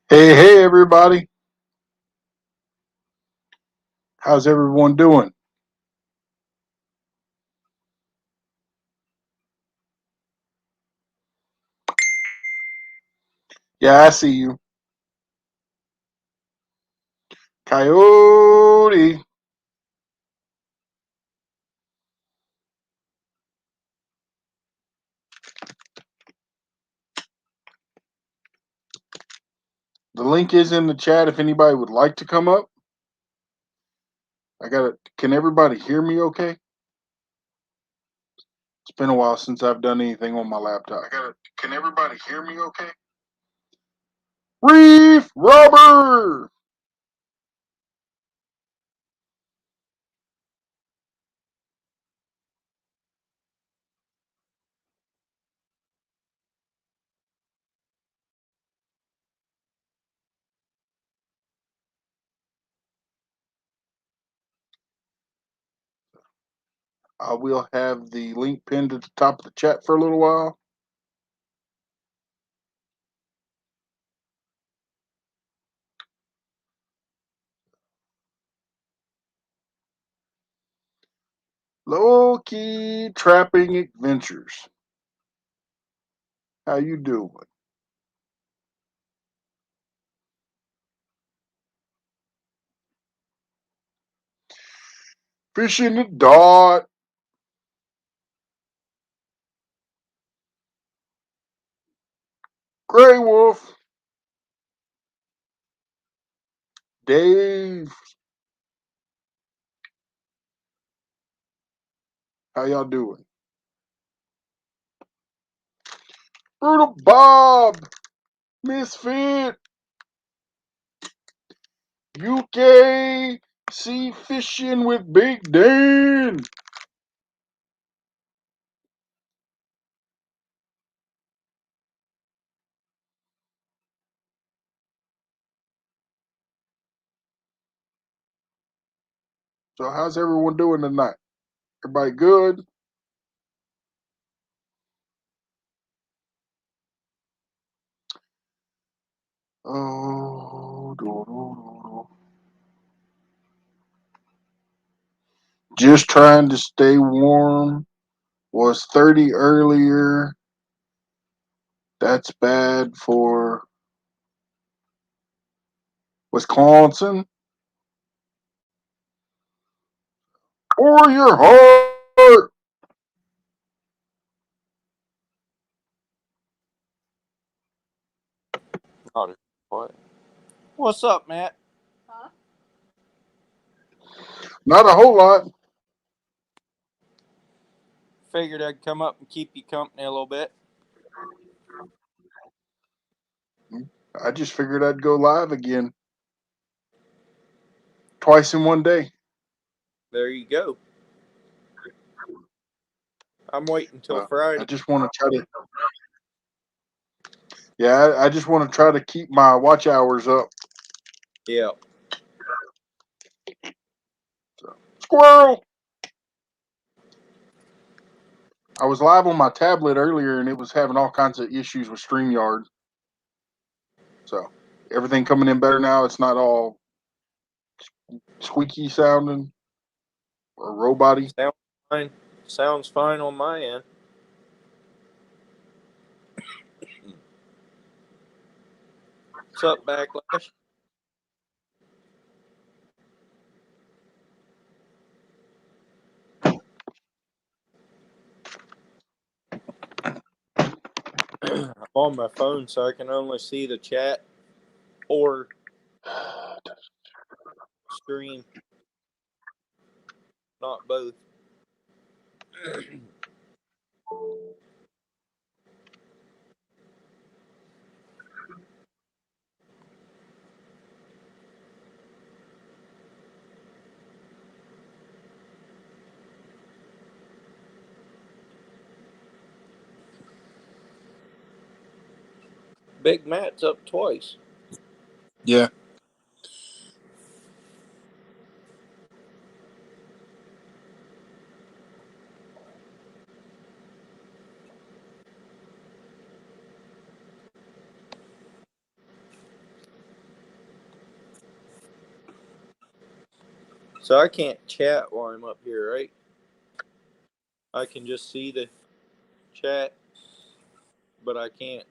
Hey, everybody. How's everyone doing? Yeah, I see you. Coyote. The link is in the chat if anybody would like to come up. I got it. Can everybody hear me okay? It's been a while since I've done anything on my laptop. I got it. Can everybody hear me okay? Reef Robber! I will have the link pinned at the top of the chat for a little while. Low-key trapping adventures. How you doing? Fishing the dot. Gray Wolf. Dave. How y'all doing? Brutal Bob. Misfit. UK. Sea fishing with Big Dan. So how's everyone doing tonight? Everybody good? Oh, just trying to stay warm. Was 30 earlier. That's bad for Wisconsin. For your heart. What? What's up, Matt? Not a whole lot. Figured I'd come up and keep you company a little bit. I just figured I'd go live again. Twice in one day. There you go. I'm waiting till Friday. I just want to try to. Yeah, I just want to try to keep my watch hours up. Yeah. Squirrel. I was live on my tablet earlier, and it was having all kinds of issues with StreamYard. So everything coming in better now. It's not all squeaky sounding or roboty. Sounds fine. Sounds fine on my end. What's up, Backlash? I'm on my phone, so I can only see the chat or stream, not both. Big Matt's up twice. Yeah. So I can't chat while I'm up here, right? I can just see the chat, but I can't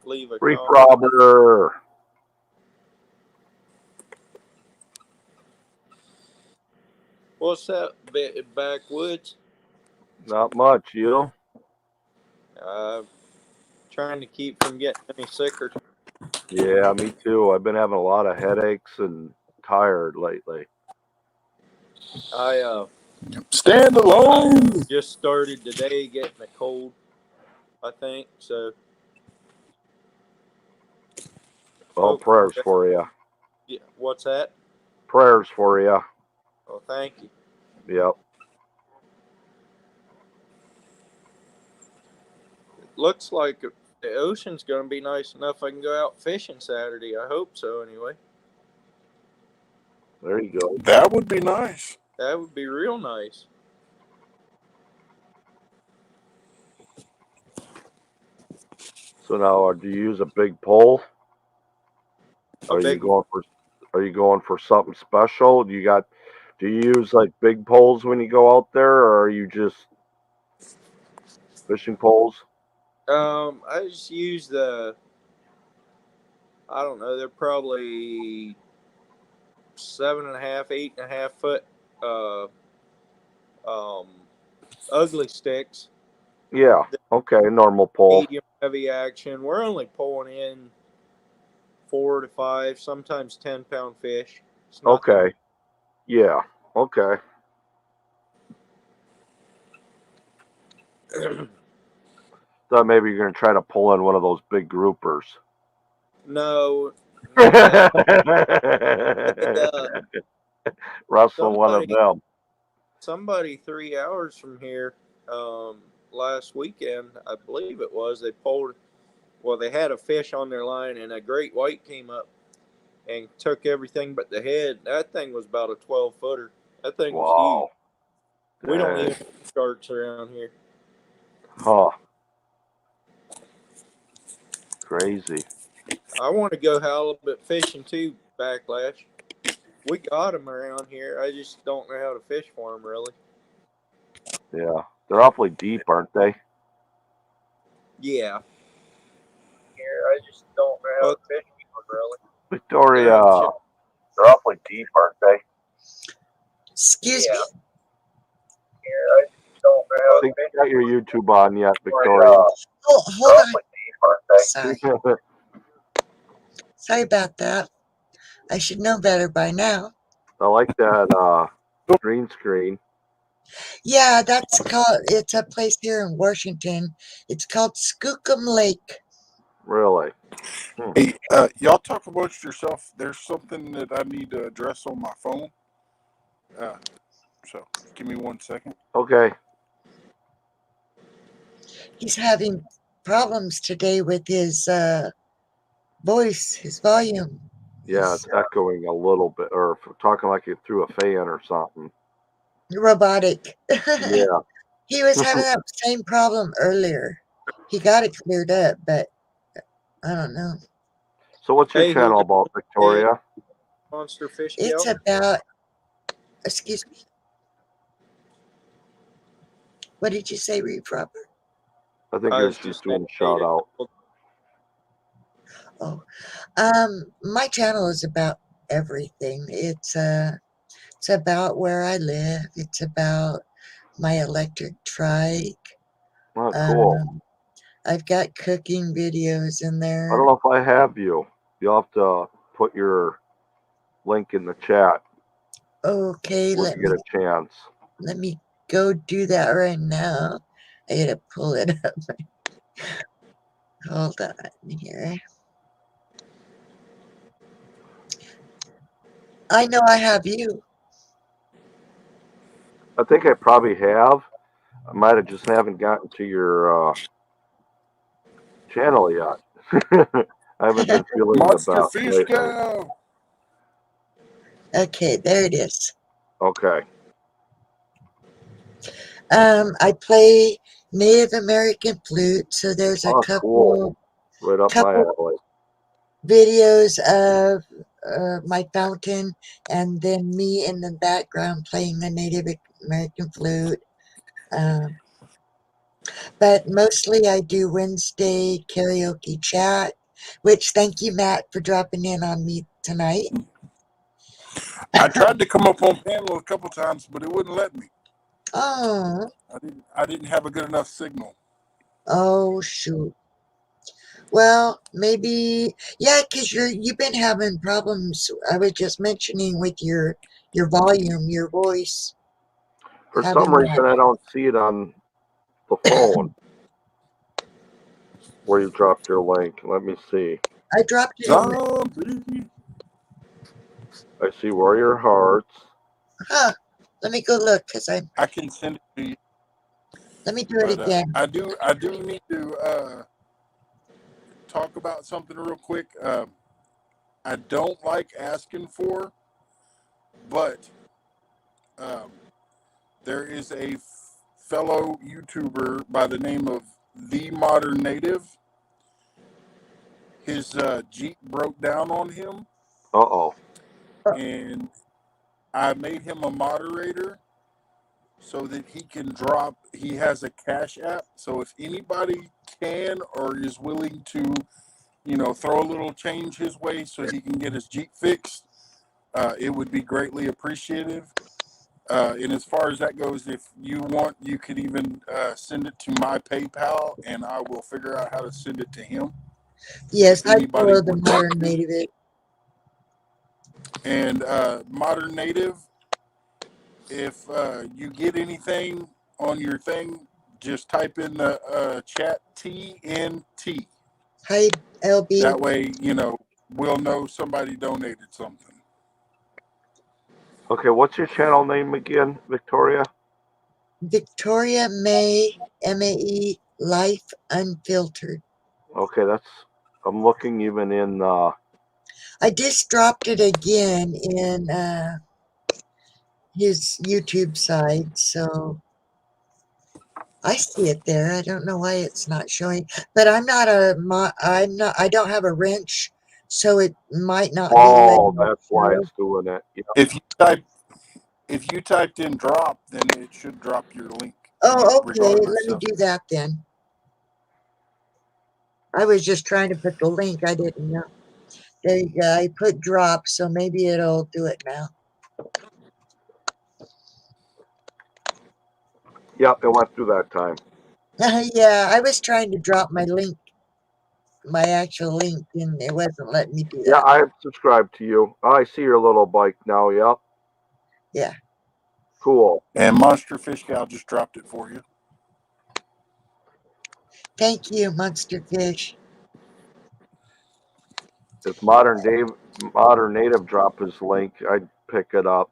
leave a Reef comment. robber. What's that, backwoods? Not much, you? Trying to keep from getting any sicker. Yeah, me too. I've been having a lot of headaches and tired lately. I Stand alone. just started today getting a cold, I think. So, Well, prayers for you. Yeah, what's that? Prayers for you. Oh, thank you. Yep. Looks like the ocean's going to be nice enough I can go out fishing Saturday. I hope so, anyway. There you go. That would be nice. That would be real nice. So now, do you use a big pole? Are you going for something special? Do you use like big poles when you go out there, or are you just fishing poles? I just use I don't know, they're probably 7.5, 8.5 foot ugly sticks. Yeah. Okay. Normal pole. Medium heavy action. We're only pulling in 4 to 5, sometimes 10-pound fish. Okay. Yeah. Okay. Thought maybe you're gonna try to pull in one of those big groupers. No, not that. Wrestle one of them. Somebody 3 hours from here, last weekend, I believe it was, they had a fish on their line and a great white came up and took everything but the head. That thing was about a 12-footer. That thing was huge. We don't even have sharks around here. Huh. Crazy. I want to go halibut fishing too, Backlash. We got them around here. I just don't know how to fish for them, really. Yeah. They're awfully deep, aren't they? Yeah. I just don't know how to fish for them, really. Victoria. They're awfully deep, aren't they? Excuse me? I just don't know how I think you got your YouTube on yet, Victoria. Oh, hold on. Sorry. Sorry about that. I should know better by now. I like that green screen. Yeah, it's a place here in Washington. It's called Skookum Lake. Really? Hey, y'all talk amongst yourself. There's something that I need to address on my phone. So give me 1 second. Okay. He's having problems today with his voice, his volume. Yeah, it's echoing a little bit, or talking like you threw a fan or something. Robotic. Yeah. He was having that same problem earlier. He got it cleared up, but I don't know. So what's your channel about, Victoria? Monster Fish It's Gal? about, excuse me. What did you say, Reef Robert? I think you're just doing a shout out. Oh, my channel is about everything. It's about where I live. It's about my electric trike. Oh, cool. I've got cooking videos in there. I don't know if I have you. You'll have to put your link in the chat. Okay, when you get a chance. Let me go do that right now. I gotta pull it up. Hold on here. I know I have you. I think I probably have. I might have just haven't gotten to your channel yet. I haven't been feeling Monster the best Fish lately. Gal. Okay, there it is. Okay. I play Native American flute, so there's a couple cool. Right up my alley. videos of my fountain, and then me in the background playing the Native American flute. But mostly I do Wednesday karaoke chat, which thank you, Matt, for dropping in on me tonight. I tried to come up on panel a couple times, but it wouldn't let me. Oh, I didn't have a good enough signal. oh shoot. Well, maybe yeah, because you've been having problems. I was just mentioning with your volume, your voice. For some Having that. reason, I don't see it on the phone where you dropped your link. Let me see. I dropped it in. Zombie. I see Warrior Hearts. Huh. Let me go look because I can send it to you. let me do it But again. I do need to talk about something real quick. I don't like asking for, but there is a fellow YouTuber by the name of The Modern Native. His Jeep broke down on him, Uh-oh. and I made him a moderator so that he can drop. He has a Cash App, so if anybody can or is willing to, throw a little change his way so he can get his Jeep fixed, it would be greatly appreciated. And as far as that goes, if you want, you could even send it to my PayPal, and I will figure out how to send it to him. Yes, If I anybody follow the would like Modern to. Native. And Modern Native, if you get anything on your thing, just type in the chat TNT. Hi, LB. That way, we'll know somebody donated something. Okay, what's your channel name again, Victoria? Victoria May, MAE, Life Unfiltered. Okay, I'm looking even in, I just dropped it again in his YouTube side, so I see it there. I don't know why it's not showing, but I don't have a wrench, so it might not be letting it that's why show. it's doing it. Yep. If you typed in drop, then it should drop your link. Oh, okay. Let regardless me of do that then. I was just trying to put the link. I didn't know. There you go. I put drop, so maybe it'll do it now. Yep, it went through that time. Yeah, I was trying to drop my link, my actual link, and it wasn't letting me do Yeah, that. I have subscribed to you. I see your little bike now. Yep. Yeah. Cool. And Monster Fish Gal just dropped it for you. Thank you, Monster Fish. If Modern Native drop his link, I'd pick it up.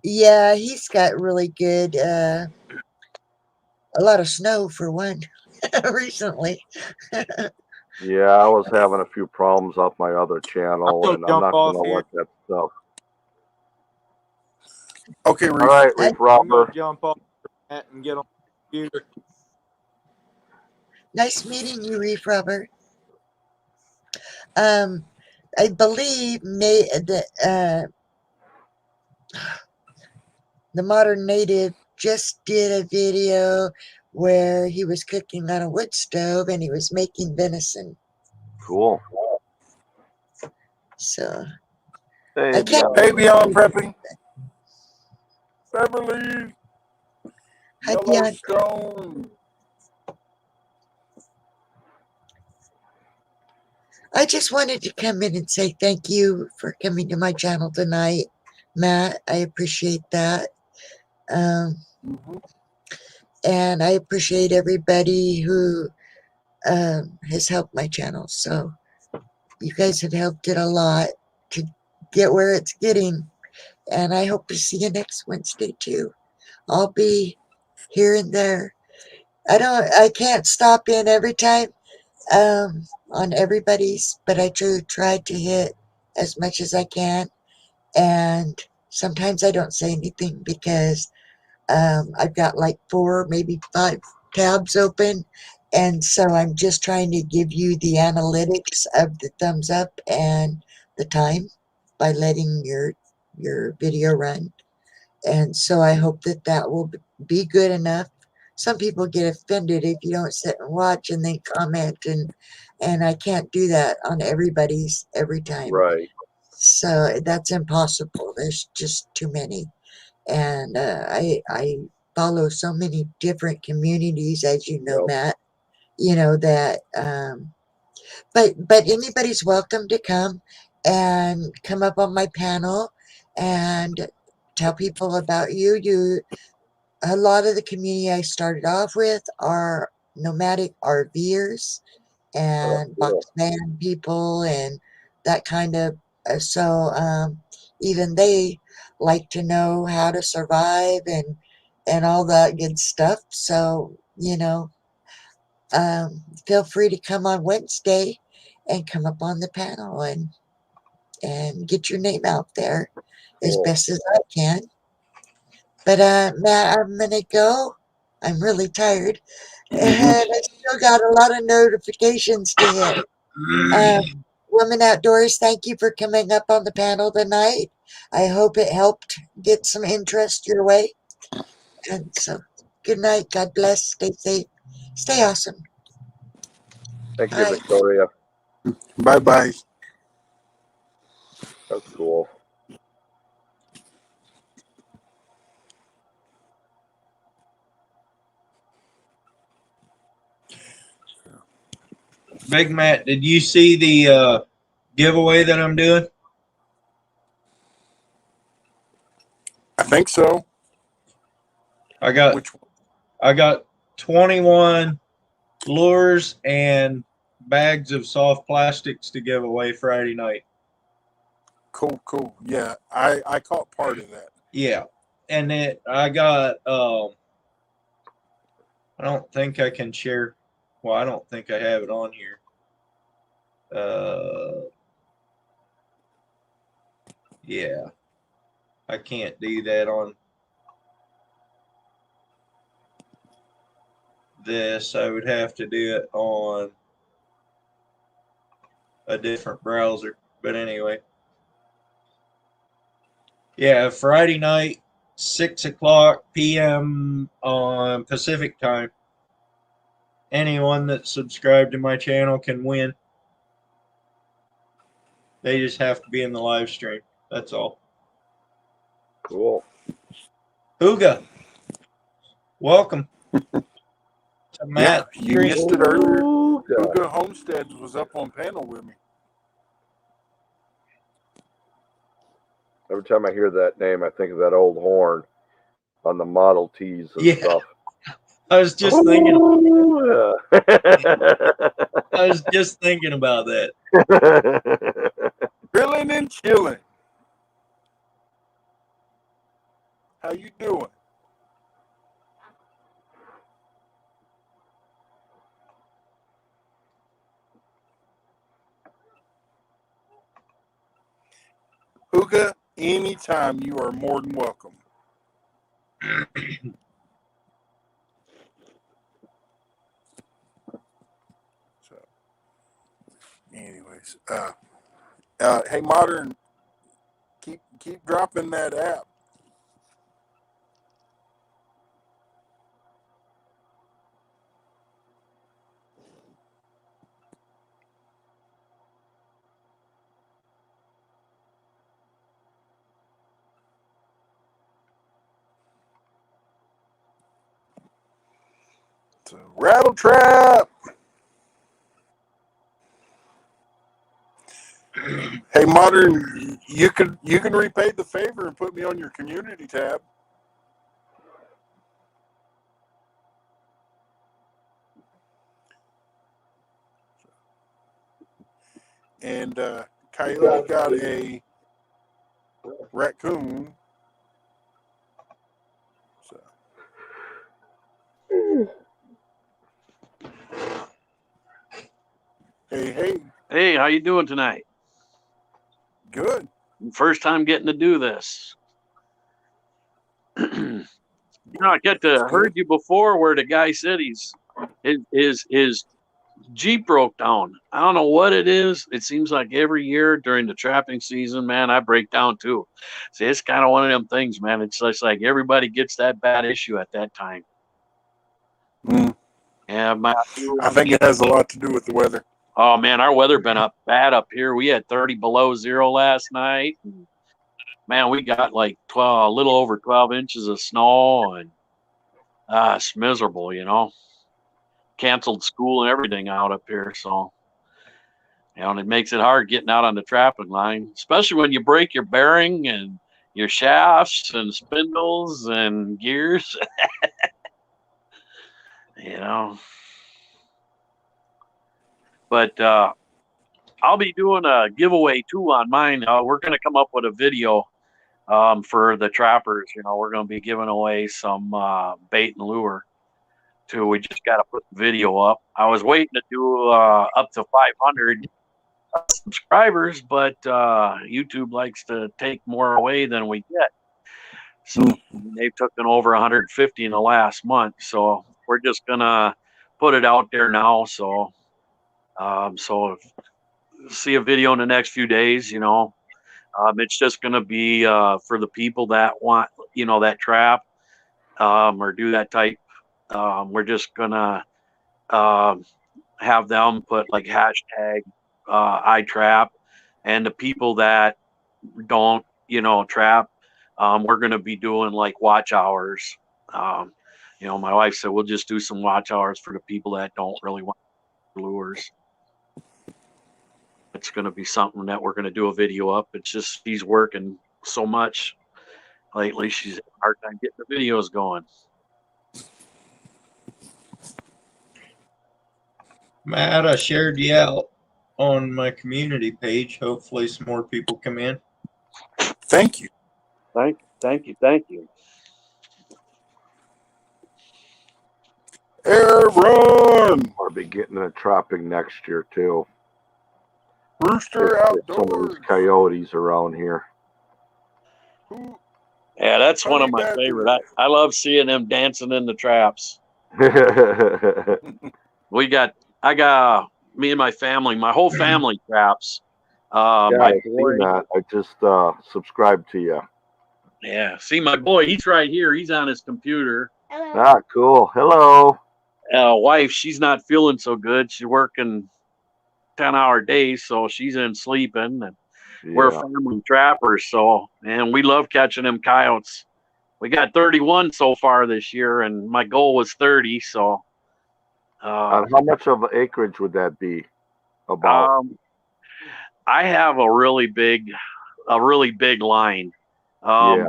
Yeah, he's got really good, a lot of snow for one, recently. Yeah, I was having a few problems off my other channel, I'll and I'm jump not off going to here. let that stuff. Okay, All Reef. right, I- Reef I'm going Robber. to jump off that and get on the computer. Nice meeting you, Reef Rubber. I believe the Modern Native just did a video where he was cooking on a wood stove and he was making venison. Cool. So Hey, I can't. Hey, Beyond Prepping. Beverly. Hi, Beyond. Yellowstone. I just wanted to come in and say thank you for coming to my channel tonight, Matt. I appreciate that. Mm-hmm. And I appreciate everybody who has helped my channel. So you guys have helped it a lot to get where it's getting. And I hope to see you next Wednesday too. I'll be here and there. I can't stop in every time on everybody's, but I do try to hit as much as I can. And sometimes I don't say anything because I've got like 4, maybe 5 tabs open. And so I'm just trying to give you the analytics of the thumbs up and the time by letting your video run. And so I hope that that will be good enough. Some people get offended if you don't sit and watch and then comment, and I can't do that on everybody's every time. Right. So that's impossible. There's just too many. And I follow so many different communities, as you know, Yep. Matt, you know, that but anybody's welcome to come and come up on my panel and tell people about you. A lot of the community I started off with are nomadic RVers Oh, and box cool. van people and that kind of so even they like to know how to survive and all that good stuff. So feel free to come on Wednesday and come up on the panel and get your name out there as Cool. best as I can. But Matt, I'm gonna go. I'm really tired, and I still got a lot of notifications to hit. Woman Outdoors, thank you for coming up on the panel tonight. I hope it helped get some interest your way. And so, good night. God bless. Stay safe. Stay awesome. Thank you, Bye. Victoria. Bye-bye. That's cool. Big Matt, did you see the giveaway that I'm doing? I think so. I got Which 21 lures and bags of soft plastics to give away Friday night. cool. Yeah, I caught part of that. Yeah. And then I got I don't think I can share. Well, I don't think I have it on here. Yeah. I can't do that on this. I would have to do it on a different browser. But anyway. Yeah, Friday night, 6 o'clock p.m. on Pacific time. Anyone that's subscribed to my channel can win. They just have to be in the live stream. That's all. Cool. Huga, welcome to Matt. Yeah, you missed it earlier. Ooh, God. Hugo Homestead was up on panel with me. Every time I hear that name, I think of that old horn on the Model Ts and Yeah. stuff. I was just thinking. Ooh, I was just thinking about that. yeah. Grilling and chilling. How you doing? Huga, anytime you are more than welcome. So, anyways, hey, Modern, keep dropping that app. So, Rattle Trap. Hey, Modern, you can repay the favor and put me on your community tab. And Coyote got a raccoon. So. Hey. Hey, how you doing tonight? Good. First time getting to do this. I heard you before where the guy said his Jeep broke down. I don't know what it is. It seems like every year during the trapping season, man, I break down too. See, it's kind of one of them things, man. It's just like everybody gets that bad issue at that time. Mm. Yeah, I think it has a lot to do with the weather. Oh man, our weather been bad up here. We had 30 below zero last night. Man, we got like 12, a little over 12 inches of snow, and it's miserable, you know. Canceled school and everything out up here, so you know, and it makes it hard getting out on the trapping line, especially when you break your bearing and your shafts and spindles and gears. You know. But I'll be doing a giveaway too on mine. We're going to come up with a video for the trappers. You know, we're going to be giving away some bait and lure too. We just got to put the video up. I was waiting to do up to 500 subscribers, but YouTube likes to take more away than we get. So they've taken over 150 in the last month. So we're just going to put it out there now. So, see a video in the next few days, you know. It's just going to be for the people that want, you know, that trap or do that type. We're just going to have them put like hashtag iTrap, and the people that don't, you know, trap, we're going to be doing like watch hours. You know, my wife said we'll just do some watch hours for the people that don't really want lures. It's going to be something that we're going to do a video up. It's just she's working so much lately. She's having a hard time getting the videos going. Matt, I shared you out on my community page. Hopefully some more people come in. Thank you. Thank you. Aaron! I'll be getting into trapping next year too. Rooster Some of Outdoors. these coyotes around here. Yeah, that's one of Honey my Badger. favorite. I love seeing them dancing in the traps. I got me and my family, my whole family traps. Yeah, My I've boy, seen that. I just subscribed to you. yeah. See, my boy, he's right here. He's on his computer. Ah, cool. Hello. Wife, she's not feeling so good. She's working 10-hour days, so she's in sleeping. And we're Yeah. family trappers, so and we love catching them coyotes. We got 31 so far this year, and my goal was 30. So, And how much of acreage would that be? About. I have a really big line. Yeah.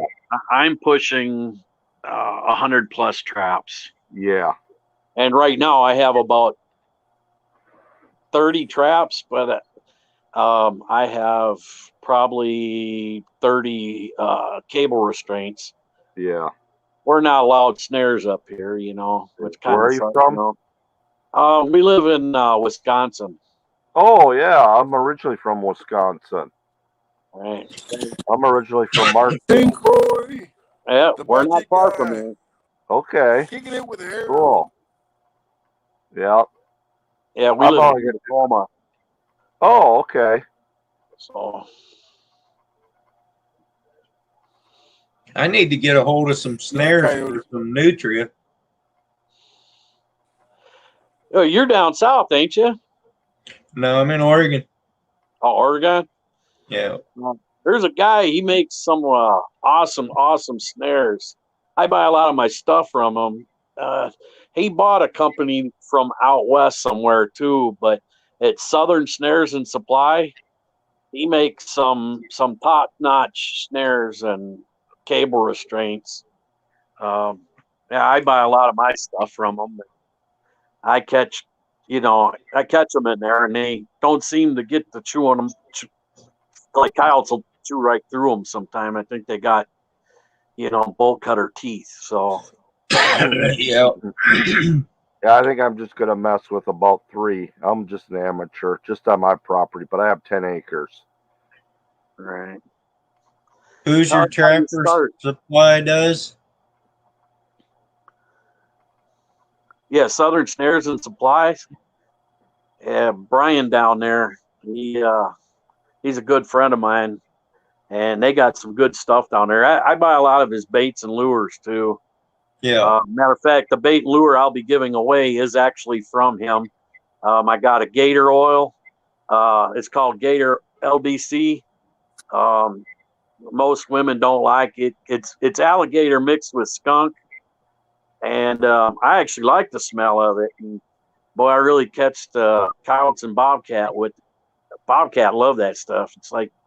I'm pushing 100 plus traps. Yeah. And right now I have about 30 traps, but I have probably 30 cable restraints. Yeah. We're not allowed snares up here, you know. Which kind Where of are you sucks, from? you know? We live in Wisconsin. Oh yeah, I'm originally from Wisconsin. Right. I'm originally from Mark. St. Croix. Yeah, The we're not budget far guy. from here. Okay. Kicking it with Harold. Cool. Yeah. Yeah, we live in Tacoma. Oh, okay. So I need to get a hold of some snares for some nutria. oh, you're down south, ain't you? No, I'm in Oregon. Oh, Oregon? Yeah. There's a guy, he makes some awesome snares. I buy a lot of my stuff from him. He bought a company from out west somewhere too, but it's Southern Snares and Supply. He makes some top-notch snares and cable restraints. Yeah, I buy a lot of my stuff from him. I catch them in there, and they don't seem to get to chewing them. Like coyotes will chew right through them sometime. I think they got, bolt cutter teeth. So, Yeah. Yeah, I think I'm just gonna mess with about 3. I'm just an amateur, just on my property, but I have 10 acres. right. Who's your Trapper Supply does? Yeah, Southern Snares and Supplies. Brian down there, he's a good friend of mine, and they got some good stuff down there. I buy a lot of his baits and lures too. Yeah. Matter of fact, the bait and lure I'll be giving away is actually from him. I got a gator oil. It's called Gator LBC. Most women don't like it. It's alligator mixed with skunk, and I actually like the smell of it. And boy, I really catch the coyotes and bobcat with bobcat. Love that stuff.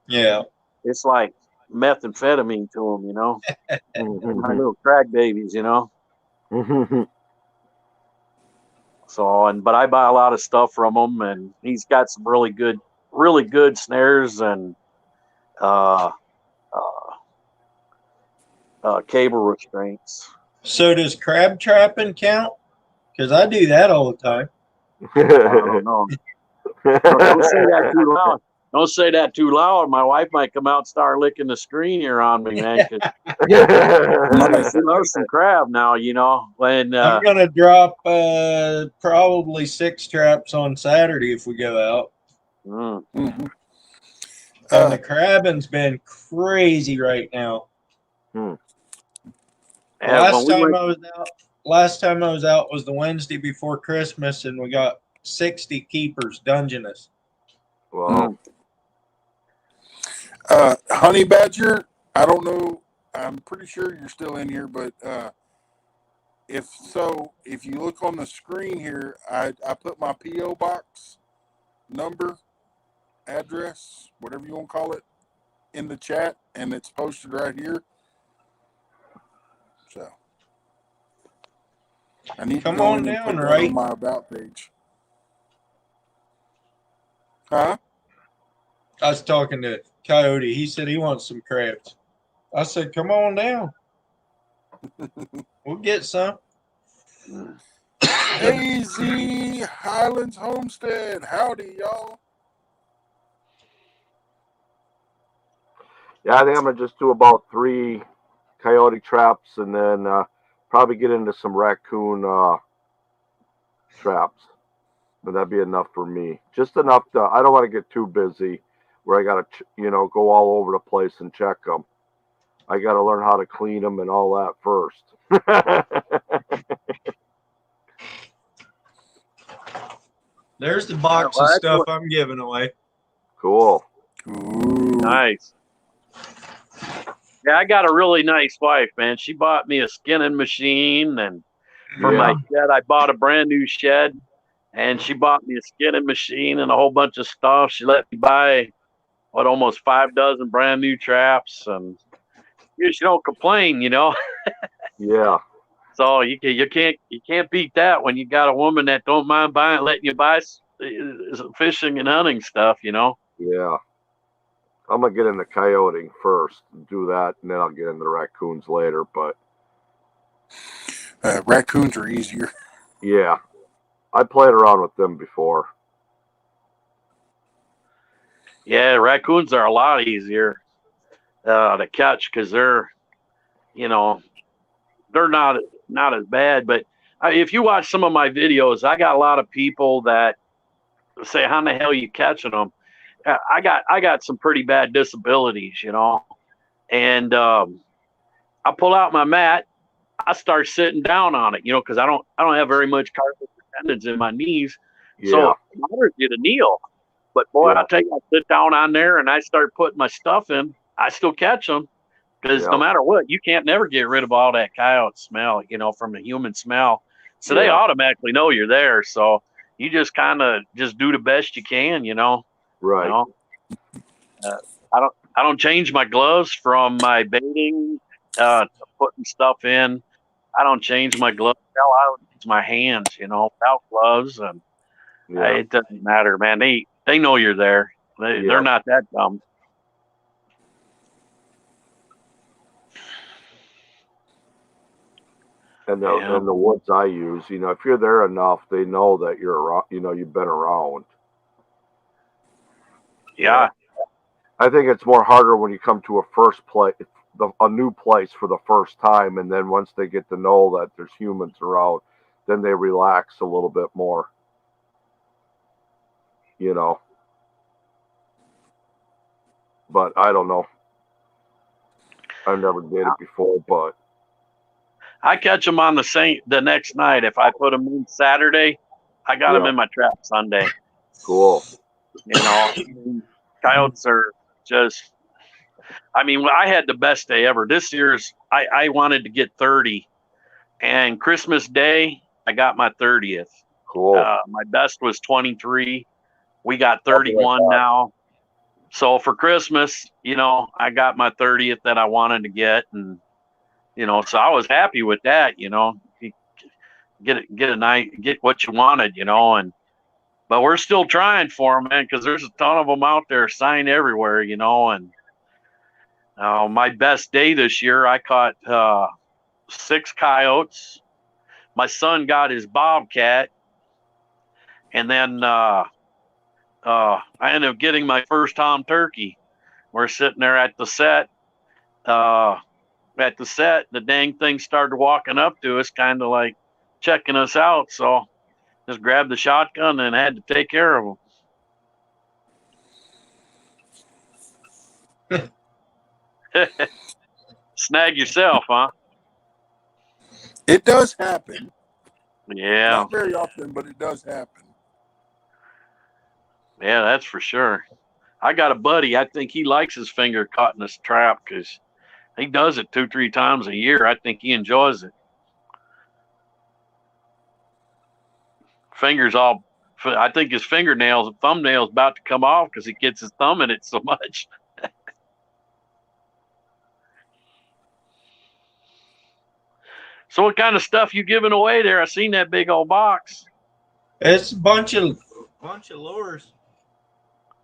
Yeah. It's like methamphetamine to them, you know. My little crack babies, you know. So, but I buy a lot of stuff from him, and he's got some really good snares and cable restraints. So does crab trapping count? Because I do that all the time. I don't know. Don't say that too loud. Don't say that too loud. My wife might come out and start licking the screen here on me, man. She loves some crab now, you know. When I'm gonna drop probably 6 traps on Saturday if we go out. Mm-hmm. And the crabbing's been crazy right now. Last time I was out was the Wednesday before Christmas, and we got 60 keepers dungeon us. Wow. Honey Badger, I don't know. I'm pretty sure you're still in here, but if you look on the screen here, I put my P.O. box number, address, whatever you want to call it, in the chat, and it's posted right here. So I need Come to go on in and down, put that right? on my about page. Huh? I was talking to Coyote. He said he wants some crabs. I said, come on down. We'll get some. AZ Highlands Homestead. Howdy, y'all. Yeah, I think I'm gonna just do about 3 coyote traps, and then probably get into some raccoon traps. And that'd be enough for me. Just enough to. I don't want to get too busy where I gotta, go all over the place and check them. I gotta learn how to clean them and all that first. There's the box of stuff I'm giving away. Cool. Ooh. Nice. Yeah, I got a really nice wife, man. She bought me a skinning machine, and for my shed, I bought a brand new shed, and she bought me a skinning machine and a whole bunch of stuff. She let me buy almost 5 dozen brand new traps, and she don't complain, you know. Yeah. So you can't beat that when you got a woman that don't mind letting you buy fishing and hunting stuff, you know. Yeah. I'm gonna get into coyoting first, do that, and then I'll get into raccoons later. But raccoons are easier. Yeah, I played around with them before. Yeah, raccoons are a lot easier to catch because they're not as bad. But if you watch some of my videos, I got a lot of people that say, "How in the hell are you catching them?" I got some pretty bad disabilities, you know, and I pull out my mat, I start sitting down on it, you know, because I don't have very much cartilage tendons in my knees, so it bothers you to kneel. But boy, I tell you, I sit down on there and I start putting my stuff in. I still catch them because no matter what, you can't never get rid of all that coyote smell, you know, from the human smell. So they automatically know you're there. So you just kind of just do the best you can, you know. Right. You know? I don't change my gloves from my baiting to putting stuff in. I don't change my gloves. Hell, I don't use my hands, you know, without gloves, and it doesn't matter, man. They know you're there. They're not that dumb. And the woods I use, you know, if you're there enough, they know that you're around, you know, you've been around. Yeah. I think it's more harder when you come to a new place for the first time, and then once they get to know that there's humans around, then they relax a little bit more. you know. But I don't know. I never did it before, but I catch them on the next night. If I put them in Saturday, I got them in my trap Sunday. Cool. You know, coyotes are just. I mean, I had the best day ever. This year's I wanted to get 30, and Christmas Day I got my 30th. Cool. My best was 23. We got 31 now. So for Christmas, you know, I got my 30th that I wanted to get, and you know, so I was happy with that. You know, get what you wanted, you know, but we're still trying for them, man, because there's a ton of them out there, sign everywhere, you know. And my best day this year, I caught 6 coyotes. My son got his bobcat, and then I ended up getting my first tom turkey. We're sitting there at the set. The dang thing started walking up to us, kind of like checking us out. So just grabbed the shotgun and had to take care of them. Snag yourself, huh? It does happen. Yeah. Not very often, but it does happen. Yeah, that's for sure. I got a buddy. I think he likes his finger caught in this trap because he does it 2-3 times a year. I think he enjoys it. Fingers all. I think his thumbnails about to come off because he gets his thumb in it so much. So what kind of stuff you giving away there? I seen that big old box. It's a bunch of lures,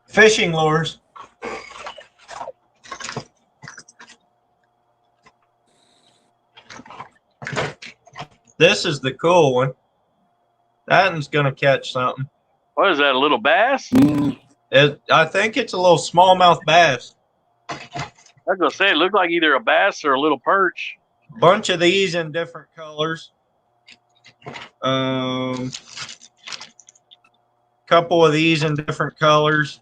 fishing lures. This is the cool one. That one's gonna catch something. What is that? A little bass? I think it's a little smallmouth bass. I was gonna say it looked like either a bass or a little perch. Bunch of these in different colors. Couple of these in different colors.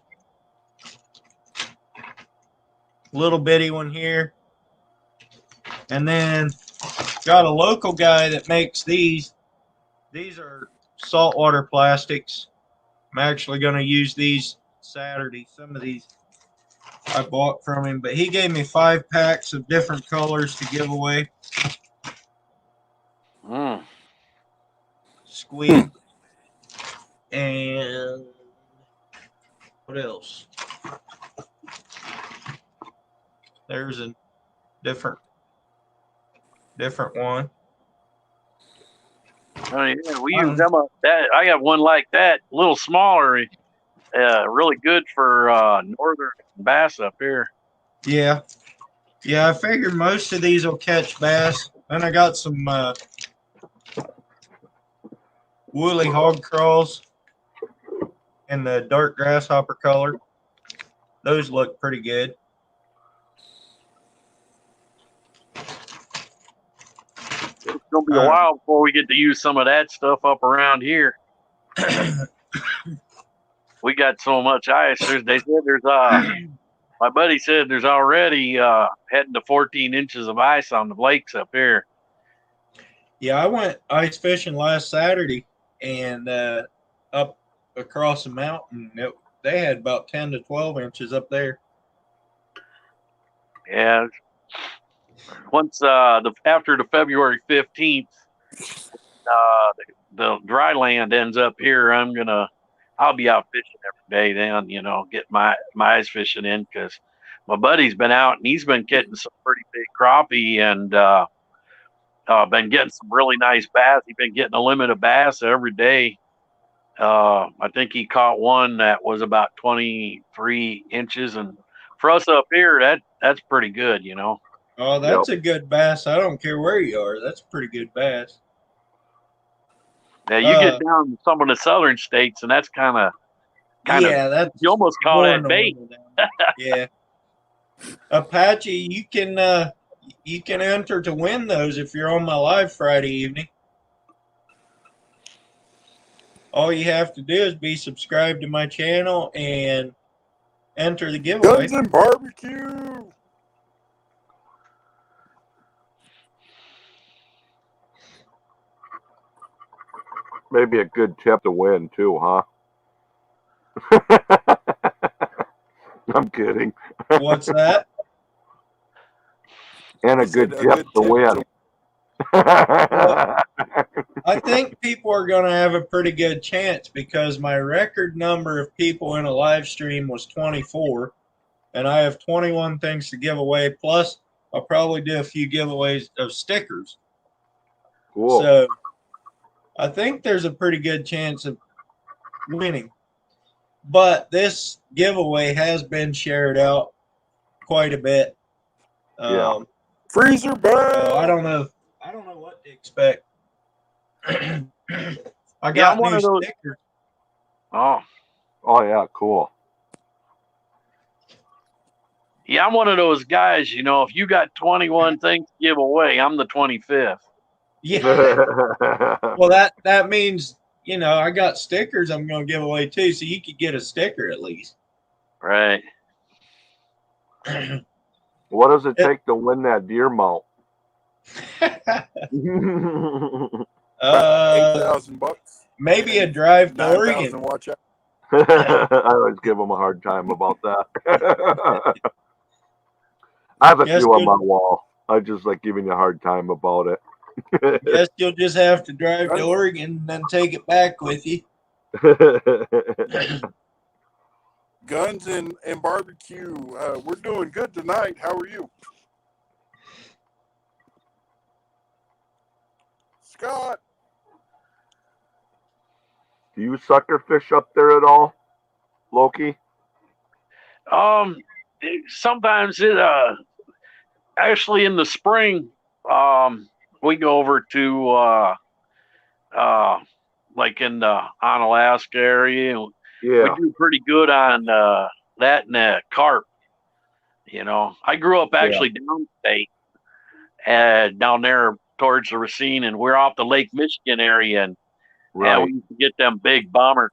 Little bitty one here. And then got a local guy that makes these. These are Saltwater Plastics. I'm actually going to use these Saturday. Some of these I bought from him, but he gave me 5 packs of different colors to give away. Squeak. And what else? There's a different one. Oh, yeah, we use them. I have one like that, a little smaller. Really good for northern bass up here. Yeah. I figured most of these will catch bass. And I got some woolly hog crawls in the dark grasshopper color. Those look pretty good. It's gonna be a while before we get to use some of that stuff up around here. We got so much ice. They said there's my buddy said there's already heading to 14 inches of ice on the lakes up here. Yeah, I went ice fishing last Saturday, and up across the mountain, they had about 10 to 12 inches up there. Yeah. Once after the February 15th, the dry land ends up here, I'll be out fishing every day then, you know, get my ice fishing in, because my buddy's been out and he's been getting some pretty big crappie and been getting some really nice bass. He's been getting a limit of bass every day. I think he caught one that was about 23 inches, and for us up here, that's pretty good, you know. Oh, that's a good bass. I don't care where you are. That's a pretty good bass. Yeah, you get down to some of the southern states, and that's kind of that's you almost call that bait. Yeah, Apache, you can enter to win those if you're on my live Friday evening. all you have to do is be subscribed to my channel and enter the giveaway. Guns and barbecue. Maybe a good tip to win too, huh? I'm kidding. What's that? And I a good said tip to win. Well, I think people are going to have a pretty good chance because my record number of people in a live stream was 24, and I have 21 things to give away. Plus, I'll probably do a few giveaways of stickers. Cool. So I think there's a pretty good chance of winning. But this giveaway has been shared out quite a bit. Yeah. Freezer So bell. I don't know what to expect. I Yeah, got I'm one new of those. stickers. Oh, Oh yeah, cool. yeah, I'm one of those guys. You know, if you got 21 things to give away, I'm the 25th. Yeah. Well, that means, you know, I got stickers I'm going to give away too, so you could get a sticker at least. Right. What does it take to win that deer mount? $8,000. Maybe a drive to 9,000. Oregon. Watch out. I always give them a hard time about that. I have a Guess few on you'll- my wall. I just like giving you a hard time about it. Guess you'll just have to drive to Oregon and then take it back with you. Guns and barbecue. We're doing good tonight. How are you? Scott. Do you sucker fish up there at all, Loki? Sometimes it actually in the spring we go over to like in the Onalaska area. Yeah. We do pretty good on that and carp. You know, I grew up actually downstate, down there towards the Racine, and we're off the Lake Michigan area, and Right. we used to get them big bomber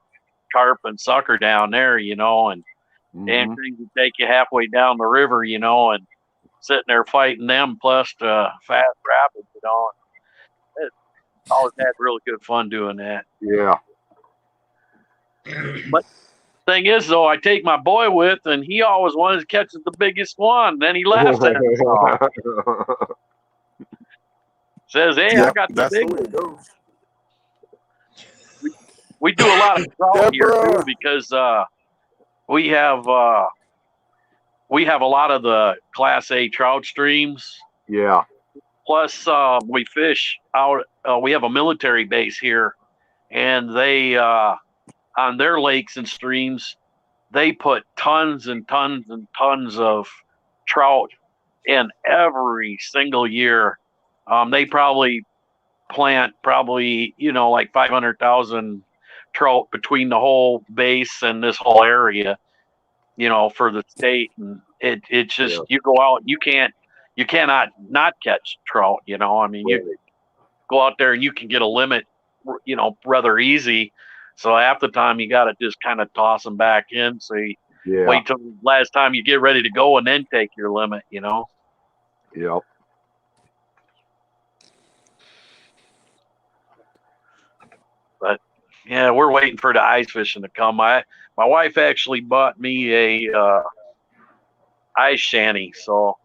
carp and sucker down there, you know, and damn things would take you halfway down the river, you know, and sitting there fighting them plus the fast rapids, you know. It always had really good fun doing that. Yeah. But thing is, though, I take my boy with, and he always wanted to catch the biggest one. Then he laughs at me. Says, "Hey, I got the big one." We do a lot of trout here too because we have a lot of the Class A trout streams. Yeah. Plus, we fish out. We have a military base here, and they on their lakes and streams, they put tons and tons and tons of trout in every single year. They probably plant like 500,000 trout between the whole base and this whole area, you know, for the state. And it's just, you go out, you cannot not catch trout, you know. I mean, you go out there and you can get a limit, you know, rather easy. So half the time you got to just kind of toss them back in. So you wait till the last time you get ready to go and then take your limit, you know. Yep. But yeah, we're waiting for the ice fishing to come. My wife actually bought me a ice shanty, so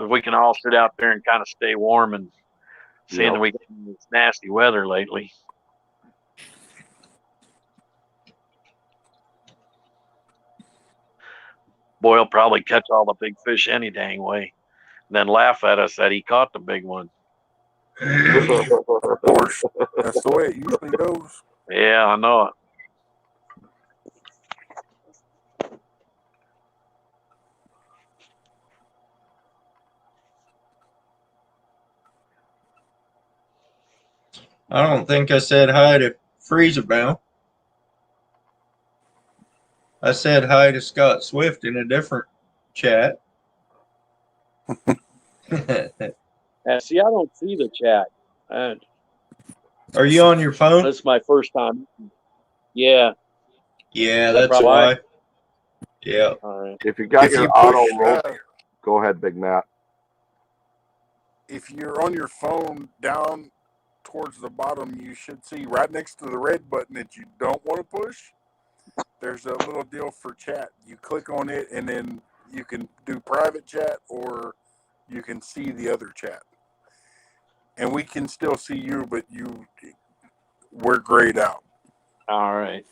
we can all sit out there and kind of stay warm, and seeing that we get this nasty weather lately. Boy will probably catch all the big fish any dang way, and then laugh at us that he caught the big one. Of course, that's the way it usually goes. Yeah, I know it. I don't think I said hi to Freezer Bound. I said hi to Scott Swift in a different chat. See, I don't see the chat. Are you on your phone? This is my first time. Yeah. Yeah, That's that's why. why. Yeah. All right. If you got If your you auto push, rotate, go ahead, Big Matt. if you're on your phone down towards the bottom, you should see right next to the red button that you don't want to push. There's a little deal for chat. You click on it, and then you can do private chat, or you can see the other chat. And we can still see you, but we're grayed out. All right.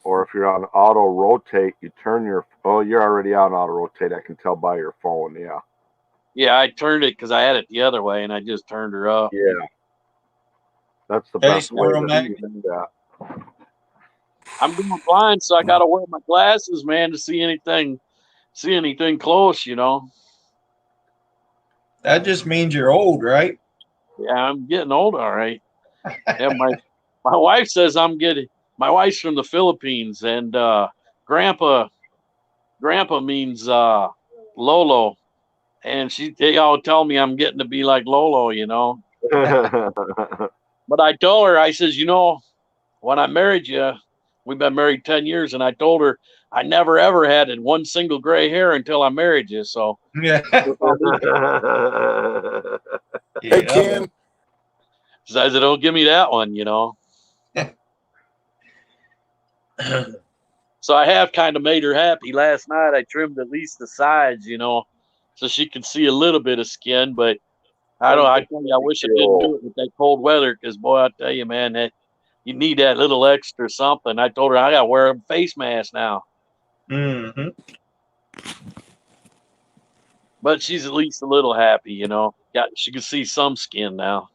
Or if you're on auto rotate, you turn your. Oh, you're already on auto rotate. I can tell by your phone. Yeah. Yeah, I turned it because I had it the other way, and I just turned her up. Yeah. That's the Hey, best way Squirrel to Mac. do that. I'm going blind, so I got to wear my glasses, man, to see anything close. That just means you're old, right? Yeah, I'm getting old, all right. Yeah, my wife says I'm getting. My wife's from the Philippines, and grandpa means Lolo, and they all tell me I'm getting to be like Lolo. But I told her, I says, when I married you, we've been married 10 years, and I told her I never ever had one single gray hair until I married you. So Yeah. Hey, Ken. says, don't give me that one. So I have kind of made her happy. Last night I trimmed at least the sides, so she could see a little bit of skin. But I tell you, I wish I didn't do it with that cold weather, because boy, I tell you, man, that you need that little extra something. I told her I got to wear a face mask now. Mm-hmm. But she's at least a little happy, she can see some skin now.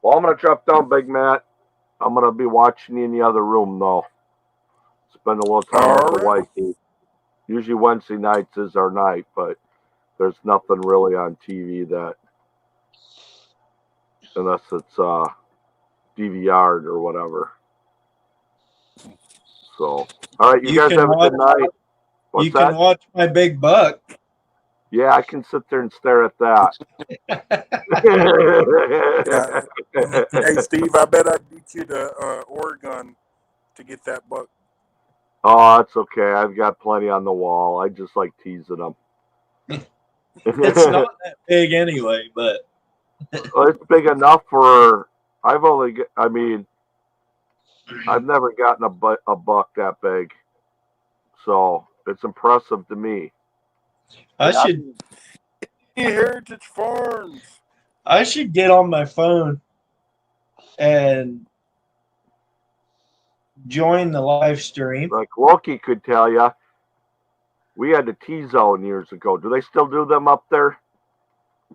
Well, I'm gonna drop down, Big Matt. I'm gonna be watching you in the other room, though. Spend a little time with the wifey. Usually Wednesday nights is our night, but there's nothing really on TV that, unless it's DVR'd or whatever. So, all right, you guys have a good night. You can watch my big buck. Yeah, I can sit there and stare at that. Hey, Steve, I bet I'd beat you to Oregon to get that buck. Oh, that's okay. I've got plenty on the wall. I just like teasing them. It's not that big anyway, but well, it's big enough for. I've never gotten a buck that big, so it's impressive to me. Heritage Farms. I should get on my phone and join the live stream. Like Loki could tell you, we had the T-Zone years ago. Do they still do them up there?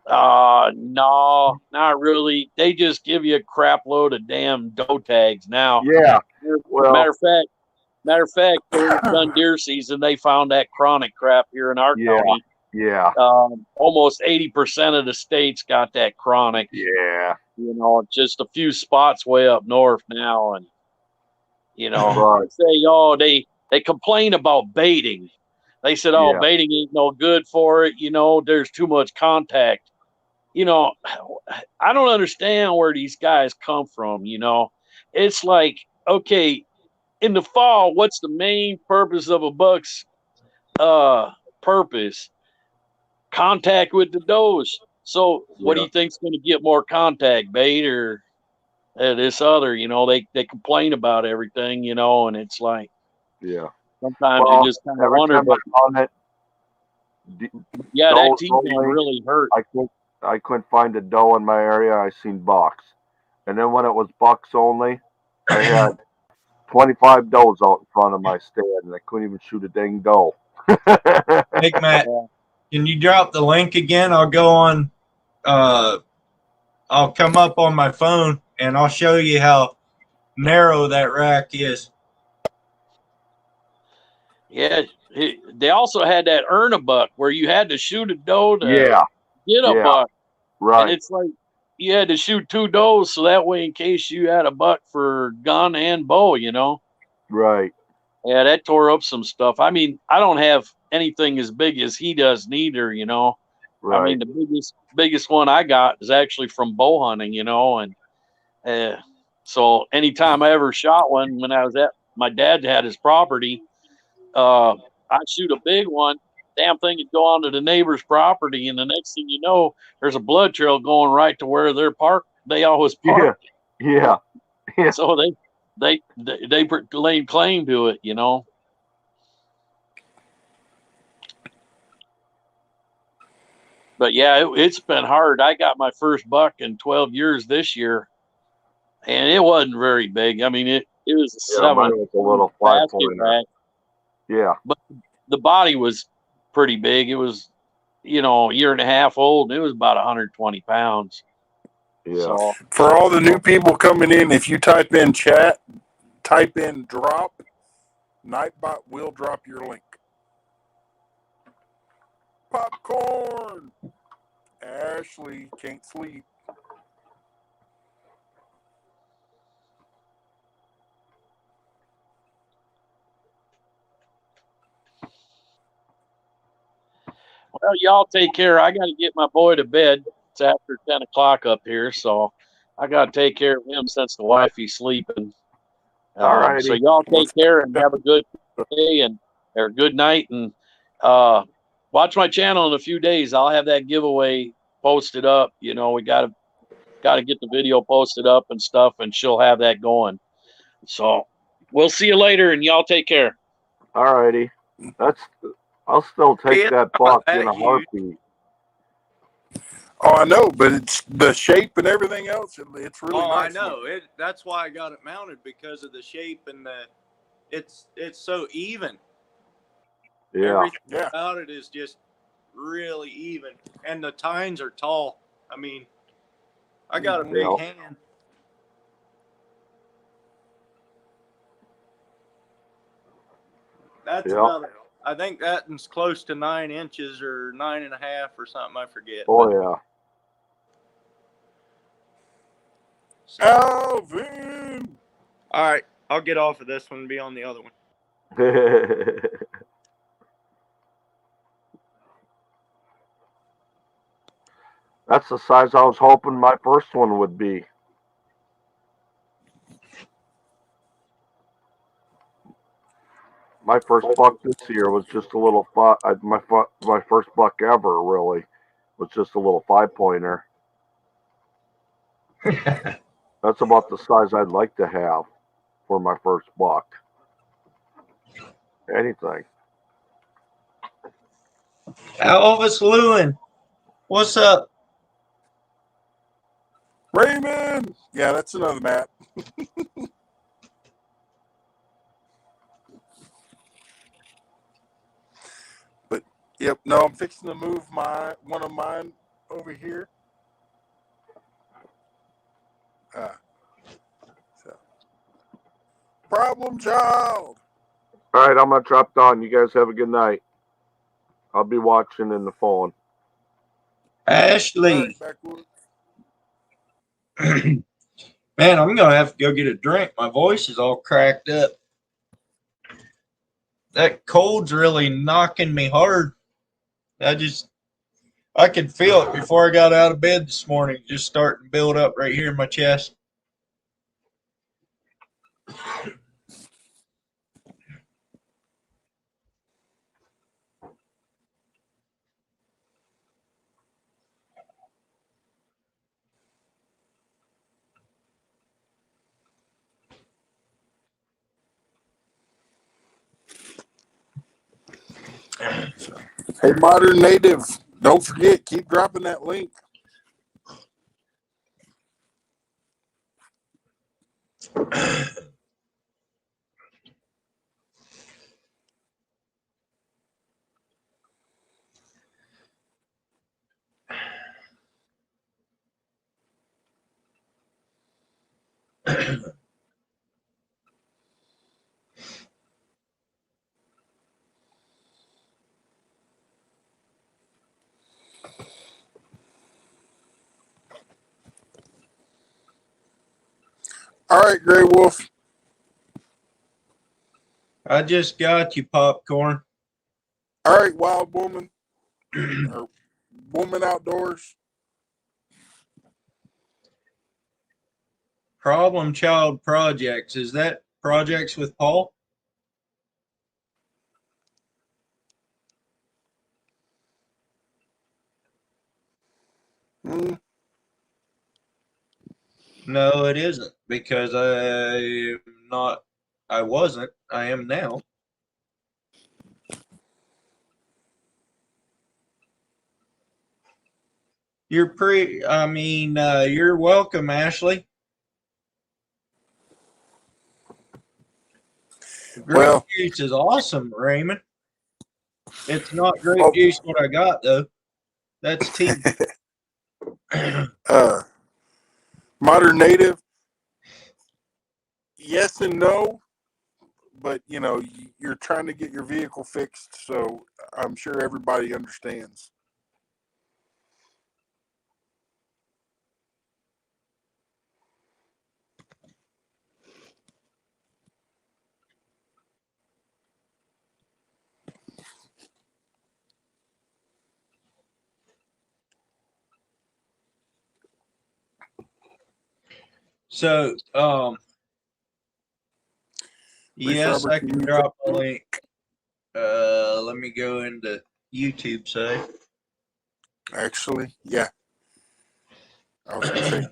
No, not really. They just give you a crap load of damn doe tags now. Yeah. Well, matter of fact, during done deer season, they found that chronic crap here in our county. Yeah. Almost 80% of the states got that chronic. Yeah. Just a few spots way up north now, and right. say, they complain about baiting. They said, baiting ain't no good for it. There's too much contact. I don't understand where these guys come from. It's like, okay, in the fall, what's the main purpose of a buck's purpose? Contact with the does. So what do you think's going to get more contact, bait or this other? They complain about everything, and it's like, sometimes you just kind of wonder. But that T-zone really hurt. I couldn't find a doe in my area. I seen bucks, and then when it was bucks only, I had 25 does out in front of my stand, and I couldn't even shoot a dang doe. Big Matt, can you drop the link again? I'll go on. I'll come up on my phone and I'll show you how narrow that rack is. Yeah, they also had that earn a buck where you had to shoot a doe to get a buck. Right. And it's like you had to shoot 2 does so that way in case you had a buck for gun and bow, Right. Yeah, that tore up some stuff. I mean, I don't have anything as big as he does neither, Right. I mean, the biggest one I got is actually from bow hunting, and so anytime I ever shot one when I was at my dad had his property, I'd shoot a big one. Damn thing would go onto the neighbor's property, and the next thing you know, there's a blood trail going right to where they're parked. They always park. Yeah. So they laid claim to it, But yeah, it's been hard. I got my first buck in 12 years this year, and it wasn't very big. I mean, it was a Mine was a little basket 5-pointer. rack, Yeah. but the body was pretty big. It was, a year and a half old, and it was about 120 pounds. Yeah. So, For all the new people coming in, if you type in chat, type in drop, Nightbot will drop your link. Popcorn. Ashley can't sleep. well, y'all take care. I got to get my boy to bed. It's after 10 o'clock up here, so I got to take care of him since the wifey's sleeping. All righty. So y'all take care and have a good day or good night, and watch my channel in a few days. I'll have that giveaway posted up. We got to get the video posted up and stuff, and she'll have that going. So we'll see you later, and y'all take care. All righty. I'll still take that buck in a heartbeat. Oh, I know, but it's the shape and everything else. It's really nice. I know. That's why I got it mounted, because of the shape and it's so even. Yeah. Everything about it is just really even, and the tines are tall. I mean, I got a big hand. That's about it. I think that's close to 9 inches or 9.5 or something. I forget. Oh, yeah. Alvin. All right, I'll get off of this one and be on the other one. That's the size I was hoping my first one would be. My first buck this year was just a little my first buck ever really was just a little 5-pointer. That's about the size I'd like to have for my first buck. Anything. Elvis Lewin, what's up? Raymond. Yeah, that's another map. But yep, no, I'm fixing to move one of mine over here. So. Problem child. All right, I'm gonna drop down. You guys have a good night. I'll be watching in the phone. Ashley. Man, I'm gonna have to go get a drink. My voice is all cracked up. That cold's really knocking me hard. I could feel it before I got out of bed this morning, just starting to build up right here in my chest. Hey, Modern Native, don't forget, keep dropping that link. All right, Gray Wolf. I just got you, Popcorn. All right, Wild Woman. Or Woman Outdoors? Problem Child Projects. Is that projects with Paul? Hmm. No, it isn't because I wasn't. I am now. You're welcome, Ashley. Grape Well, juice is awesome, Raymond. It's not grape oh, juice what I got though. That's tea. Modern Native, yes and no, but you're trying to get your vehicle fixed, so I'm sure everybody understands. So, yes, I can drop a link. Let me go into YouTube, say. Actually, yeah. I was gonna say.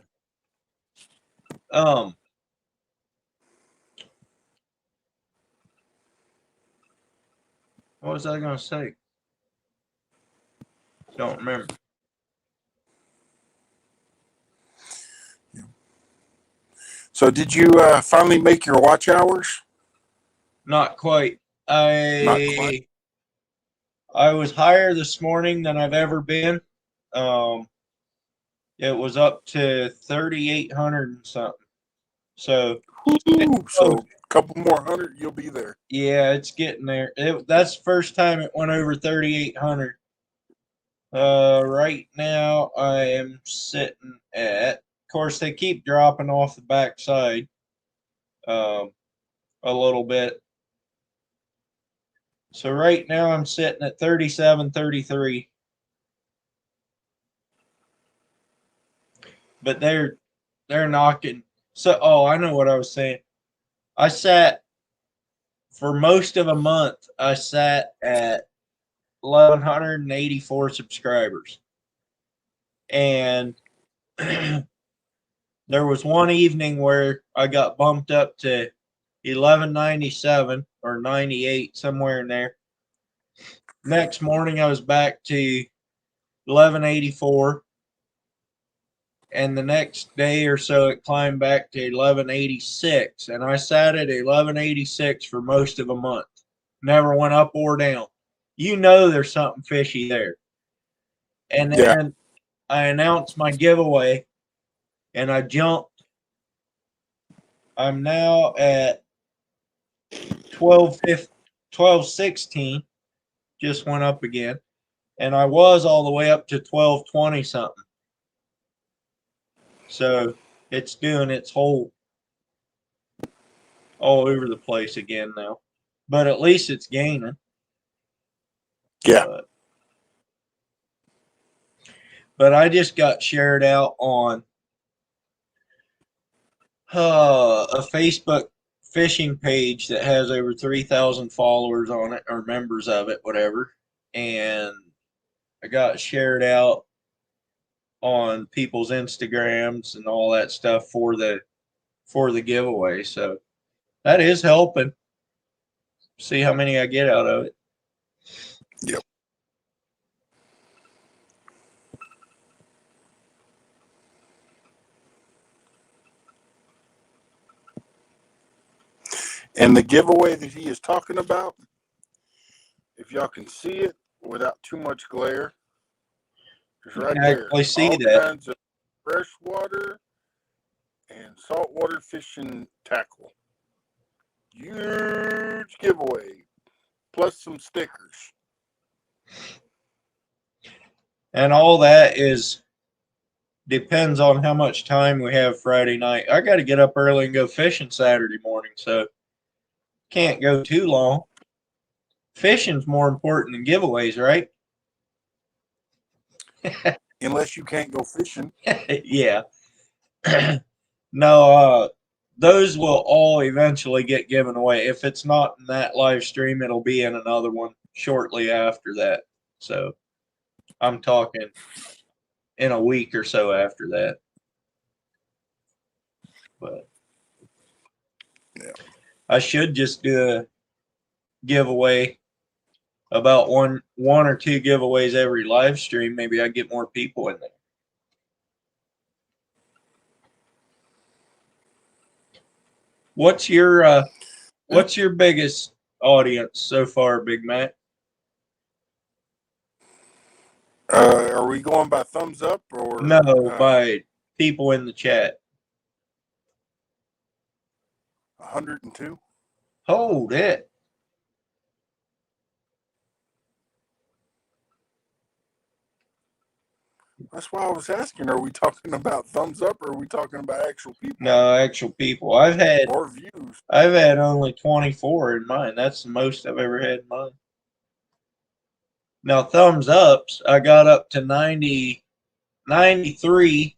What was I gonna say? Don't remember. So, did you finally make your watch hours? Not quite. Not quite. I was higher this morning than I've ever been. It was up to 3,800 and something. So, So a couple more hundred, you'll be there. Yeah, it's getting there. That's the first time it went over 3,800. Right now I am sitting at. Of course, they keep dropping off the backside, a little bit. So right now I'm sitting at 37.33. But they're knocking. So I know what I was saying. I sat for most of a month. I sat at 1,184 subscribers, and there was one evening where I got bumped up to 1197 or 98, somewhere in there. Next morning, I was back to 1184. And the next day or so, it climbed back to 1186. And I sat at 1186 for most of a month. Never went up or down. You know there's something fishy there. And then I announced my giveaway, and I jumped. I'm now at 1216, just went up again. And I was all the way up to 1220 something. So it's doing its whole all over the place again now. But at least it's gaining. Yeah. But I just got shared out on a Facebook fishing page that has over 3,000 followers on it, or members of it, whatever. And I got shared out on people's Instagrams and all that stuff for the giveaway. So that is helping. See how many I get out of it. Yep. And the giveaway that he is talking about, if y'all can see it without too much glare, is right there. I see all that. kinds of freshwater and saltwater fishing tackle. Huge giveaway, plus some stickers. And all that depends on how much time we have Friday night. I got to get up early and go fishing Saturday morning, so can't go too long. Fishing's more important than giveaways, right? unless you can't go fishing. Yeah. No, those will all eventually get given away. If it's not in that live stream, it'll be in another one shortly after that. So I'm talking in a week or so after that. But Yeah. I should just do a giveaway, about one or two giveaways every live stream. Maybe I get more people in there. What's your biggest audience so far, Big Mac? Are we going by thumbs up or No, by people in the chat. 102? Hold it. That's why I was asking, are we talking about thumbs up or are we talking about actual people? No, actual people. I've had or views. I've had only 24 in mine. That's the most I've ever had in mine. Now thumbs ups, I got up to 90, 93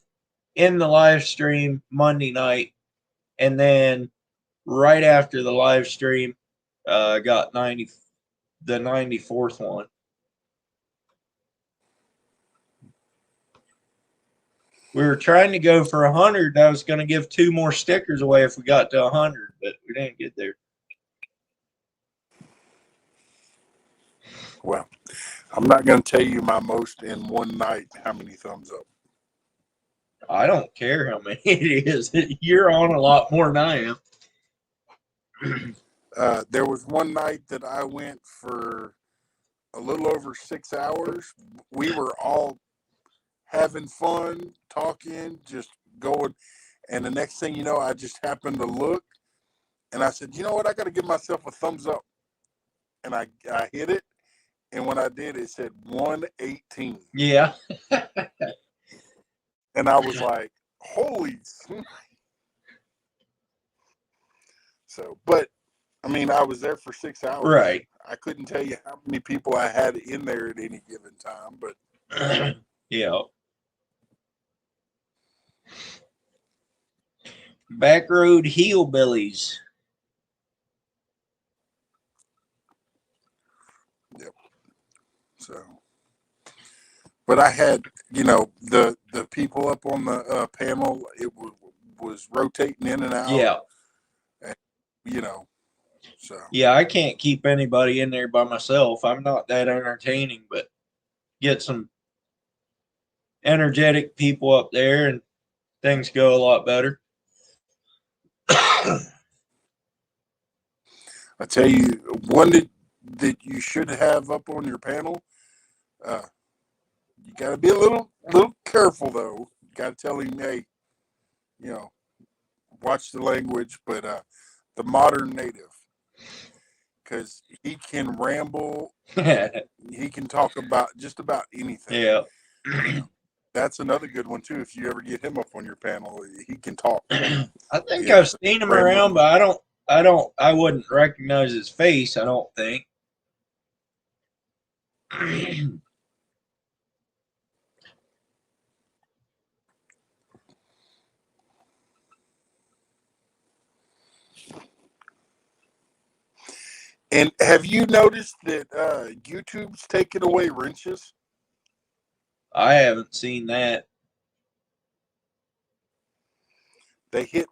in the live stream Monday night, and then right after the live stream, I got the 94th one. We were trying to go for 100. I was going to give 2 more stickers away if we got to 100, but we didn't get there. Well, I'm not going to tell you my most in one night how many thumbs up. I don't care how many it is. You're on a lot more than I am. There was one night that I went for a little over 6 hours. We were all having fun, talking, just going. And the next thing you know, I just happened to look and I said, you know what? I got to give myself a thumbs up. And I hit it. And when I did, it said 118. Yeah. And I was like, holy smokes. So, but I mean, I was there for 6 hours. Right. I couldn't tell you how many people I had in there at any given time, but yeah. Backroad Hillbillies. Yep. So, but I had, the people up on the panel. It was rotating in and out. Yeah. And, so. Yeah, I can't keep anybody in there by myself. I'm not that entertaining, but get some energetic people up there and things go a lot better. I tell you, one that you should have up on your panel. You got to be a little careful though. You got to tell him, hey, watch the language. But the modern native, because he can ramble. He can talk about just about anything. Yeah. That's another good one too. If you ever get him up on your panel, he can talk. I think I've seen him around, but I wouldn't recognize his face, I don't think. And have you noticed that YouTube's taking away wrenches? I haven't seen that. They hit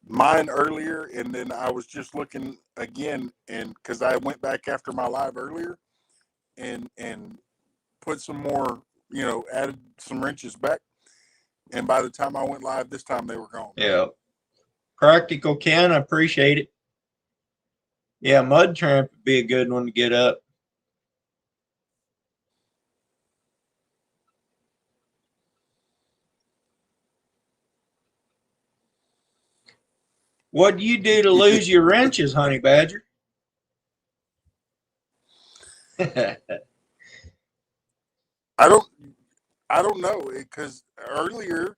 mine earlier, and then I was just looking again, and because I went back after my live earlier, and put some more, added some wrenches back, and by the time I went live this time, they were gone. Yeah. Practical Ken, I appreciate it. Yeah, Mud Tramp would be a good one to get up. What do you do to lose your wrenches, Honey Badger? I don't know, because earlier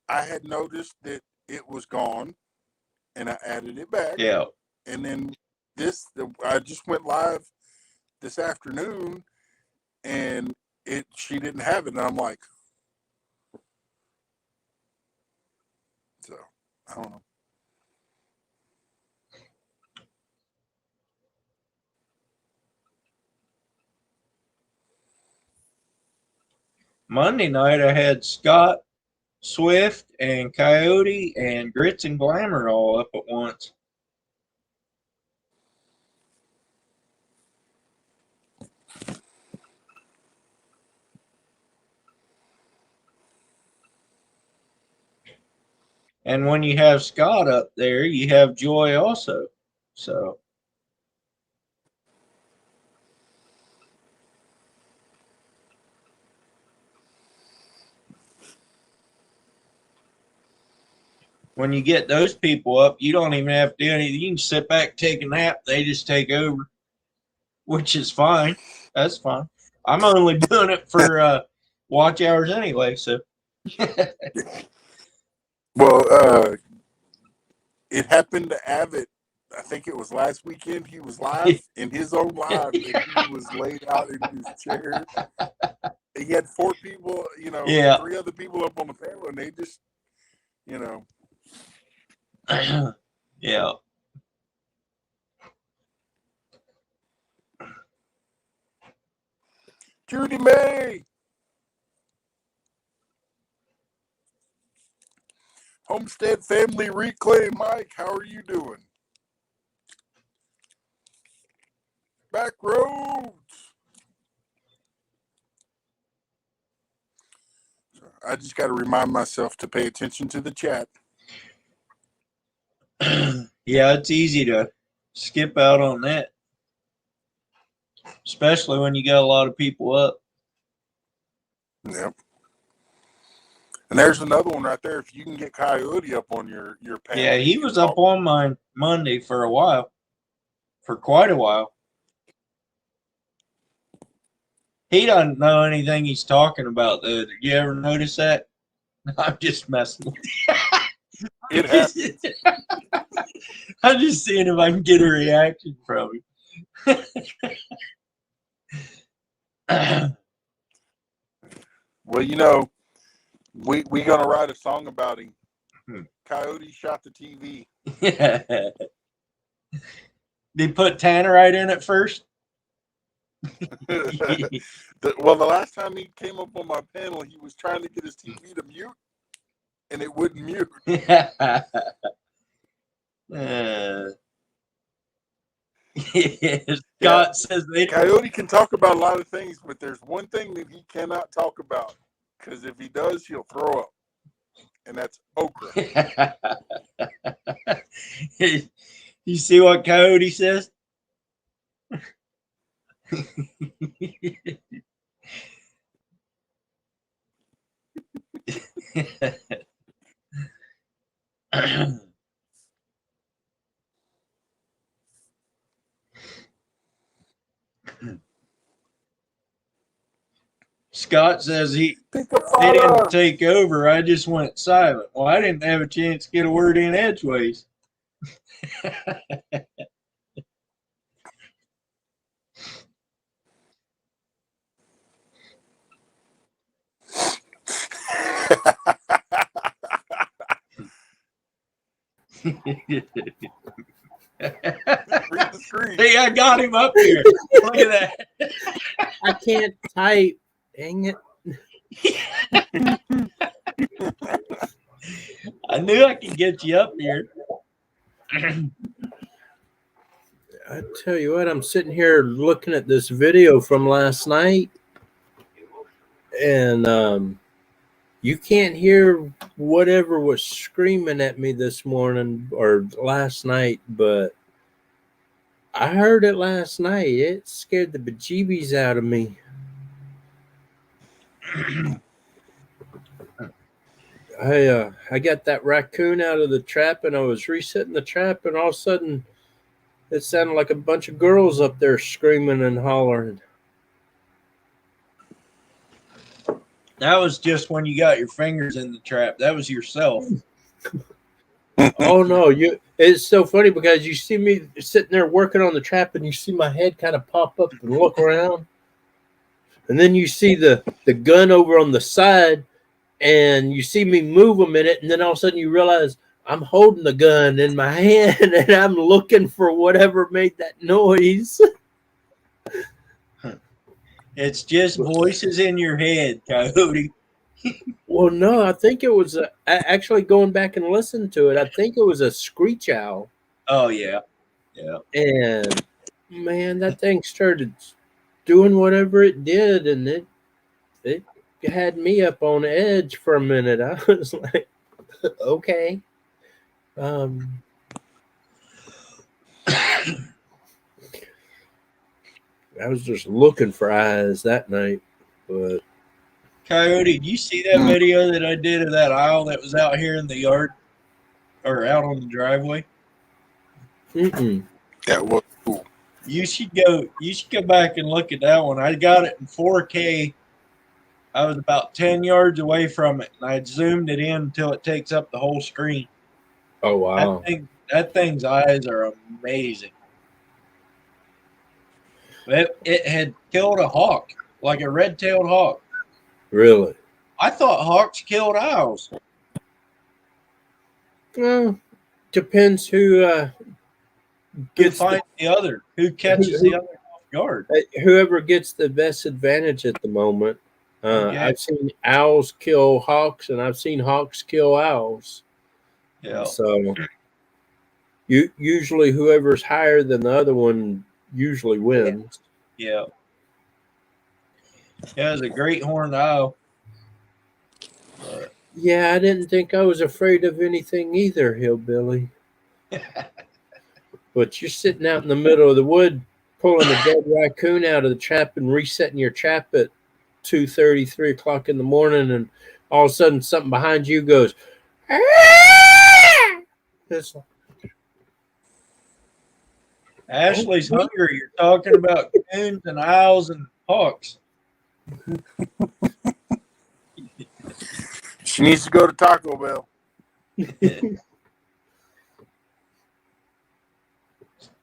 I had noticed that it was gone, and I added it back. Yeah. And then I just went live this afternoon, and she didn't have it, and I'm like, so I don't know. Monday night, I had Scott, Swift, and Coyote, and Grits and Glamour all up at once. And when you have Scott up there, you have Joy also. So when you get those people up, you don't even have to do anything. You can sit back, take a nap. They just take over, which is fine. That's fine. I'm only doing it for watch hours anyway. So, Well, it happened to Avid. I think it was last weekend. He was live in his own live, and he was laid out in his chair. He had 4 people, Yeah. 3 other people up on the panel, and they just, yeah. Judy May. Homestead Family Reclaim. Mike, how are you doing? Back roads. I just got to remind myself to pay attention to the chat. Yeah, it's easy to skip out on that, especially when you got a lot of people up. Yep. And there's another one right there. If you can get Coyote up on your panel. Yeah, he was up on mine Monday for a while, for quite a while. He doesn't know anything he's talking about, though. Did you ever notice that? I'm just messing with you. It happens. I'm just seeing if I can get a reaction from him. Well, we gonna write a song about him. Coyote shot the TV. They put Tannerite in it first. Well, the last time he came up on my panel, he was trying to get his TV to mute, and it wouldn't mute. Scott says they Coyote can talk about a lot of things, but there's one thing that he cannot talk about, because if he does, he'll throw up, and that's okra. You see what Coyote says? Scott says they didn't take over. I just went silent. Well, I didn't have a chance to get a word in edgeways. Read the screen. Hey, I got him up here. Look at that. I can't type. Dang it. I knew I could get you up here. I tell you what, I'm sitting here looking at this video from last night, and you can't hear whatever was screaming at me this morning or last night, but I heard it last night. It scared the bejeebies out of me. I got that raccoon out of the trap, and I was resetting the trap, and all of a sudden it sounded like a bunch of girls up there screaming and hollering. That was just when you got your fingers in the trap. That was yourself. Oh no, it's so funny because you see me sitting there working on the trap and you see my head kind of pop up and look around. And then you see the gun over on the side, and you see me move a minute, and then all of a sudden you realize I'm holding the gun in my hand, and I'm looking for whatever made that noise. It's just voices in your head, Coyote. Well, no, I think it was actually going back and listening to it. I think it was a screech owl. Oh yeah, yeah. And man, that thing started doing whatever it did, and it had me up on edge for a minute. I was like, okay. I was just looking for eyes that night, but Coyote, did you see that video that I did of that owl that was out here in the yard or out on the driveway? That was cool. You should go back and look at that one. I got it in 4K. I was about 10 yards away from it, and I zoomed it in until it takes up the whole screen. oh wow, That thing's eyes are amazing. It had killed a hawk, like a red-tailed hawk. really? I thought hawks killed owls. Well, depends who Who gets finds who catches the other off guard. whoever gets the best advantage at the moment. Okay. I've seen owls kill hawks, and I've seen hawks kill owls. Yeah. So usually whoever's higher than the other one usually wins. Yeah. Yeah, it was a great horned owl. Yeah, I didn't think I was afraid of anything either, hillbilly. But you're sitting out in the middle of the wood, pulling a dead raccoon out of the trap and resetting your trap at 2:30, 3 o'clock in the morning, and all of a sudden something behind you goes, "Ah!" It's like, Ashley's hungry. You're talking about coons and owls and hawks. She needs to go to Taco Bell.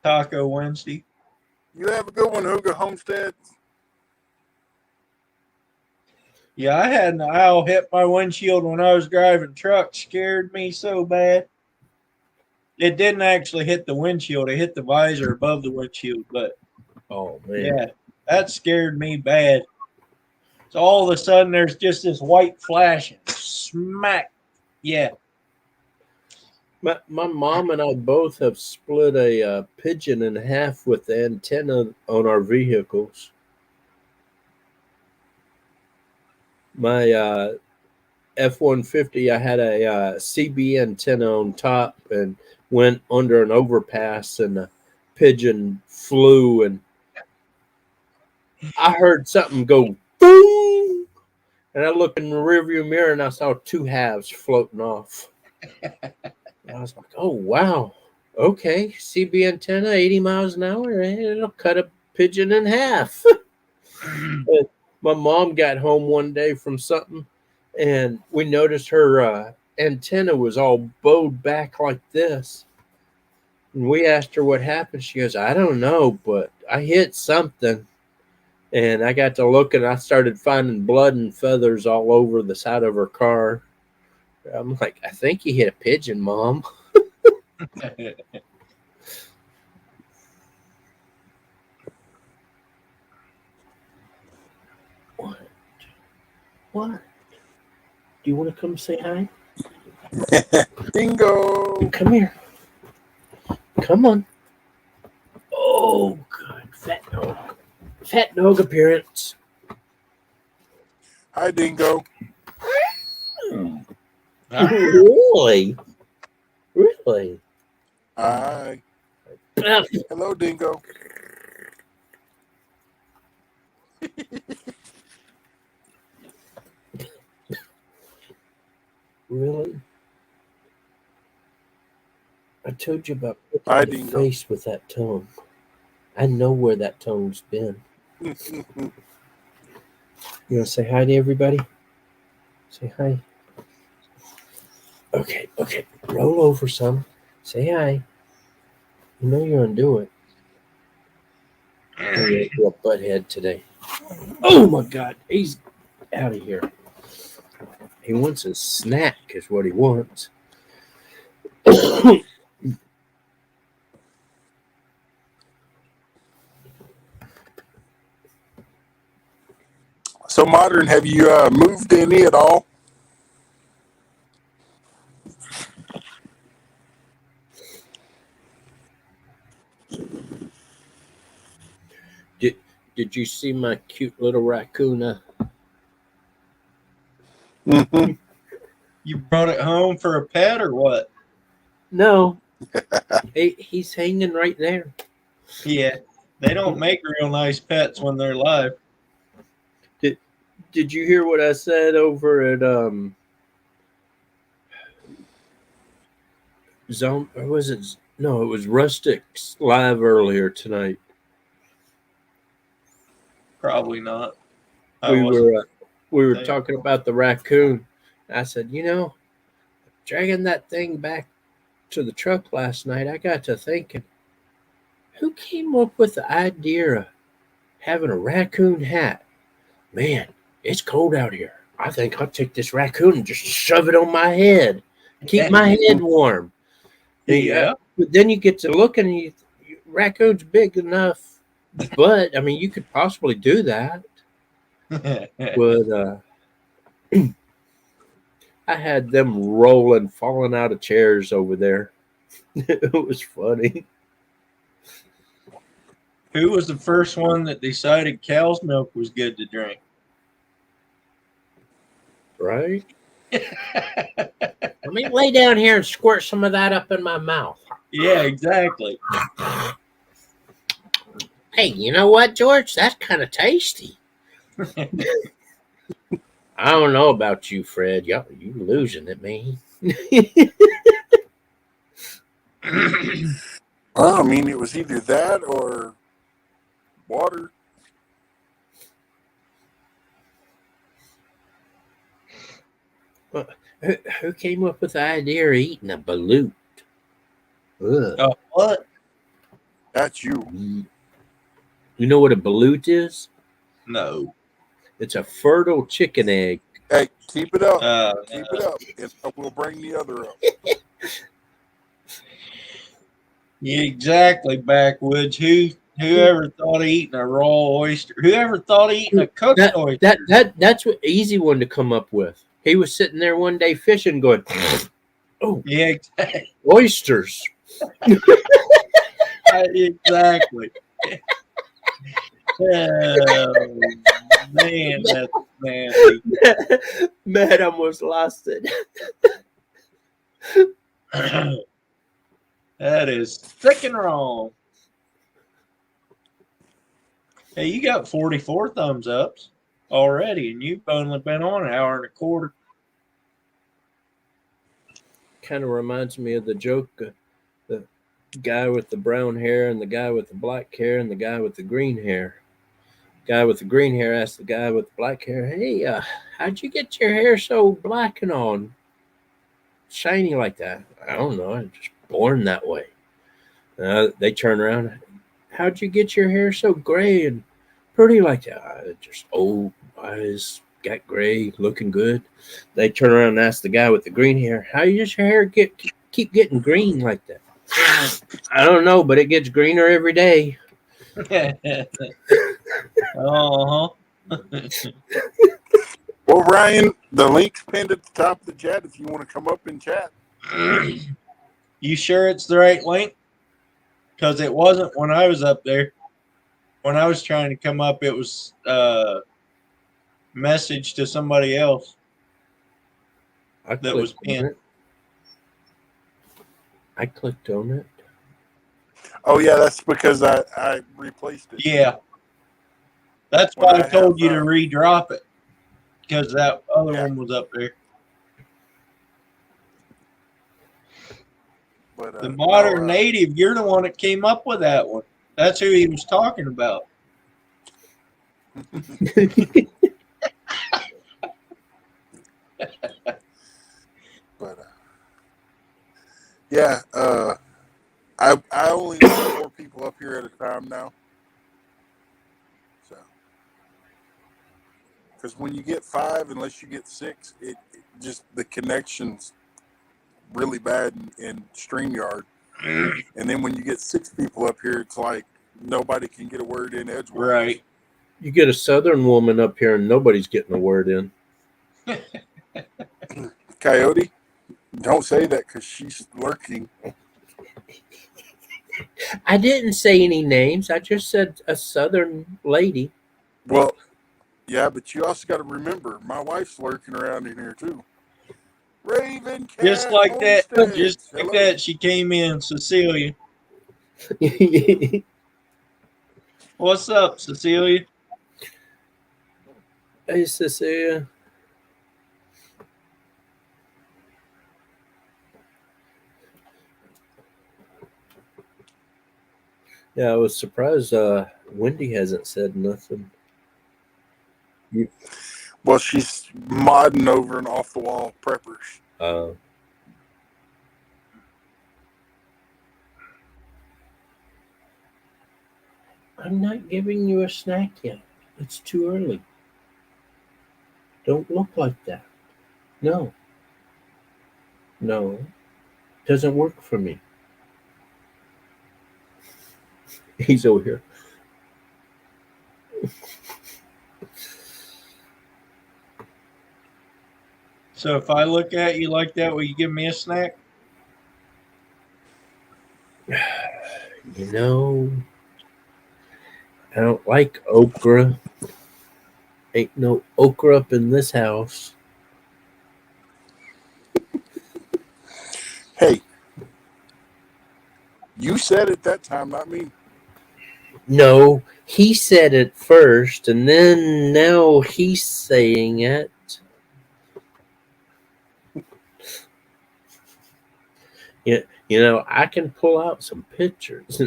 Taco Wednesday. You have a good one, Hooga Homestead. Yeah, I had an owl hit my windshield when I was driving truck. Scared me so bad. It didn't actually hit the windshield. It hit the visor above the windshield. But oh man, yeah, that scared me bad. So all of a sudden, there's just this white flash and smack. Yeah. My mom and I both have split a pigeon in half with the antenna on our vehicles. My F-150, I had a CB antenna on top and went under an overpass, and a pigeon flew, and I heard something go boom, and I looked in the rearview mirror and I saw two halves floating off. I was like, oh wow, okay, CB antenna, 80 miles an hour, it'll cut a pigeon in half. My mom got home one day from something, and we noticed her antenna was all bowed back like this. And we asked her what happened. She goes, I don't know, but I hit something. And I got to look, and I started finding blood and feathers all over the side of her car. I'm like, I think you hit a pigeon, Mom. What? Do you want to come say hi? Bingo. Come here. Come on. Oh, good. Fat dog. Fat dog appearance. Hi, Dingo. Really? Really? Hi. Hello, Dingo. Really? I told you about Hi, picking the Dingo. face with that tongue. I know where that tongue's been. You want to say hi to everybody? Say hi. Okay. Roll over some. Say hi. You know you're going to do it. You're a butthead today. Oh my God, he's out of here. He wants a snack, is what he wants. So, Modern, have you moved any at all? Did you see my cute little raccoon? Mm-hmm. You brought it home for a pet or what? No, he's hanging right there. Yeah, they don't make real nice pets when they're live. Did you hear what I said over at Zone, or was it? No, it was Rustic's live earlier tonight. Probably not. I We wasn't. were there. talking about the raccoon. I said, dragging that thing back to the truck last night, I got to thinking, who came up with the idea of having a raccoon hat? Man, it's cold out here. I think I'll take this raccoon and just shove it on my head, keep my head warm. Yeah. But then you get to looking, and raccoon's big enough, but I mean, you could possibly do that. But I had them rolling, falling out of chairs over there. It was funny. Who was the first one that decided cow's milk was good to drink? Right? Let me lay down here and squirt some of that up in my mouth. Yeah, exactly. Hey, you know what, George? That's kind of tasty. I don't know about you, Fred. You losing it, man. Well, I mean, it was either that or water. Who came up with the idea of eating a balut? Ugh. What? That's you. You know what a balut is? No. It's a fertile chicken egg. Hey, keep it up. Keep it up. And we'll bring the other up. Yeah, exactly, backwoods. Whoever thought of eating a raw oyster? Whoever thought of eating a cooked oyster? That's what easy one to come up with. He was sitting there one day fishing, going, "Oh, yeah, exactly. Oysters." Exactly. Oh, man, that's nasty. Matt almost lost it. That is thick and wrong. Hey, you got 44 thumbs ups already, and you've only been on an hour and a quarter. Kind of reminds me of the joke, the guy with the brown hair and the guy with the black hair and the guy with the green hair. Guy with the green hair asked the guy with the black hair, "Hey, how'd you get your hair so black and all shiny like that?" "I don't know. I'm just born that way." They turn around. "How'd you get your hair so gray and pretty like that?" "Just old eyes, got gray, looking good." They turn around and ask the guy with the green hair, "How does your hair keep getting green like that?" "I don't know, but it gets greener every day." Uh-huh. Well, Ryan, the link's pinned at the top of the chat if you want to come up and chat. You sure it's the right link? Because it wasn't when I was up there. When I was trying to come up, it was message to somebody else that was pinned. I clicked on it. Oh, yeah, that's because I replaced it. Yeah. That's why I told you to redrop it. Because that other one was up there. But, the modern native, you're the one that came up with that one. That's who he was talking about. But yeah, I only need 4 people up here at a time now. So because when you get 5, unless you get 6, it just the connection's really bad in StreamYard. And then when you get 6 people up here, it's like nobody can get a word in edgewise. Right. You get a Southern woman up here and nobody's getting a word in. Coyote, don't say that because she's lurking. I didn't say any names. I just said a Southern lady. Well, yeah, but you also got to remember, my wife's lurking around in here too. Raven Cat Just like that. Homesteads. Just like Hello. that. She came in, Cecilia. Hey, What's up, Cecilia? Cecilia. Yeah, I was surprised Wendy hasn't said nothing. Well, she's modding over an off the wall preppers. I'm not giving you a snack yet. It's too early. Don't look like that. No. No. Doesn't work for me. He's over here. So if I look at you like that, will you give me a snack? You know, I don't like okra. Ain't no okra up in this house. Hey, you said it that time, not me. No, he said it first, and then now he's saying it. Yeah, you know, I can pull out some pictures.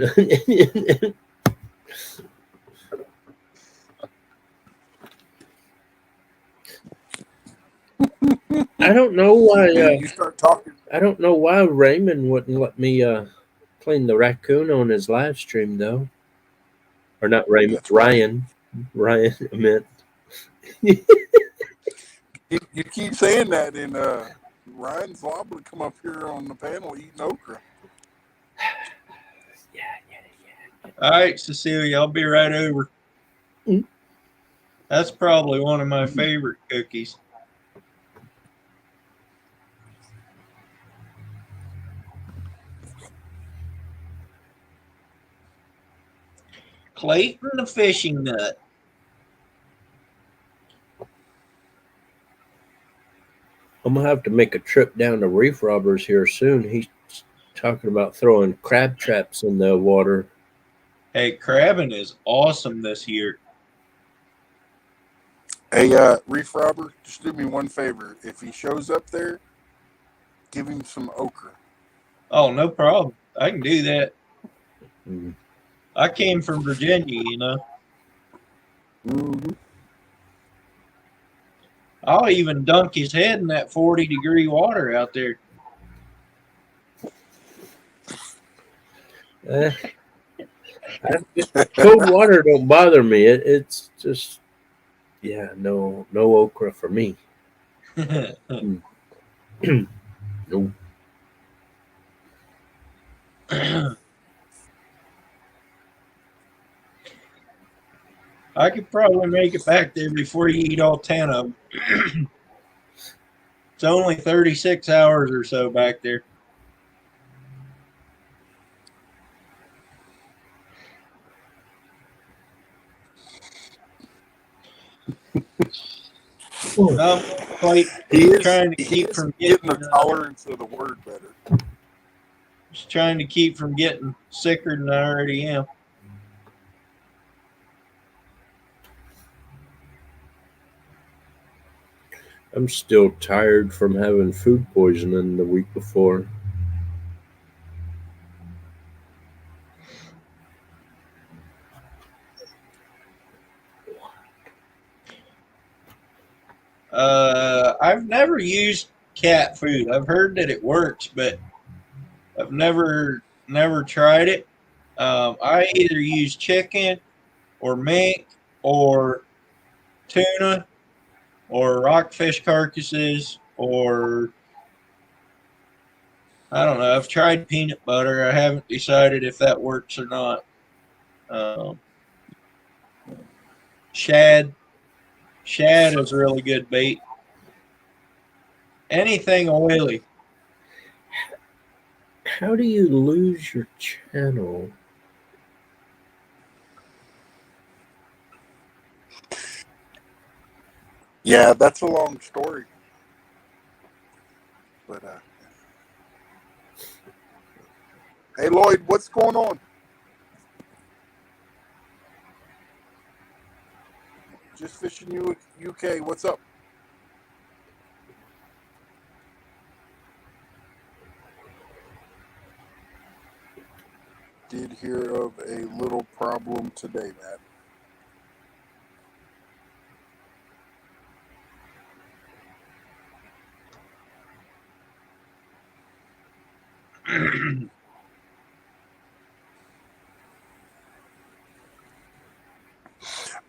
I don't know why. You start talking. I don't know why Raymond wouldn't let me clean the raccoon on his live stream, though. Or not Raymond, That's right. Ryan. Ryan, I meant. You keep saying that, and Ryan's liable to come up here on the panel eating okra. Yeah. All right, Cecilia, I'll be right over. Mm. That's probably one of my favorite cookies. Clayton the fishing nut. I'm gonna have to make a trip down to Reef Robbers here soon. He's talking about throwing crab traps in the water. Hey, crabbing is awesome this year. Hey, Reef Robber, just do me one favor. If he shows up there, give him some okra. Oh, no problem. I can do that. Mm. I came from Virginia, you know. Mm-hmm. I'll even dunk his head in that 40-degree water out there. Cold water don't bother me. It's just, yeah, no okra for me. No. I could probably make it back there before you eat all 10 of them. It's only 36 hours or so back there. I'm quite trying to keep from getting the tolerance of the word better. Just trying to keep from getting sicker than I already am. I'm still tired from having food poisoning the week before. I've never used cat food. I've heard that it works, but I've never tried it. I either use chicken or mink or tuna or rockfish carcasses, or I don't know. I've tried peanut butter. I haven't decided if that works or not. Shad is really good bait. Anything oily. How do you lose your channel? Yeah, that's a long story. But hey, Lloyd, what's going on? Just fishing UK. What's up? Did hear of a little problem today, Matt.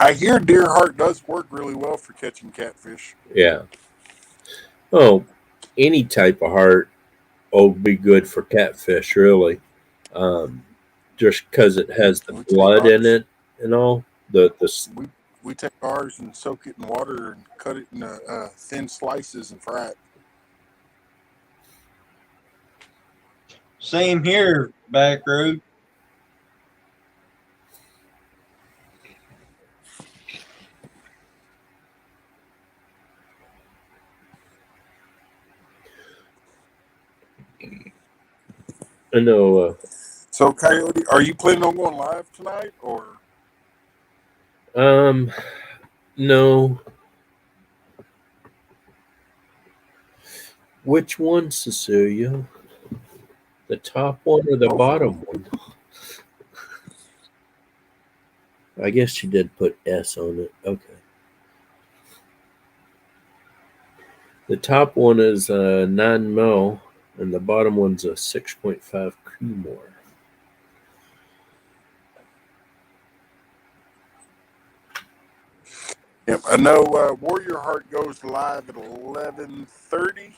I hear deer heart does work really well for catching catfish. Yeah. Oh, any type of heart will be good for catfish, really. Just because it has the blood in it and all. We take ours and soak it in water and cut it in thin slices and fry it. Same here, back road. I know. So, Coyote, are you planning on going live tonight, or? No. Which one, Cecilia? The top one or the bottom one? I guess she did put S on it. Okay. The top one is 9 mil, and the bottom one's a 6.5 Creedmoor. Yep, I know Warrior Heart goes live at 11:30.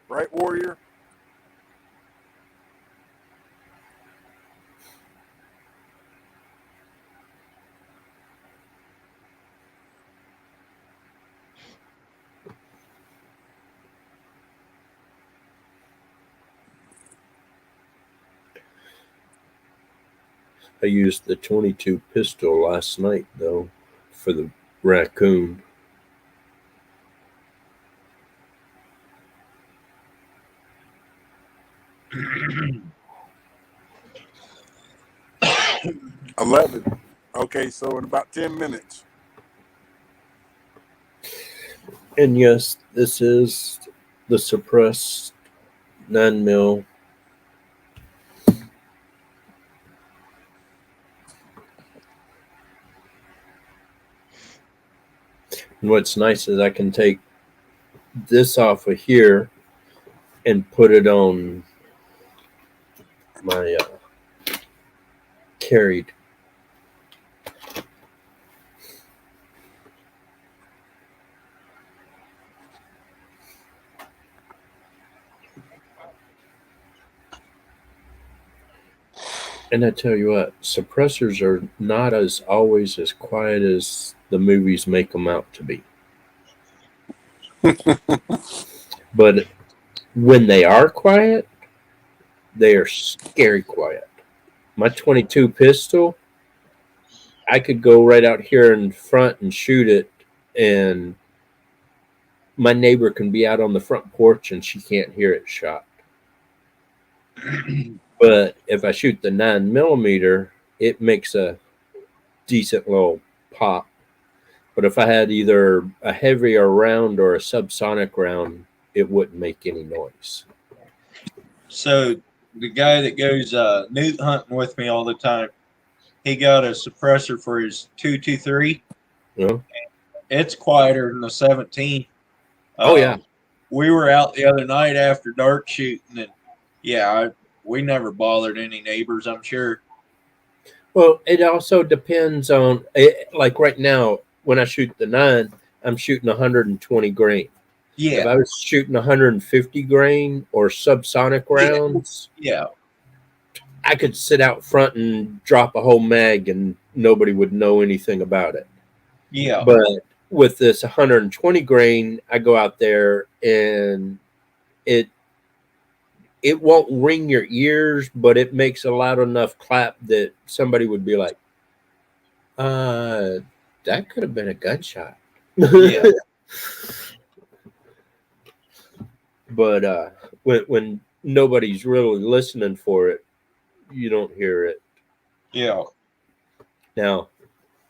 Right, Warrior? I used the 22 pistol last night, though, for the raccoon. $11. Okay, so in about 10 minutes. And yes, this is the suppressed 9 mil. And what's nice is I can take this off of here and put it on my carried. And I tell you what, suppressors are not as always as quiet as the movies make them out to be. But when they are quiet, they are scary quiet. My 22 pistol, I could go right out here in front and shoot it, and my neighbor can be out on the front porch and she can't hear it shot. But if I shoot the 9 millimeter, it makes a decent little pop. But if I had either a heavier round or a subsonic round, it wouldn't make any noise. So the guy that goes newt hunting with me all the time, he got a suppressor for his 223. Yeah. It's quieter than the 17. Oh, yeah. We were out the other night after dark shooting, and we never bothered any neighbors, I'm sure. Well, it also depends on, like right now, when I shoot the 9, I'm shooting 120 grain. If Yeah. I was shooting 150 grain or subsonic rounds, Yeah. I could sit out front and drop a whole mag and nobody would know anything about it. Yeah. But with this 120 grain, I go out there and it won't ring your ears, but it makes a loud enough clap that somebody would be like, that could have been a gunshot. Yeah. But when nobody's really listening for it, you don't hear it. Yeah. Now,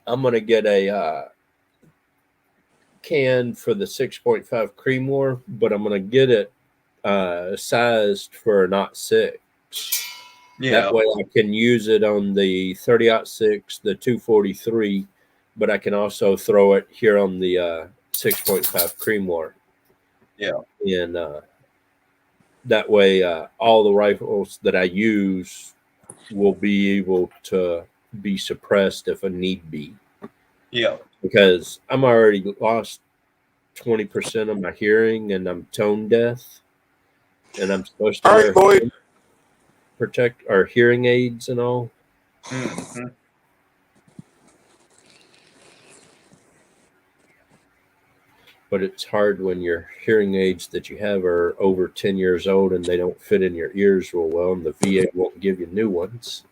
I'm gonna get a can for the 6.5 Creedmoor, but I'm gonna get it sized for a 0.6. Yeah. That way I can use it on the 30-06, the 243, but I can also throw it here on the 6.5 Creedmoor. Yeah. And that way all the rifles that I use will be able to be suppressed if a need be. Yeah. Because I'm already lost 20% of my hearing and I'm tone deaf. And I'm supposed to All wear right, Lloyd. protect our hearing aids and all. Mm-hmm. But it's hard when your hearing aids that you have are over 10 years old and they don't fit in your ears real well, and the VA won't give you new ones.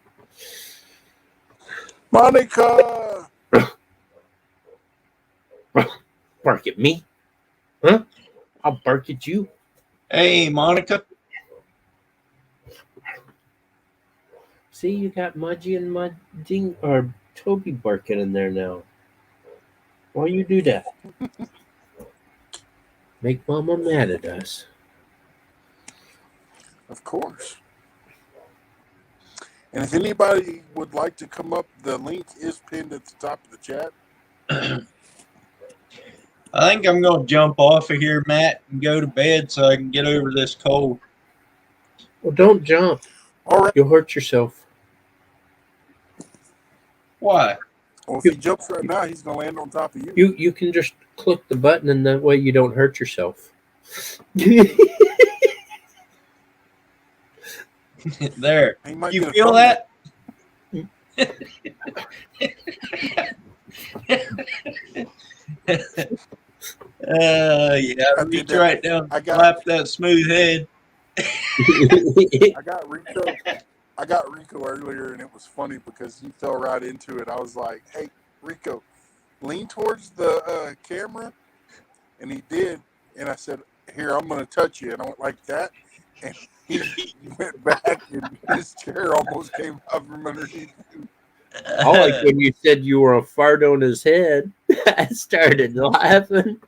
Monica. Bark at me? Huh? I'll bark at you. Hey, Monica. See, you got Mudgy and Mudding or Toby barking in there now. Why you do that? Make Mama mad at us. Of course. And if anybody would like to come up, the link is pinned at the top of the chat. I think I'm going to jump off of here, Matt, and go to bed so I can get over this cold. Well, don't jump. All right. You'll hurt yourself. Why? Well, if he jumps right now, he's going to land on top of you. You can just click the button and that way you don't hurt yourself. There. He might You get a feel thumbnail. that? Yeah, I did reach that. right down, I got- slap that smooth head. I got Rico earlier, and it was funny because he fell right into it. I was like, "Hey, Rico, lean towards the camera," and he did. And I said, "Here, I'm going to touch you," and I went like that, and he went back, and his chair almost came out from underneath him. I like when you said you were a fart on his head. I started laughing.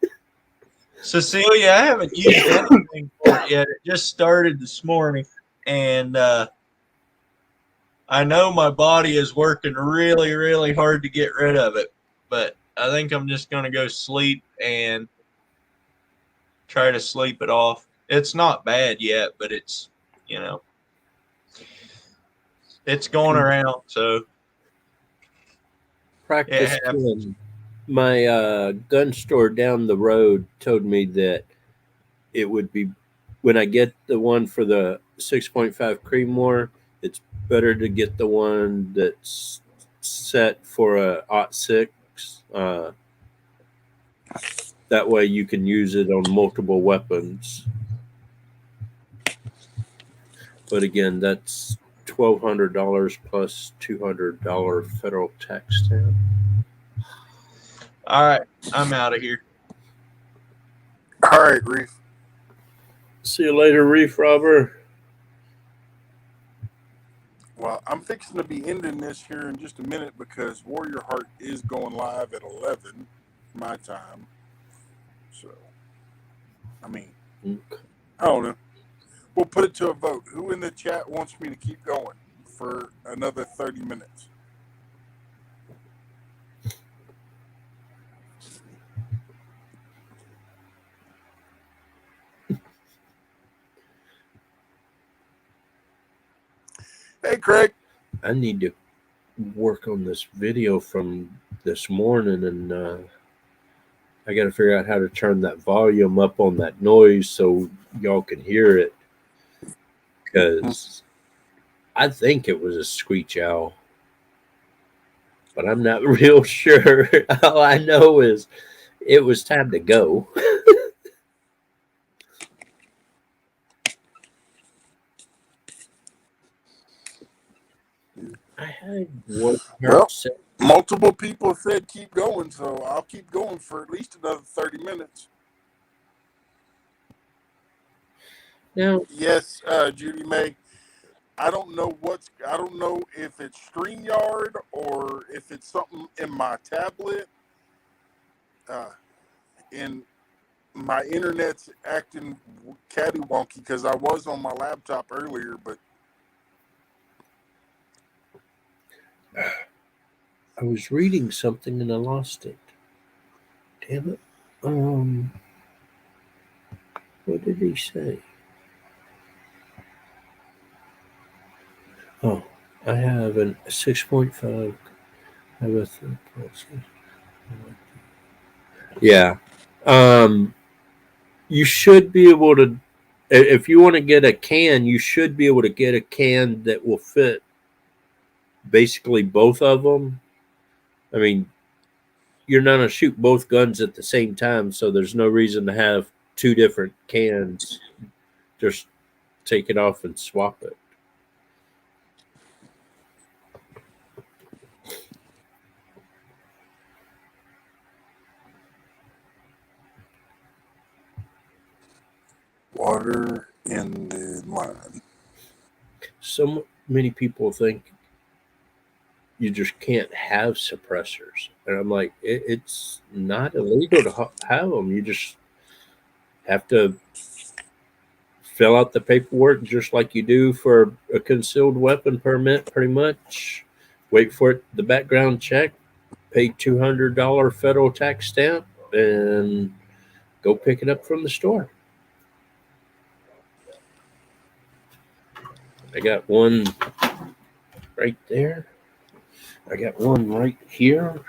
Cecilia, I haven't used anything for it yet. It just started this morning, and I know my body is working really, really hard to get rid of it, but I think I'm just going to go sleep and try to sleep it off. It's not bad yet, but it's, it's going around, so. Practice Yeah. killing. My gun store down the road told me that it would be, when I get the one for the 6.5 Creedmoor, it's better to get the one that's set for a 0.6. That way you can use it on multiple weapons. But again, that's $1,200 plus $200 federal tax stamp. All right, I'm out of here. All right, Reef. See you later, Reef Robber. Well, I'm fixing to be ending this here in just a minute because Warrior Heart is going live at 11 my time. So, I mean, I don't know. We'll put it to a vote. Who in the chat wants me to keep going for another 30 minutes? Hey, Craig. I need to work on this video from this morning and I got to figure out how to turn that volume up on that noise so y'all can hear it. Because I think it was a screech owl, but I'm not real sure. All I know is it was time to go. I had one Well, set. multiple people said keep going, so I'll keep going for at least another 30 minutes. Now, Yes, Judy May. I don't know if it's StreamYard or if it's something in my tablet. And my internet's acting cattywonky because I was on my laptop earlier, but I was reading something and I lost it. Damn it. What did he say? Oh, I have a 6.5. I have a third process. Yeah. You should be able to, if you want to get a can, you should be able to get a can that will fit basically both of them. I mean, you're not going to shoot both guns at the same time, so there's no reason to have two different cans. Just take it off and swap it. water in the line. So many people think you just can't have suppressors, and I'm like, it's not illegal to have them. You just have to fill out the paperwork just like you do for a concealed weapon permit, pretty much. Wait for it, the background check, pay $200 federal tax stamp, and go pick it up from the store. I got one right there. I got one right here.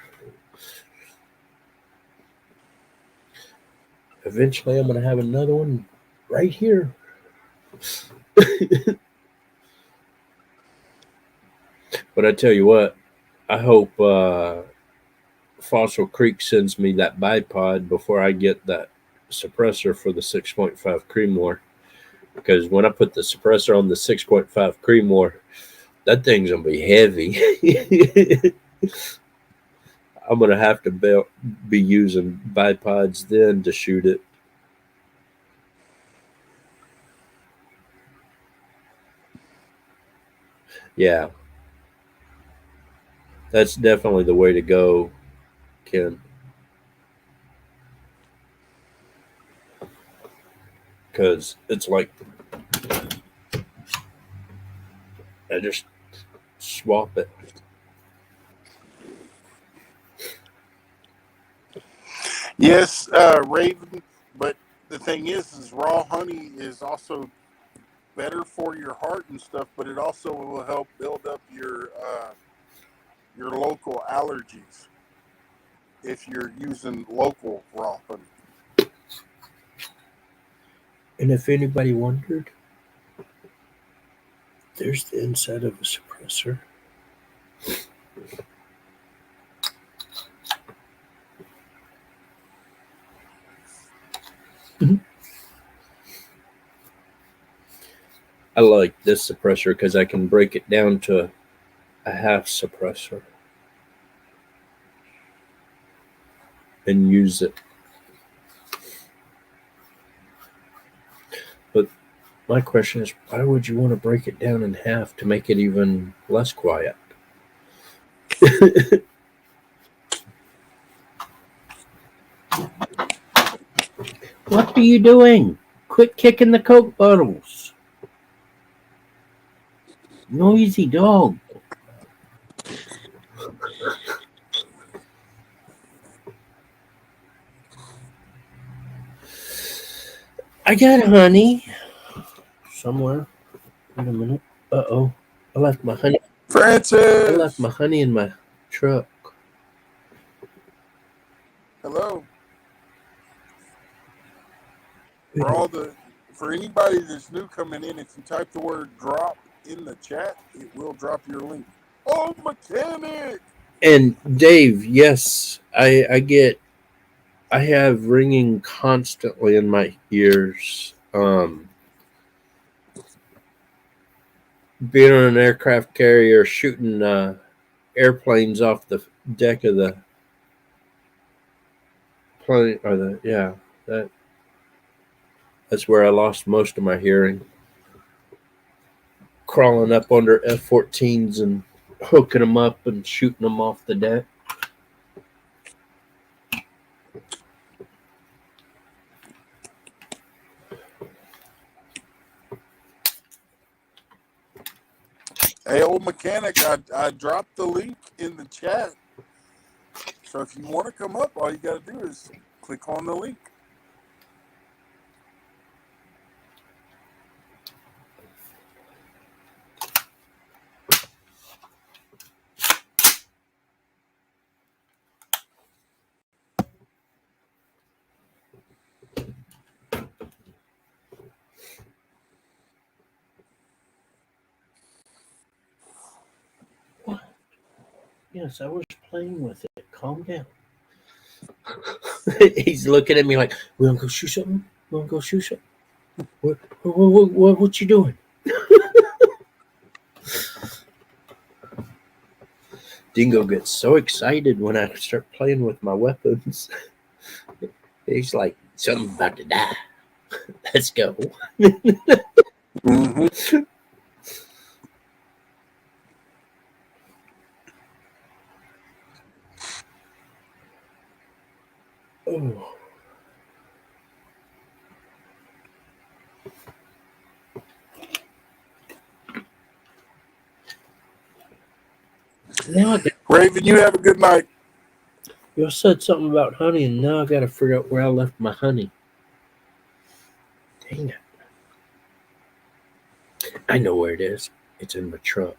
Eventually, I'm going to have another one right here. But I tell you what, I hope Fossil Creek sends me that bipod before I get that suppressor for the 6.5 Creedmoor. Because when I put the suppressor on the 6.5 Creedmoor, that thing's going to be heavy. I'm going to have to be using bipods then to shoot it. Yeah. That's definitely the way to go, Ken. Because it's like I just swap it. Yes, Raven. But the thing is raw honey is also better for your heart and stuff. But it also will help build up your local allergies if you're using local raw honey. And if anybody wondered, there's the inside of a suppressor. I like this suppressor because I can break it down to a half suppressor and use it. But my question is, why would you want to break it down in half to make it even less quiet? What are you doing? Quit kicking the Coke bottles. Noisy dog. I got honey somewhere. Wait a minute. Uh-oh. I left my honey. Francis! I left my honey in my truck. Hello. For anybody that's new coming in, if you type the word drop in the chat, it will drop your link. Oh, mechanic! And Dave, yes, I have ringing constantly in my ears. Being on an aircraft carrier, shooting airplanes off the deck of the plane, or that's where I lost most of my hearing. Crawling up under F-14s and hooking them up and shooting them off the deck. Hey, old mechanic, I dropped the link in the chat. So if you want to come up, all you got to do is click on the link. Yes, I was playing with it. Calm down. He's looking at me like, "We want to go shoot something? We want to go shoot something? What you doing?" Dingo gets so excited when I start playing with my weapons. He's like, "Something's about to die. Let's go." Mm-hmm. Oh. Now Raven, you have a good night. you said something about honey, and now I got to figure out where I left my honey. Dang it. I know where it is. It's in my truck.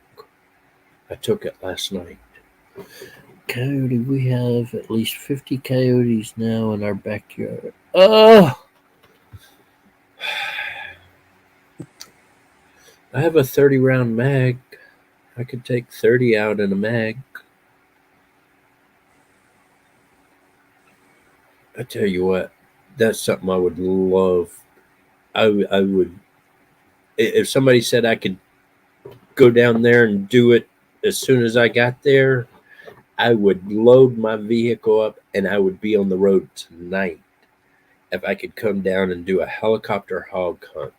I took it last night. Coyote, we have at least 50 coyotes now in our backyard. Oh! I have a 30 round mag. I could take 30 out in a mag. I tell you what, that's something I would love. I would, if somebody said I could go down there and do it as soon as I got there, I would load my vehicle up and I would be on the road tonight if I could come down and do a helicopter hog hunt.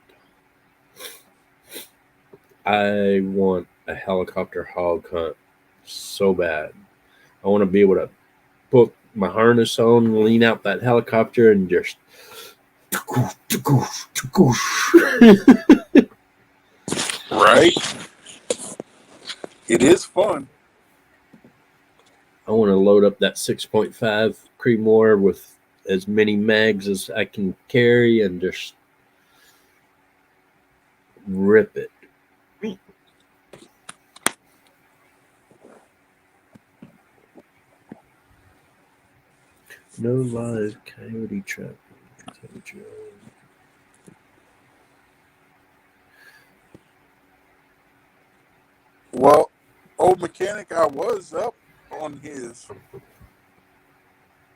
I want a helicopter hog hunt so bad. I want to be able to put my harness on, lean out that helicopter, and just Right? It is fun. I want to load up that 6.5 Creedmoor with as many mags as I can carry and just rip it. No live coyote trap. Well, old mechanic, I was up on his.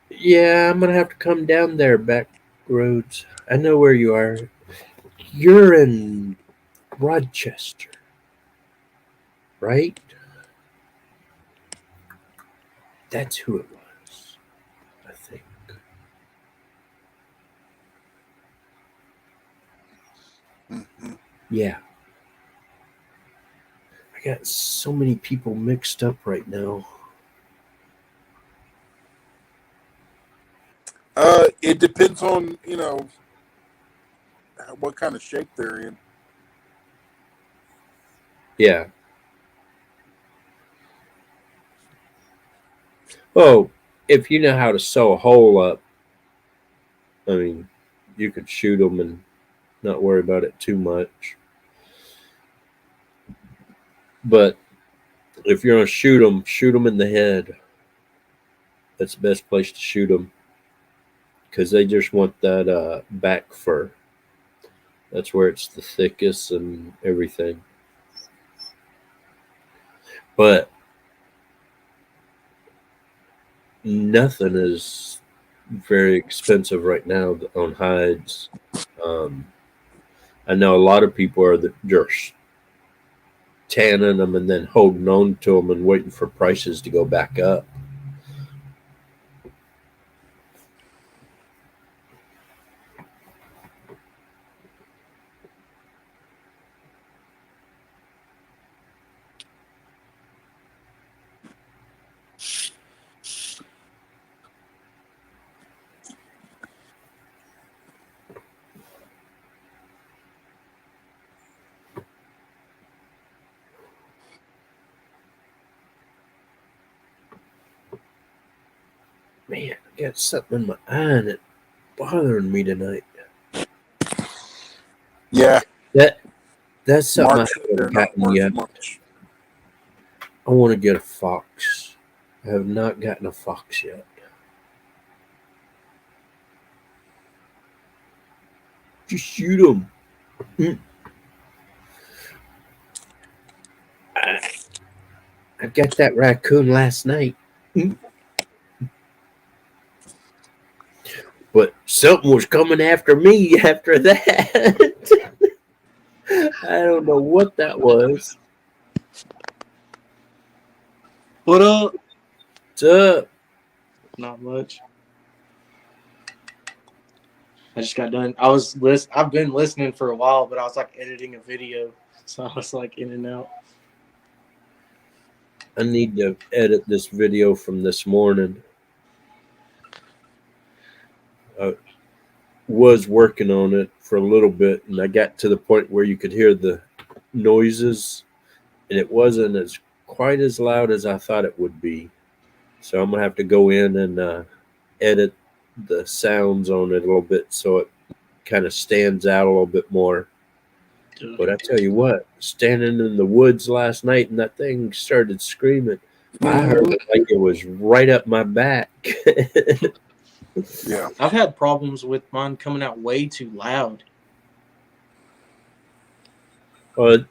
Yeah, I'm gonna have to come down there back roads. I know where you are. You're in Rochester, right? That's who it was, I think. Mm-hmm. Yeah. I got so many people mixed up right now. It depends on, what kind of shape they're in. Yeah. Oh, if you know how to sew a hole up, I mean, you could shoot them and not worry about it too much. But if you're going to shoot them in the head. That's the best place to shoot them because they just want that back fur. That's where it's the thickest and everything. But nothing is very expensive right now on hides. I know a lot of people are just tanning them and then holding on to them and waiting for prices to go back up. Man, I got something in my eye and it's bothering me tonight. Yeah, That's something Mark I said they're haven't not gotten worth yet. much. I want to get a fox. I have not gotten a fox yet. Just shoot them. I got that raccoon last night. But something was coming after me after that. I don't know what that was. What up? What's up? Not much. I just got done. I've been listening for a while, but I was like editing a video, so I was like in and out. I need to edit this video from this morning. I was working on it for a little bit, and I got to the point where you could hear the noises, and it wasn't as quite as loud as I thought it would be. So I'm gonna have to go in and edit the sounds on it a little bit so it kind of stands out a little bit more. But I tell you what, standing in the woods last night and that thing started screaming, I heard it like it was right up my back. Yeah. I've had problems with mine coming out way too loud. But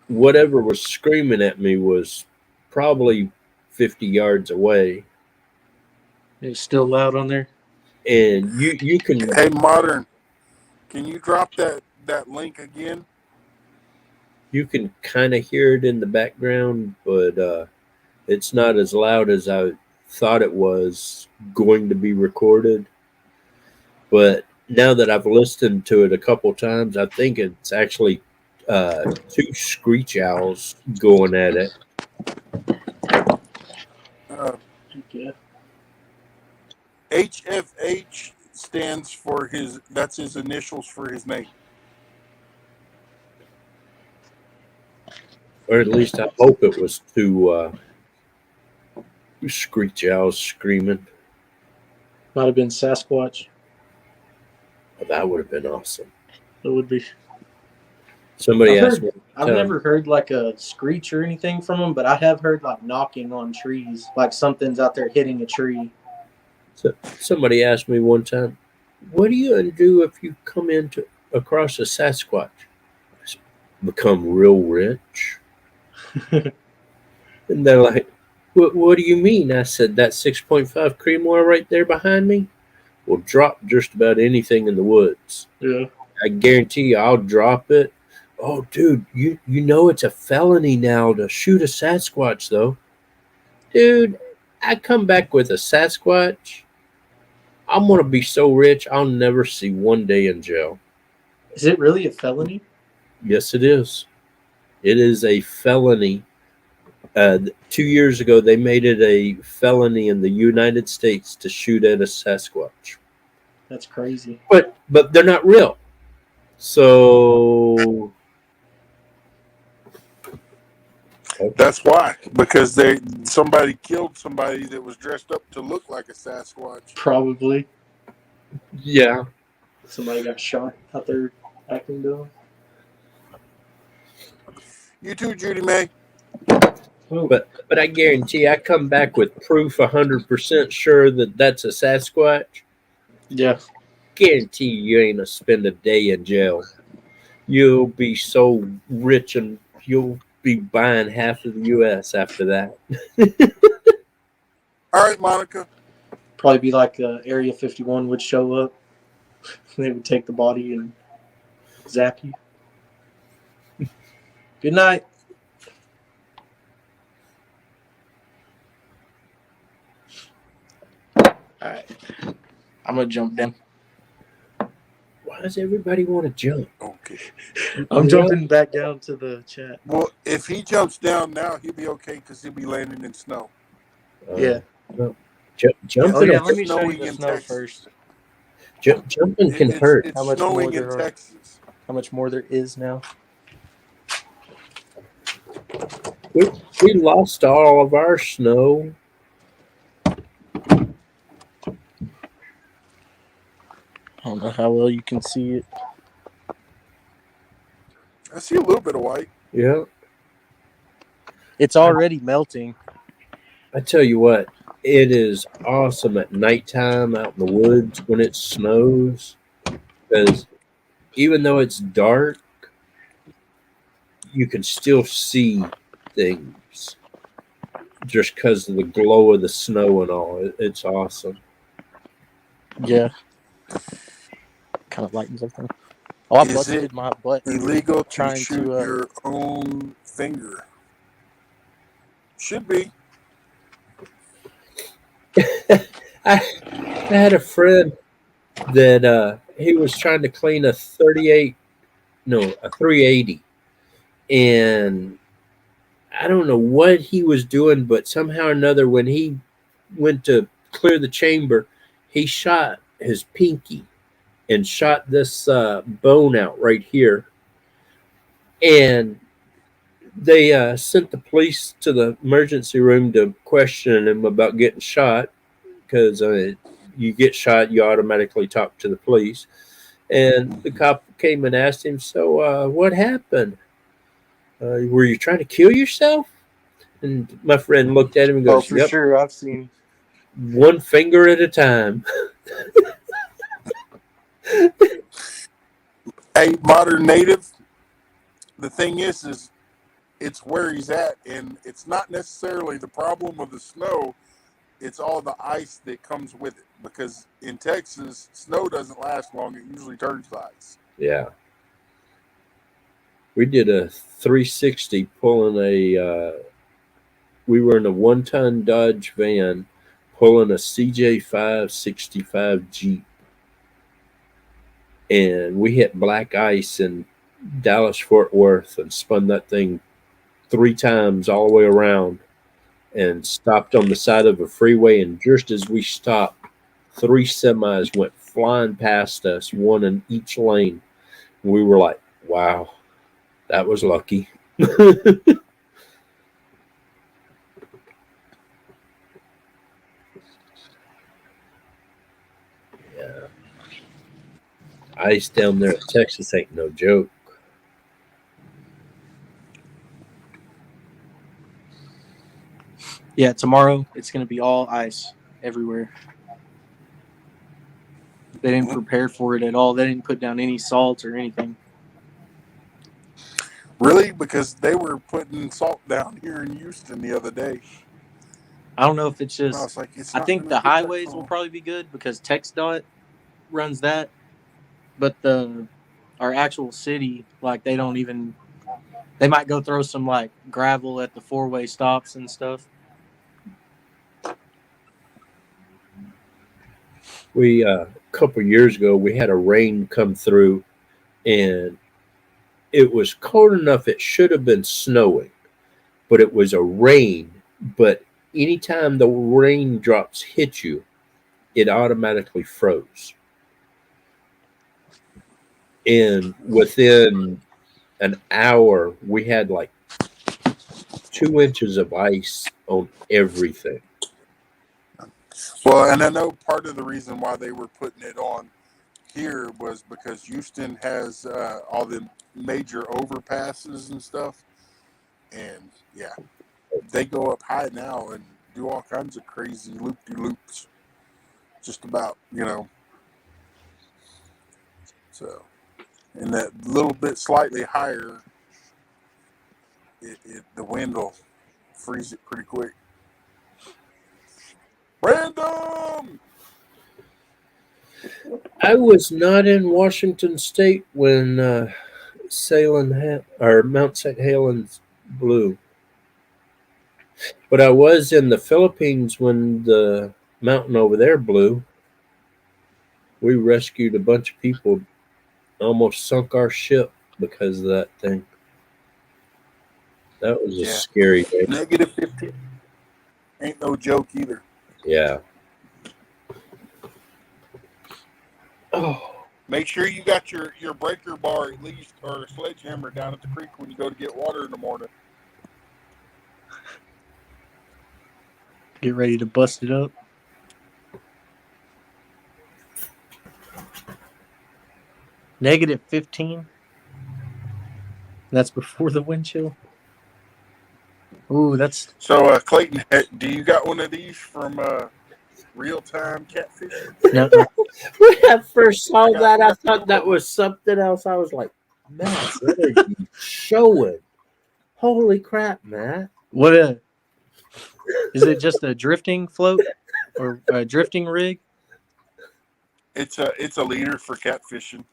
whatever was screaming at me was probably 50 yards away. It's still loud on there. And you can Hey, Modern, can you drop that link again? kind of hear it in the background, but it's not as loud as I thought it was going to be recorded. But now that I've listened to it a couple times, I think it's actually two screech owls going at it. Yeah. HFH stands for that's his initials for his name. Or at least I hope it was two screech owls screaming. Might have been Sasquatch. Oh, that would have been awesome. It would be. Somebody asked me. I've never heard like a screech or anything from them, but I have heard like knocking on trees, like something's out there hitting a tree. Somebody asked me one time, "What do you do if you come across a Sasquatch?" I said, "Become real rich." And they're like, what do you mean? I said, that 6.5 Creedmoor right there behind me will drop just about anything in the woods. Yeah. I guarantee you I'll drop it. Oh, dude, you know it's a felony now to shoot a Sasquatch, though. Dude, I come back with a Sasquatch, I'm going to be so rich I'll never see one day in jail. Is it really a felony? Yes, it is. It is a felony. 2 years ago, they made it a felony in the United States to shoot at a Sasquatch. That's crazy. But they're not real. So That's why, because somebody killed somebody that was dressed up to look like a Sasquatch. Probably. Yeah. Somebody got shot out there acting dumb. You too, Judy May. But I guarantee I come back with proof 100% sure that that's a Sasquatch. Yeah. guarantee you ain't gonna spend a day in jail. You'll be so rich and you'll be buying half of the U.S. after that. All right, Monica. Probably be like Area 51 would show up. They would take the body and zap you. Good night. All right. I'm going to jump down. Why does everybody want to jump? Okay. I'm jumping back down to the chat. Well, if he jumps down now, he'll be okay because he'll be landing in snow. Yeah. Well, Oh, jumping, yeah. Let me show you snowing the in snow Texas. first. jumping can hurt. It's How much more snowing in there are? Texas. How much more there is now? We lost all of our snow. I don't know how well you can see it. I see a little bit of white. Yeah. It's already melting. I tell you what, it is awesome at nighttime out in the woods when it snows. Because even though it's dark, you can still see things just because of the glow of the snow and all. It's awesome. Yeah. Kind of lightens everything. Oh, I Is busted it my butt illegal to trying shoot to. your own finger? Should be. I had a friend that he was trying to clean a 380, and I don't know what he was doing, but somehow or another, when he went to clear the chamber, he shot his pinky and shot this bone out right here, and they sent the police to the emergency room to question him about getting shot because you get shot, you automatically talk to the police. And the cop came and asked him, "So, what happened? Were you trying to kill yourself?" And my friend looked at him and Oh, goes, for "Yep, sure. I've seen. one finger at a time." Hey, modern native. The thing is it's where he's at, and it's not necessarily the problem of the snow. It's all the ice that comes with it. Because in Texas, snow doesn't last long. It usually turns to ice. Yeah. We did a 360 pulling we were in a 1-ton Dodge van pulling a CJ5 65 Jeep. And we hit black ice in Dallas Fort Worth and spun that thing 3 times all the way around and stopped on the side of a freeway. And just as we stopped, 3 semis went flying past us, one in each lane. We were like, wow, that was lucky. Yeah. Ice down there in Texas ain't no joke. Yeah, tomorrow it's going to be all ice everywhere. They didn't prepare for it at all. They didn't put down any salt or anything. Really? Because they were putting salt down here in Houston the other day. I don't know if it's And I just. was like, it's I not think going the to get that highways will cold. probably be good because TxDOT runs that, but our actual city, like they don't even. They might go throw some like gravel at the 4-way stops and stuff. We a couple years ago we had a rain come through, and it was cold enough it should have been snowing, but it was a rain. But anytime the raindrops hit you, it automatically froze. And within an hour, we had like 2 inches of ice on everything. Well, and I know part of the reason why they were putting it on here was because Houston has all the major overpasses and stuff. And yeah, they go up high now and do all kinds of crazy loop-de-loops. Just about, So, and that little bit slightly higher, the wind will freeze it pretty quick. Random! I was not in Washington State when Mount St. Helens blew, but I was in the Philippines when the mountain over there blew. We rescued a bunch of people, almost sunk our ship because of that thing. That was a Yeah. scary day. Negative 15 ain't no joke either. Yeah. Oh. Make sure you got your breaker bar at least, or a sledgehammer down at the creek when you go to get water in the morning. Get ready to bust it up. Negative 15. That's before the wind chill. Ooh, that's So, Clayton, do you got one of these from Real-Time Catfishing? no. When I first saw that, I thought that was something else. I was like, Matt, what are you showing? Holy crap, Matt. What is it? Just a drifting float or a drifting rig? It's a leader for catfishing.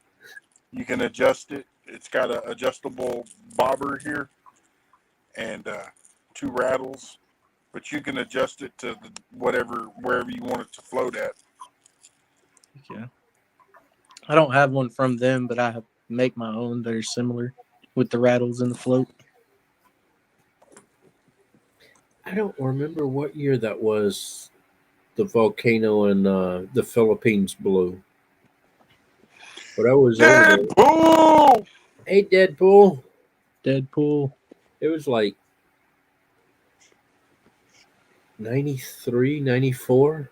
You can adjust it. It's got an adjustable bobber here and 2 rattles, but you can adjust it to wherever you want it to float at. Yeah. I don't have one from them, but I make my own that are similar with the rattles and the float. I don't remember what year that was. The volcano in the Philippines blew. But I was over there. Deadpool! Hey, Deadpool. Deadpool. It was like 93, 94.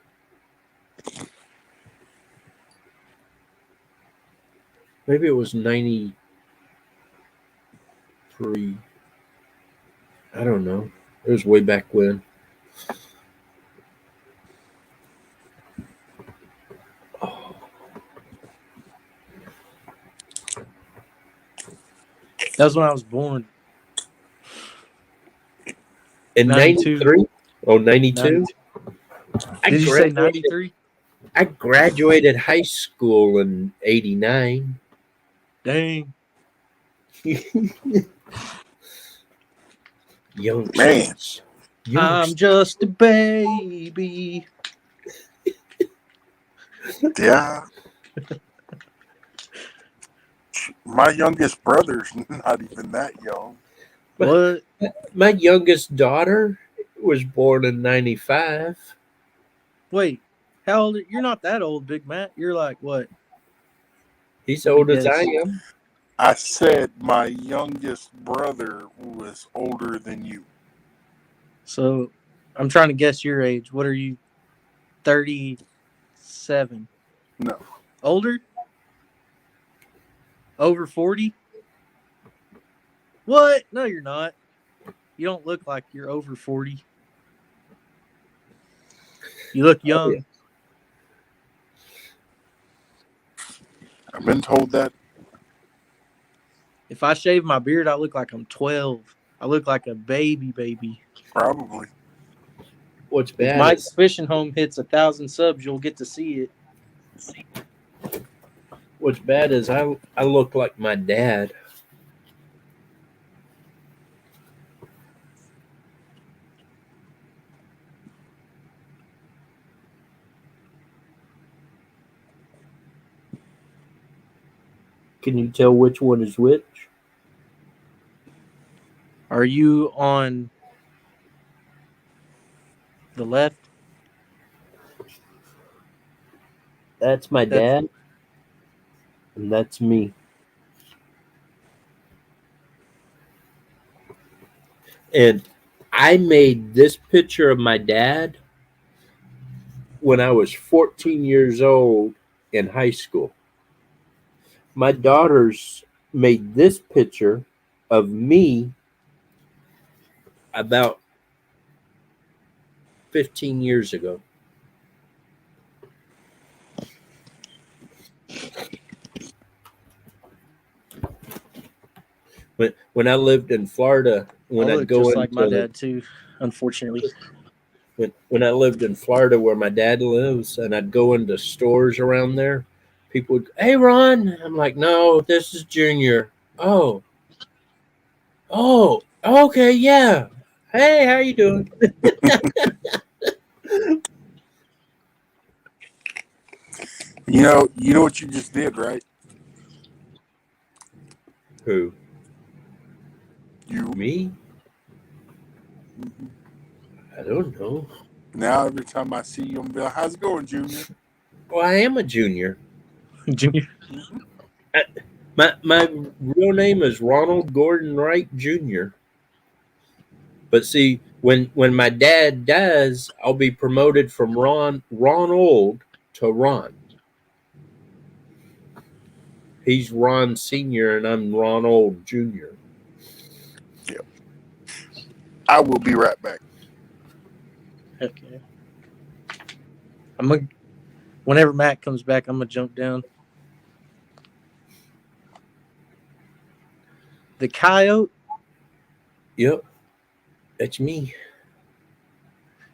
Maybe it was 93. I don't know. It was way back when. Oh. That was when I was born. In 93? Oh, 92? Did you say 93? I graduated high school in 89. Dang. Young Man. I'm just a baby. Yeah. My youngest brother's not even that young. What? My youngest daughter was born in 95. Wait, how old? You're not that old, Big Matt. You're like what? He's Let me old as I guess. am. I said my youngest brother was older than you. So, I'm trying to guess your age. What are you? 37. No. Older? Over 40? What? No, you're not. You don't look like you're over 40. You look young. Oh, yeah. I've been told that. If I shave my beard, I look like I'm 12. I look like a baby. Probably. What's If bad Mike's is, Fishing Home hits 1,000 subs, you'll get to see it. I look like my dad. Can you tell which one is which? Are you on the left? That's my dad, and that's me. And I made this picture of my dad when I was 14 years old in high school. My daughters made this picture of me about 15 years ago. When I lived in Florida, when I I'd look go just like my into dad too, unfortunately. when I lived in Florida where my dad lives, and I'd go into stores around there, people would, "Hey, Ron," I'm like, "No, this is Junior." Oh, oh, okay, yeah. Hey, how you doing? You know what you just did, right? Who? You. Me? I don't know. Now every time I see you, I'm gonna be like, "How's it going, Junior?" Well, I am a junior. Junior. My real name is Ronald Gordon Wright Jr. But see, when my dad dies, I'll be promoted from Ronald to Ron. He's Ron Senior, and I'm Ronald Jr. Yep. I will be right back. Okay. Whenever Matt comes back, I'm gonna jump down. The coyote. Yep, that's me.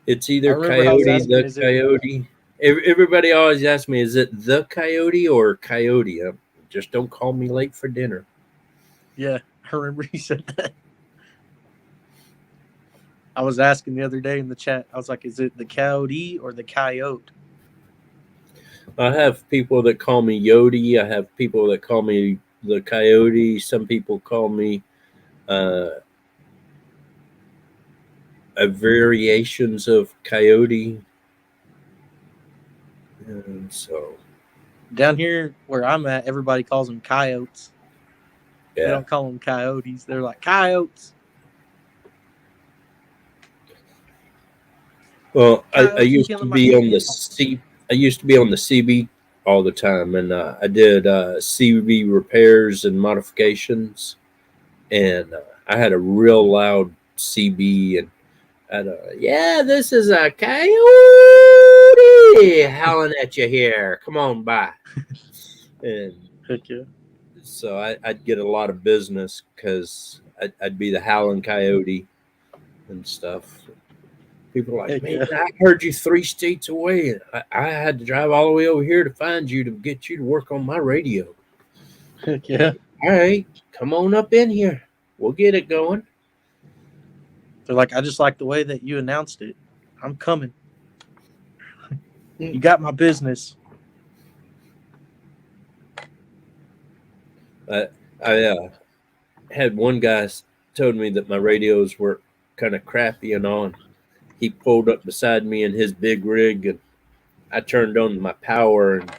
It's I either remember I was Coyote, asking, the is it? Coyote. Everybody always asks me, is it the Coyote or Coyote? Just don't call me late for dinner. Yeah, I remember he said that. I was asking the other day in the chat. I was like, is it the coyote or the coyote? I have people that call me Yodi. I have people that call me the Coyote. Some people call me uh, variations of Coyote. And so, Down here where I'm at, everybody calls them coyotes. They yeah. don't call them coyotes. They're like coyotes. Well, I Coyotes are used to killing my be on the chickens. C. I used to be on the CB all the time, and I did CB repairs and modifications, and I had a real loud CB, and yeah, this is a coyote howling at you here. Come on by, and Heck yeah. so I'd get a lot of business because I'd be the howling coyote and stuff. People are like, Heck man, yeah. I heard you 3 states away, and I had to drive all the way over here to find you to get you to work on my radio. Heck yeah. All right, come on up in here. We'll get it going. They're like, I just like the way that you announced it. I'm coming. You got my business. I had one guy told me that my radios were kind of crappy and on. He pulled up beside me in his big rig, and I turned on my power, and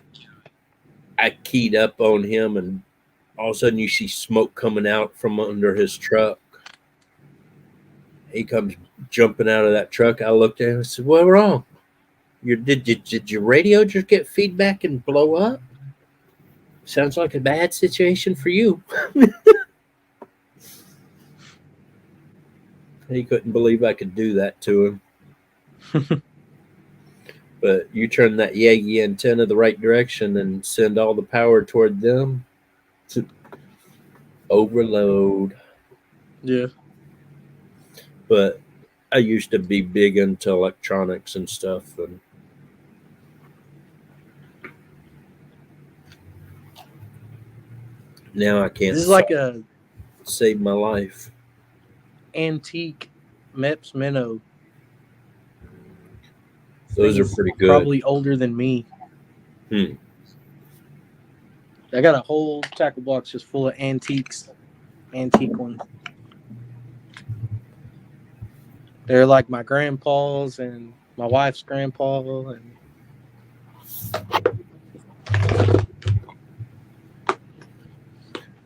I keyed up on him, and all of a sudden you see smoke coming out from under his truck. He comes jumping out of that truck. I looked at him and said, "What's wrong? Did your radio just get feedback and blow up? Sounds like a bad situation for you." He couldn't believe I could do that to him. But you turn that Yagi antenna the right direction and send all the power toward them to overload. Yeah. But I used to be big into electronics and stuff, and now I can't This is like a save my life. antique Meps Minnow. Those Thing are is pretty good. probably older than me. Hmm. I got a whole tackle box just full of antiques. Antique ones. They're like my grandpa's and my wife's grandpa. And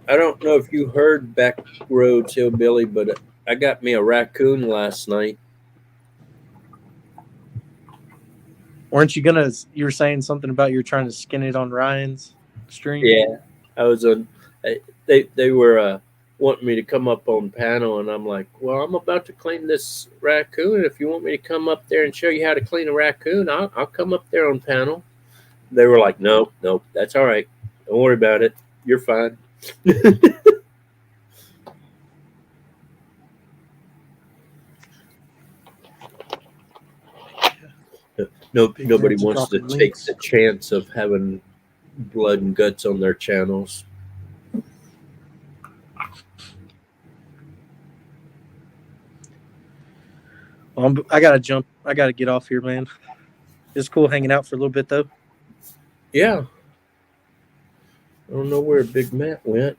I don't know if you heard Backroads Hillbilly, but I got me a raccoon last night. weren't you gonna? You were saying something about you're trying to skin it on Ryan's stream. Yeah, I was on. They were wanting me to come up on panel, and I'm like, well, I'm about to clean this raccoon. If you want me to come up there and show you how to clean a raccoon, I'll come up there on panel. They were like, no, that's all right. Don't worry about it. You're fine. Nope, Big nobody Dad's wants to dropping take links. the chance of having blood and guts on their channels. I gotta jump. I gotta get off here, man. It's cool hanging out for a little bit, though. Yeah. I don't know where Big Matt went.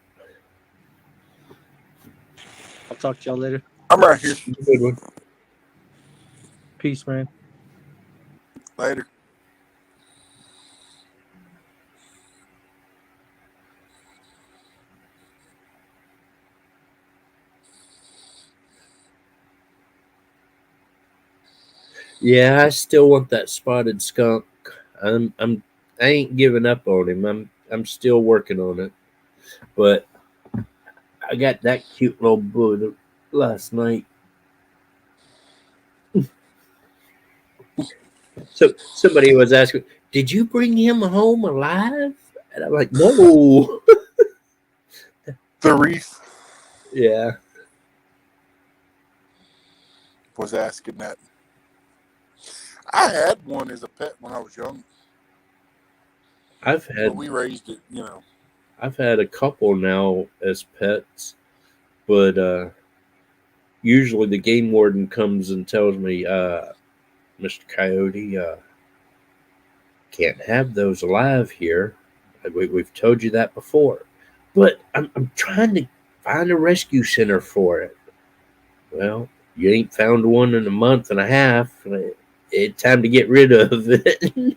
I'll talk to y'all later. I'm right here. Good one. Peace, man. Later. Yeah, I still want that spotted skunk. I ain't giving up on him. I'm still working on it. But I got that cute little boy last night. So somebody was asking, "Did you bring him home alive?" And I'm like, "No." The Reef Yeah, was asking that. I had one as a pet when I was young, I've but had we raised it, you know. I've had a couple now as pets, but usually the game warden comes and tells me, "Mr. Coyote, can't have those alive here. We've told you that before." But I'm trying to find a rescue center for it. Well, you ain't found one in a month and a half. It's time to get rid of it.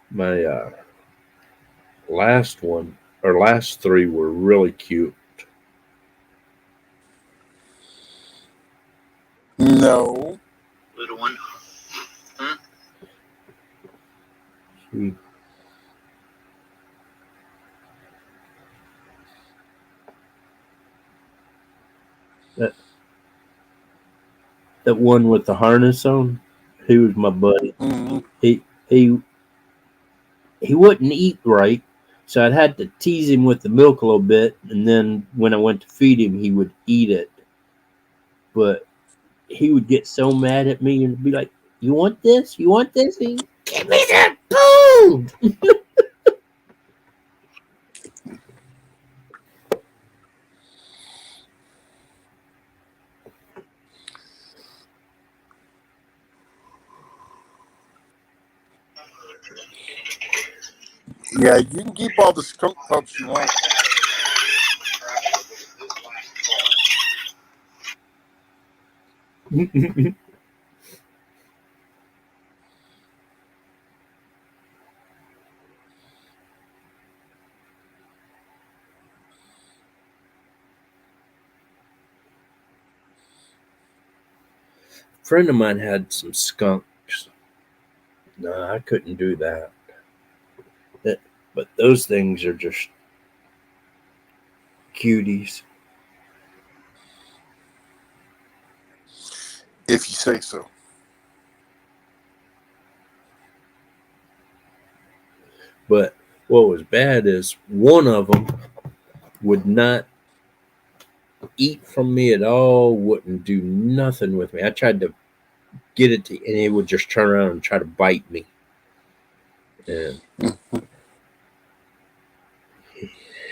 My last one, or last three, were really cute. No. Little one. See, that one with the harness on, he was my buddy. Mm-hmm. He he he wouldn't eat right, so I'd had to tease him with the milk a little bit, and then when I went to feed him, he would eat it. But he would get so mad at me and be like, "You want this? You want this? And give me that food!" Yeah, you can keep all the skunk pups you want. A friend of mine had some skunks. No, I couldn't do that. But those things are just cuties. If you say so. But what was bad is one of them would not eat from me at all, wouldn't do nothing with me. I tried to get it to, and it would just turn around and try to bite me. And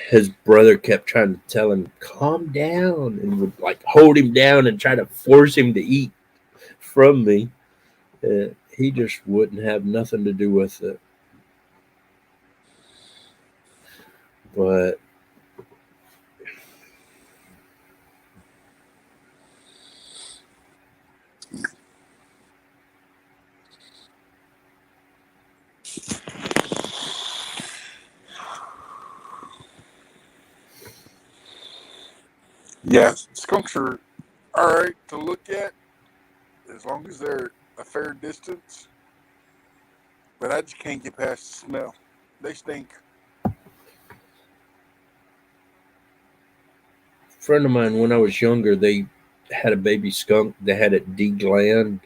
his brother kept trying to tell him, "Calm down," and would like hold him down and try to force him to eat from me. He just wouldn't have nothing to do with it. But Yeah, skunks are alright to look at as long as they're a fair distance. But I just can't get past the smell. They stink. a friend of mine, when I was younger, they had a baby skunk. They had it degland.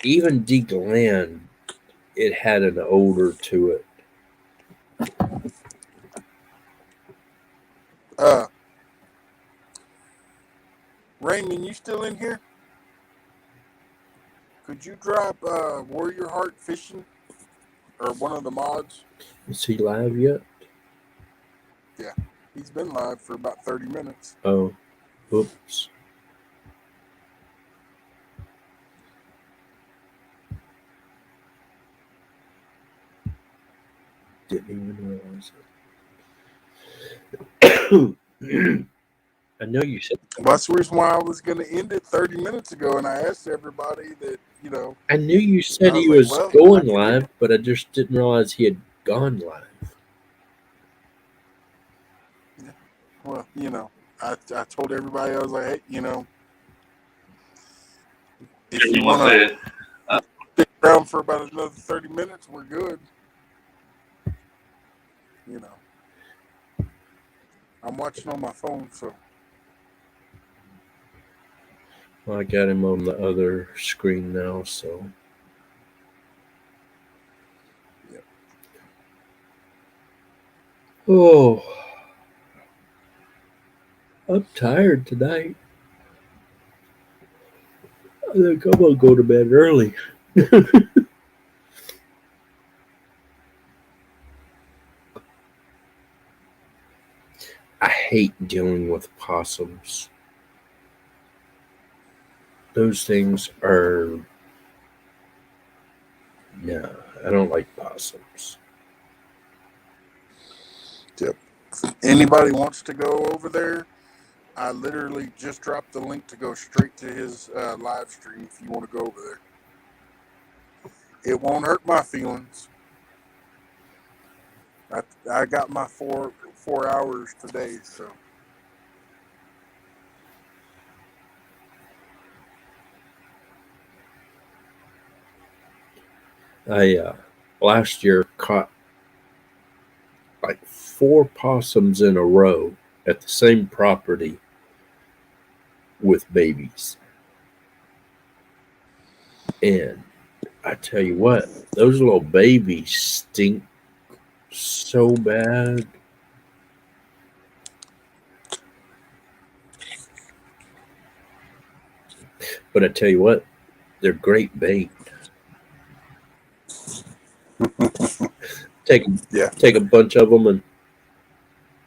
Even degland, it had an odor to it. Uh, Raymond, you still in here? Could you drop Warrior Heart Fishing or one of the mods? Is he live yet? Yeah, he's been live for about 30 minutes. Oh, oops. Didn't even realize it. I know you said. Well, that's the reason why I was going to end it 30 minutes ago, and I asked everybody that, you know. I knew you said I was he like, was well, going live, but I just didn't realize he had gone live. Well, you know, I told everybody, I was like, hey, you know, if you want to stick around for about another 30 minutes, we're good. You know, I'm watching on my phone, so. Well, I got him on the other screen now, so. Yep. Oh, I'm tired tonight. I think I'm gonna go to bed early. I hate dealing with possums. Those things are. No, I don't like possums. Yep. If anybody wants to go over there, I literally just dropped the link to go straight to his live stream if you want to go over there. It won't hurt my feelings. I got my four hours today, so. I last year caught like 4 possums in a row at the same property with babies. And I tell you what, those little babies stink so bad. But I tell you what, they're great bait. Take a bunch of them and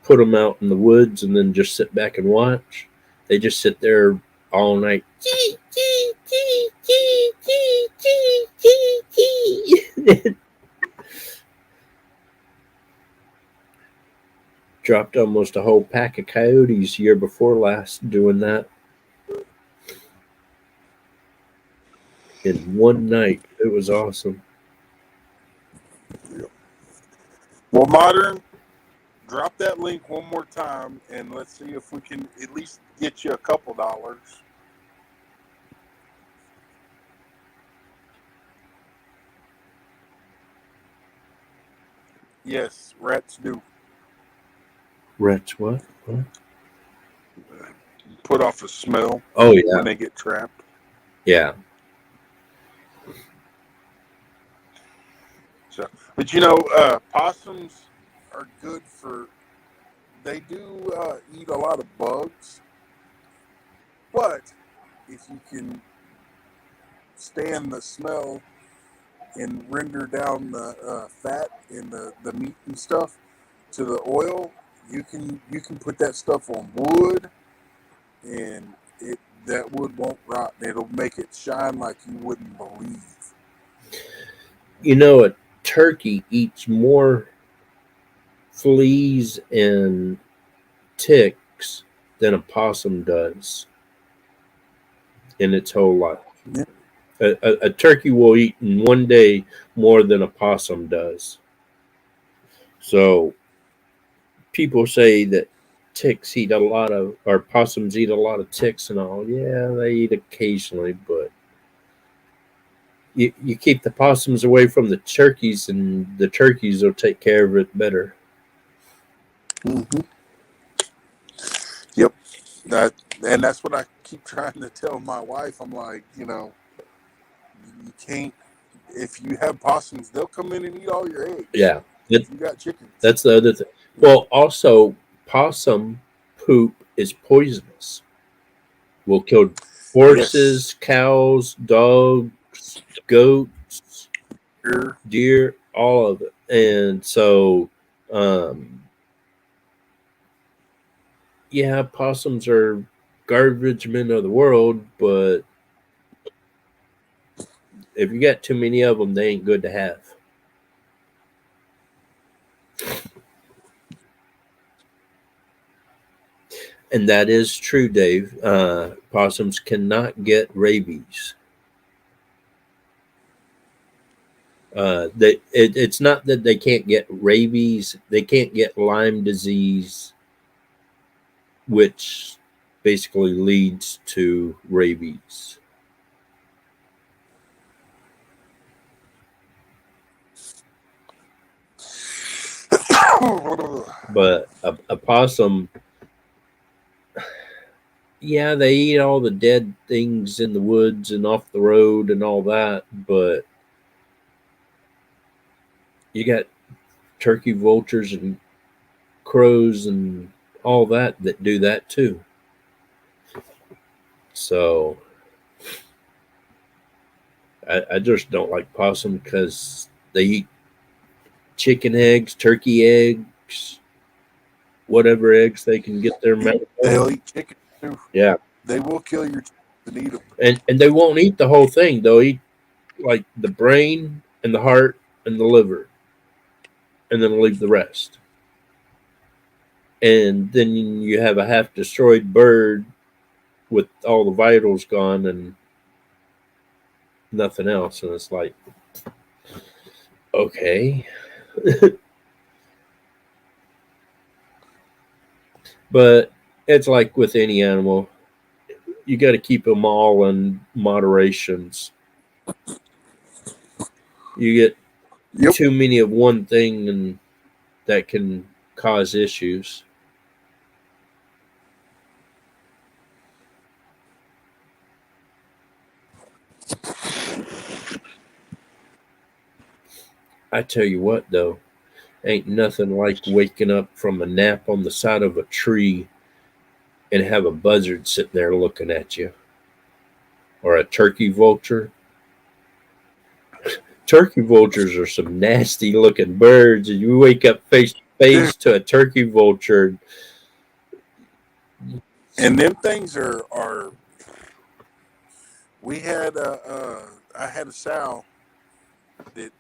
put them out in the woods and then just sit back and watch. They just sit there all night. Dropped almost a whole pack of coyotes year before last doing that. In one night. It was awesome. Well, Modern, drop that link one more time, and let's see if we can at least get you a couple dollars. Yes, rats do. Rats what? Put off a smell. Oh, yeah. When they get trapped. Yeah. So, but you know, possums are good for. They do eat a lot of bugs, but if you can stand the smell and render down the fat and the meat and stuff to the oil, you can put that stuff on wood, and that wood won't rot. It'll make it shine like you wouldn't believe. You know, a turkey eats more fleas and ticks than a possum does in its whole life. Yeah. A turkey will eat in one day more than a possum does. So people say that ticks eat a lot of, or possums eat a lot of ticks and all. Yeah, they eat occasionally, but you keep the possums away from the turkeys, and the turkeys will take care of it better. Mm-hmm. Yep. And that's what I keep trying to tell my wife. I'm like, you know, you can't. If you have possums, they'll come in and eat all your eggs. Yeah. If you got chickens. That's the other thing. Well, also, possum poop is poisonous. We'll kill horses, cows, dogs, goats, Here, deer, all of it. And so, yeah, possums are garbage men of the world, but if you got too many of them, they ain't good to have. And that is true, Dave. Possums cannot get rabies. It's not that they can't get rabies; they can't get Lyme disease, which basically leads to rabies. But a possum, yeah, they eat all the dead things in the woods and off the road and all that, but you got turkey vultures and crows and all that do that too. So I just don't like possum because they eat chicken eggs, turkey eggs, whatever eggs they can get their mouth they'll on. eat chicken too. Yeah, They will kill your chickens and eat them. and they won't eat the whole thing. They'll eat like the brain and the heart and the liver, and then leave the rest. And then you have a half destroyed bird with all the vitals gone and nothing else. And it's like, okay. But it's like with any animal, you got to keep them all in moderations. You get Yep. too many of one thing, and that can cause issues. I tell you what, though, ain't nothing like waking up from a nap on the side of a tree and have a buzzard sitting there looking at you, or a turkey vulture. Turkey vultures are some nasty looking birds, and you wake up face to face to a turkey vulture. And them things are. We had I had a sow that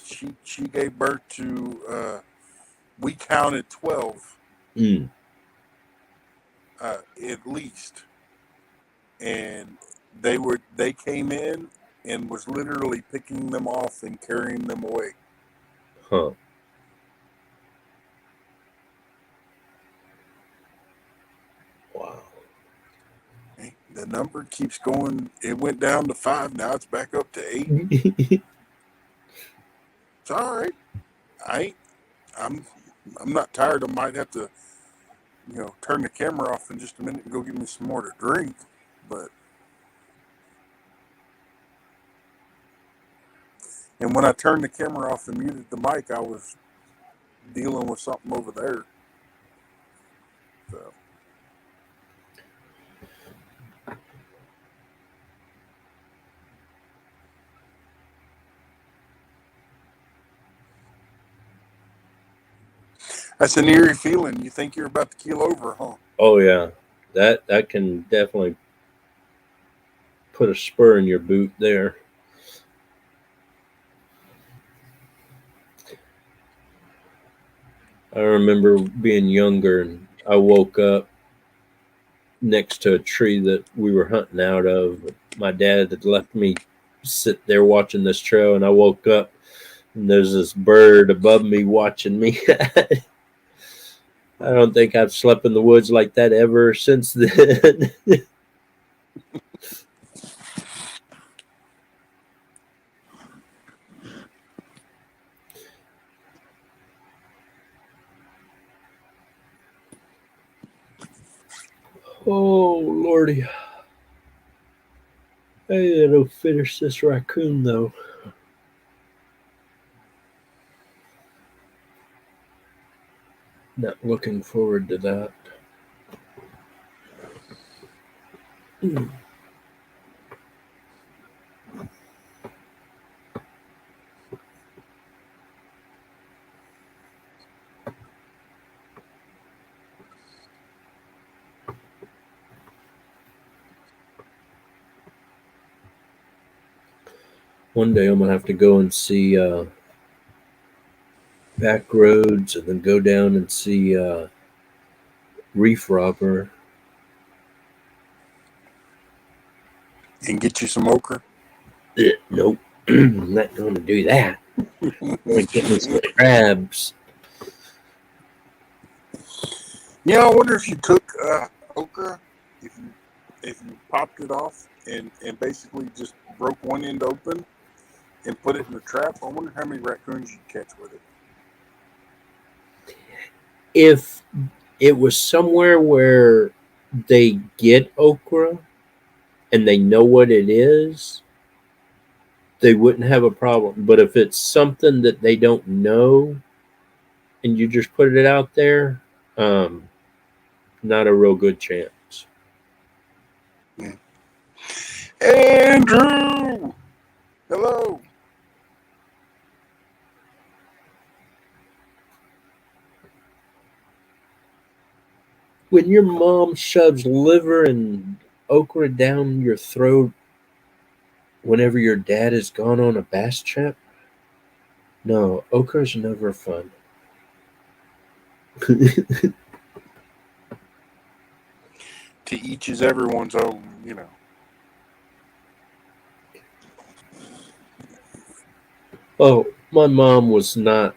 she gave birth to. We counted 12 Mm, at least, and they came in and was literally picking them off and carrying them away. huh. Wow. The number keeps going. It went down to 5. Now it's back up to 8. It's all right. I ain't. I'm not tired. I might have to, turn the camera off in just a minute and go get me some more to drink. But and when I turned the camera off and muted the mic, I was dealing with something over there. So that's an eerie feeling. You think you're about to keel over, huh? Oh yeah, that can definitely put a spur in your boot there. I remember being younger and I woke up next to a tree that we were hunting out of. My dad had left me sit there watching this trail, and I woke up and there's this bird above me watching me. I don't think I've slept in the woods like that ever since then. Oh lordy. I gotta finish this raccoon though. Not looking forward to that. One day I'm gonna have to go and see Back Roads, and then go down and see Reef Robber. And get you some okra. Nope, I'm not going to do that. I'm going to get me some crabs. Yeah, I wonder if you took okra, if you popped it off and basically just broke one end open and put it in a trap. I wonder how many raccoons you'd catch with it. If it was somewhere where they get okra and they know what it is, they wouldn't have a problem. But if it's something that they don't know and you just put it out there, not a real good chance. Andrew, hello. When your mom shoves liver and okra down your throat whenever your dad has gone on a bass trip, no, okra's never fun. To each is everyone's own, you know. Oh, my mom was not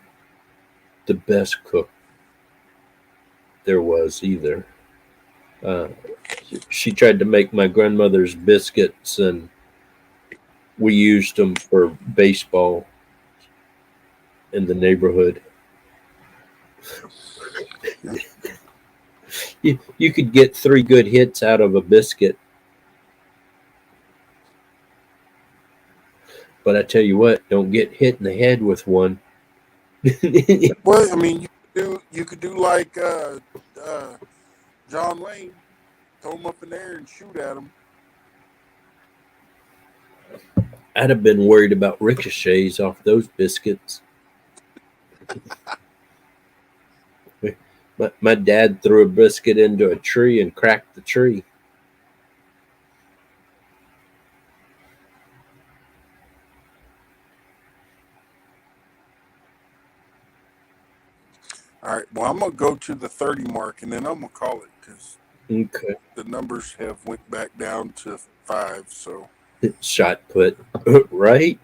the best cook there was either. Uh, she tried to make my grandmother's biscuits, and we used them for baseball in the neighborhood. You could get 3 good hits out of a biscuit, but I tell you what, don't get hit in the head with one. Well, I mean, you could do like John Wayne, throw him up in there and shoot at him. I'd have been worried about ricochets off those biscuits. My dad threw a biscuit into a tree and cracked the tree. All right. Well, I'm gonna go to the 30 mark, and then I'm gonna call it because Okay. the numbers have went back down to 5. So Shot put, right?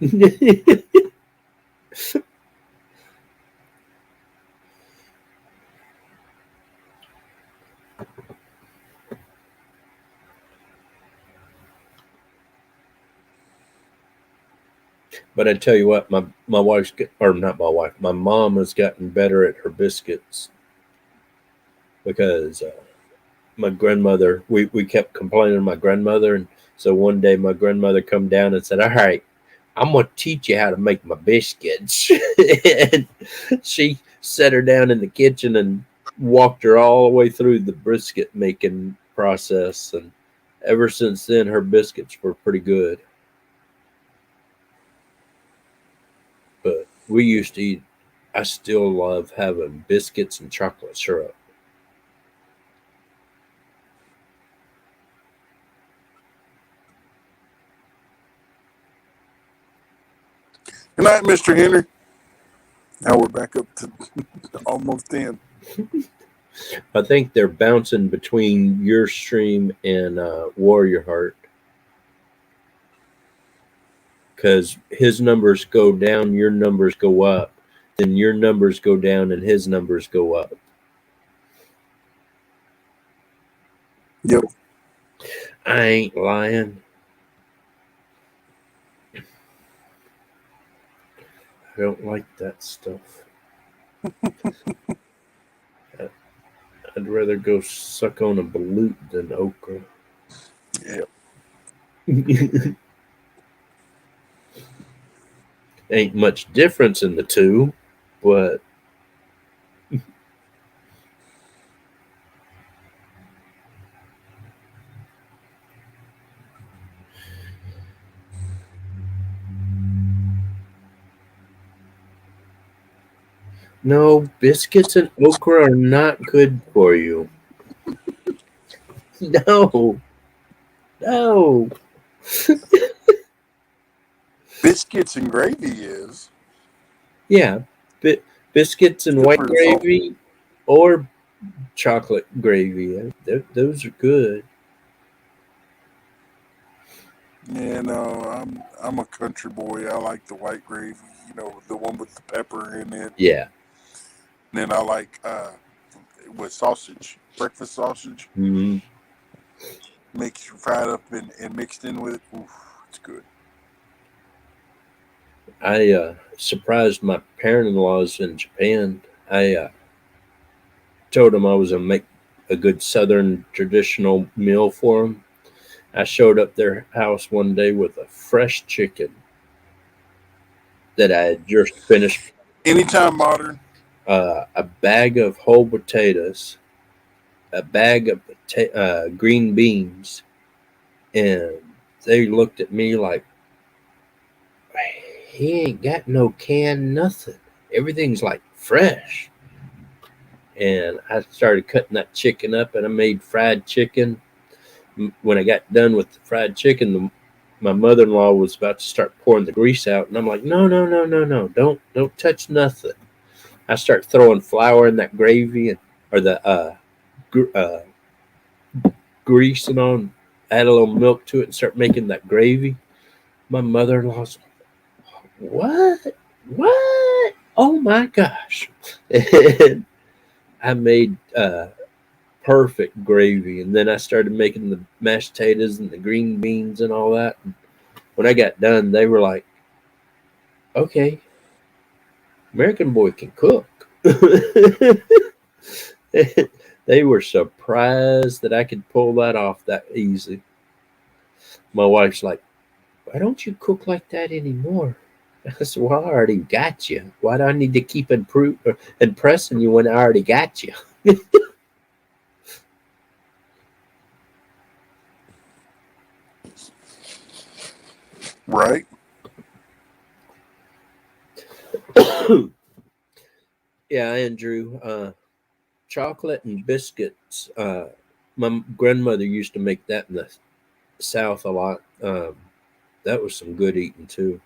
But I tell you what, my wife's or not my wife, my mom has gotten better at her biscuits because my grandmother, we kept complaining to my grandmother, and so one day my grandmother come down and said, "All right, I'm gonna teach you how to make my biscuits." And she set her down in the kitchen and walked her all the way through the biscuit making process, and ever since then her biscuits were pretty good. But we used to eat, I still love having biscuits and chocolate syrup. good night, Mr. Henry. Now we're back up to almost 10. I think they're bouncing between your stream and Warrior Heart because his numbers go down, your numbers go up, then your numbers go down, and his numbers go up. Yep. I ain't lying. I don't like that stuff. I'd rather go suck on a balut than okra. Yep. Ain't much difference in the two, but No, biscuits and okra are not good for you. No, no. Biscuits and gravy is Yeah, biscuits and white super salty. gravy or chocolate gravy. Those are good. Yeah, no, I'm a country boy. I like the white gravy, the one with the pepper in it. Yeah. And then I like with sausage, breakfast sausage, Hmm. mixed fried up and mixed in with it. Oof, it's good. I surprised my parent-in-laws in Japan. I told them I was gonna make a good Southern traditional meal for them. I showed up their house one day with a fresh chicken that I had just finished, Anytime modern. a bag of whole potatoes, a bag of green beans, and they looked at me like, he ain't got no canned nothing. Everything's like fresh. And I started cutting that chicken up, and I made fried chicken. When I got done with the fried chicken, my mother-in-law was about to start pouring the grease out, and I'm like, no, no, no, no, no, don't touch nothing. I start throwing flour in that gravy and or the gr- uh, grease and on, add a little milk to it, and start making that gravy. My mother-in-law's, what, what? Oh my gosh! And I made perfect gravy, and then I started making the mashed potatoes and the green beans and all that. And when I got done, they were like, "Okay, American boy can cook." They were surprised that I could pull that off that easy. My wife's like, "Why don't you cook like that anymore?" I said, "Well, I already got you. Why do I need to keep impressing you when I already got you?" Right? Yeah, Andrew. Chocolate and biscuits. My grandmother used to make that in the South a lot. That was some good eating too.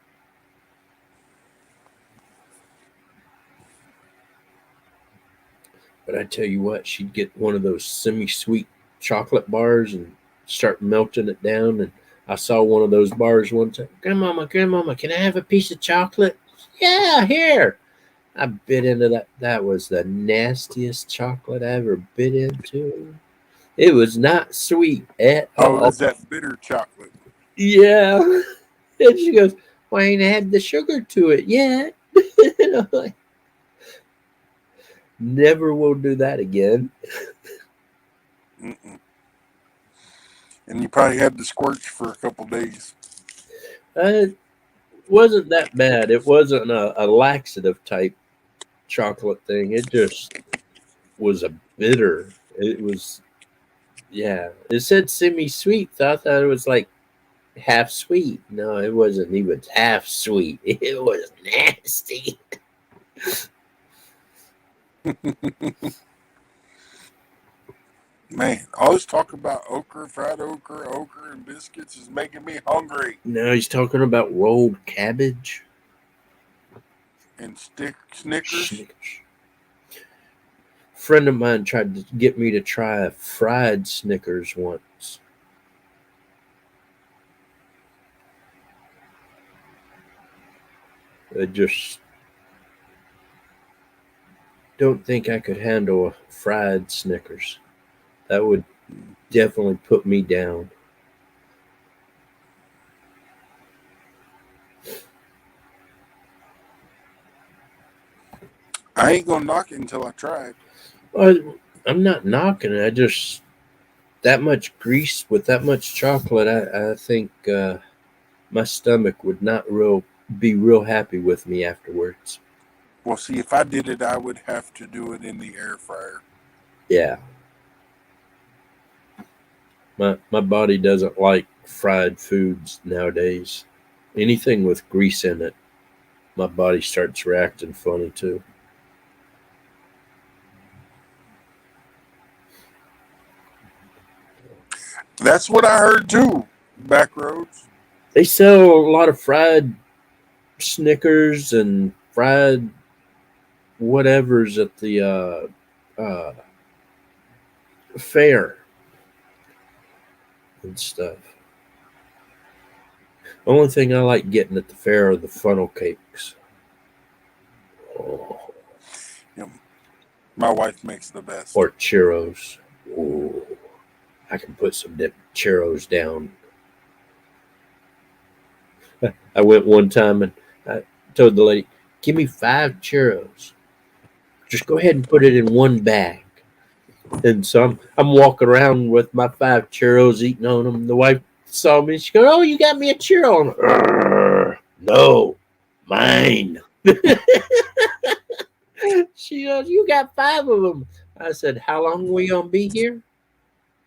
But I tell you what, she'd get one of those semi-sweet chocolate bars and start melting it down. And I saw one of those bars one time. Grandmama, Grandmama, can I have a piece of chocolate? Yeah, here. I bit into that. That was the nastiest chocolate I ever bit into. It was not sweet at Oh, it all. was that bitter chocolate. Yeah. And she goes, "Well, I ain't had the sugar to it yet." And I'm like, never will do that again. Mm-mm. And you probably had to squirch for a couple days. It wasn't that bad. It wasn't a laxative type chocolate thing. It just was a bitter. It was, yeah. It said semi sweet, so I thought it was like half sweet. No, it wasn't even half sweet. It was nasty. Man, all this talk about okra, fried okra, and biscuits is making me hungry. Now he's talking about rolled cabbage. And Snickers. Snickers. Friend of mine tried to get me to try a fried Snickers once. I just don't think I could handle a fried Snickers. That would definitely put me down. I ain't gonna knock it until I try it. I'm not knocking it. I just, that much grease with that much chocolate. I think my stomach would not be real happy with me afterwards. Well, see, if I did it, I would have to do it in the air fryer. Yeah, my body doesn't like fried foods nowadays. Anything with grease in it, my body starts reacting funny too. That's what I heard too. Back roads. They sell a lot of fried Snickers and fried whatevers at the fair and stuff. Only thing I like getting at the fair are the funnel cakes. Oh. My wife makes the best. Or churros. Oh, I can put some churros down. I went one time and I told the lady, "Give me 5 churros. Just go ahead and put it in one bag." And so I'm walking around with my 5 churros, eating on them. The wife saw me. She goes, "Oh, you got me a churro." No, mine. She goes, "You got 5 of them." I said, "How long are we gonna be here?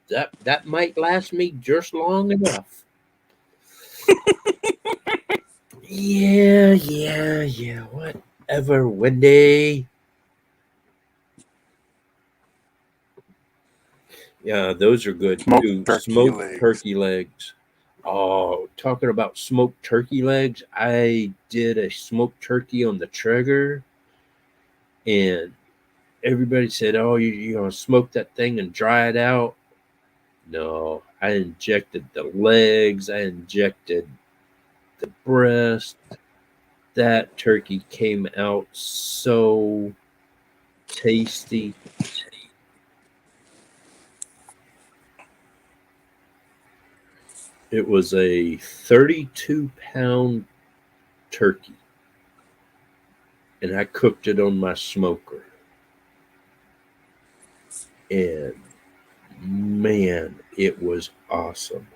That might last me just long enough." Yeah. Whatever, Wendy. Yeah, those are good too. Smoked turkey legs. Oh, talking about smoked turkey legs, I did a smoked turkey on the Traeger, and everybody said, "Oh, you're gonna smoke that thing and dry it out." No, I injected the legs. I injected the breast. That turkey came out so tasty. It was a 32-pound turkey, and I cooked it on my smoker. And man, it was awesome.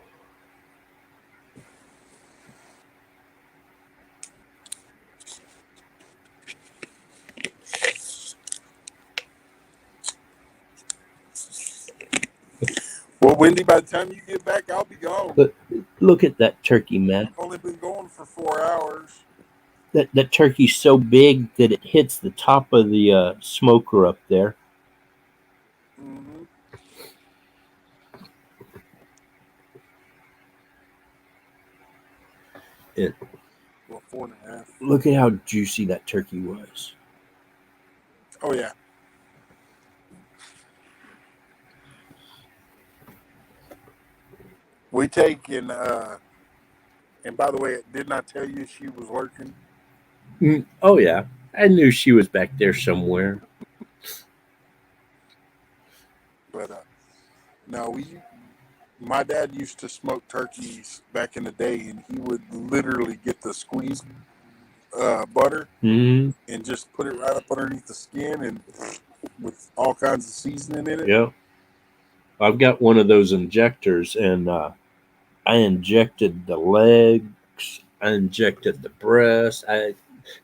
Well, Wendy, by the time you get back, I'll be gone. But look at that turkey, Matt. I've only been going for 4 hours. That turkey's so big that it hits the top of the smoker up there. Mm-hmm. And well, 4.5. Look at how juicy that turkey was. Oh yeah. We take and by the way, didn't I tell you she was lurking? Oh yeah, I knew she was back there somewhere. But no, my dad used to smoke turkeys back in the day, and he would literally get the squeezed butter and just put it right up underneath the skin, and with all kinds of seasoning in it. Yeah, I've got one of those injectors, and I injected the legs. I injected the breast.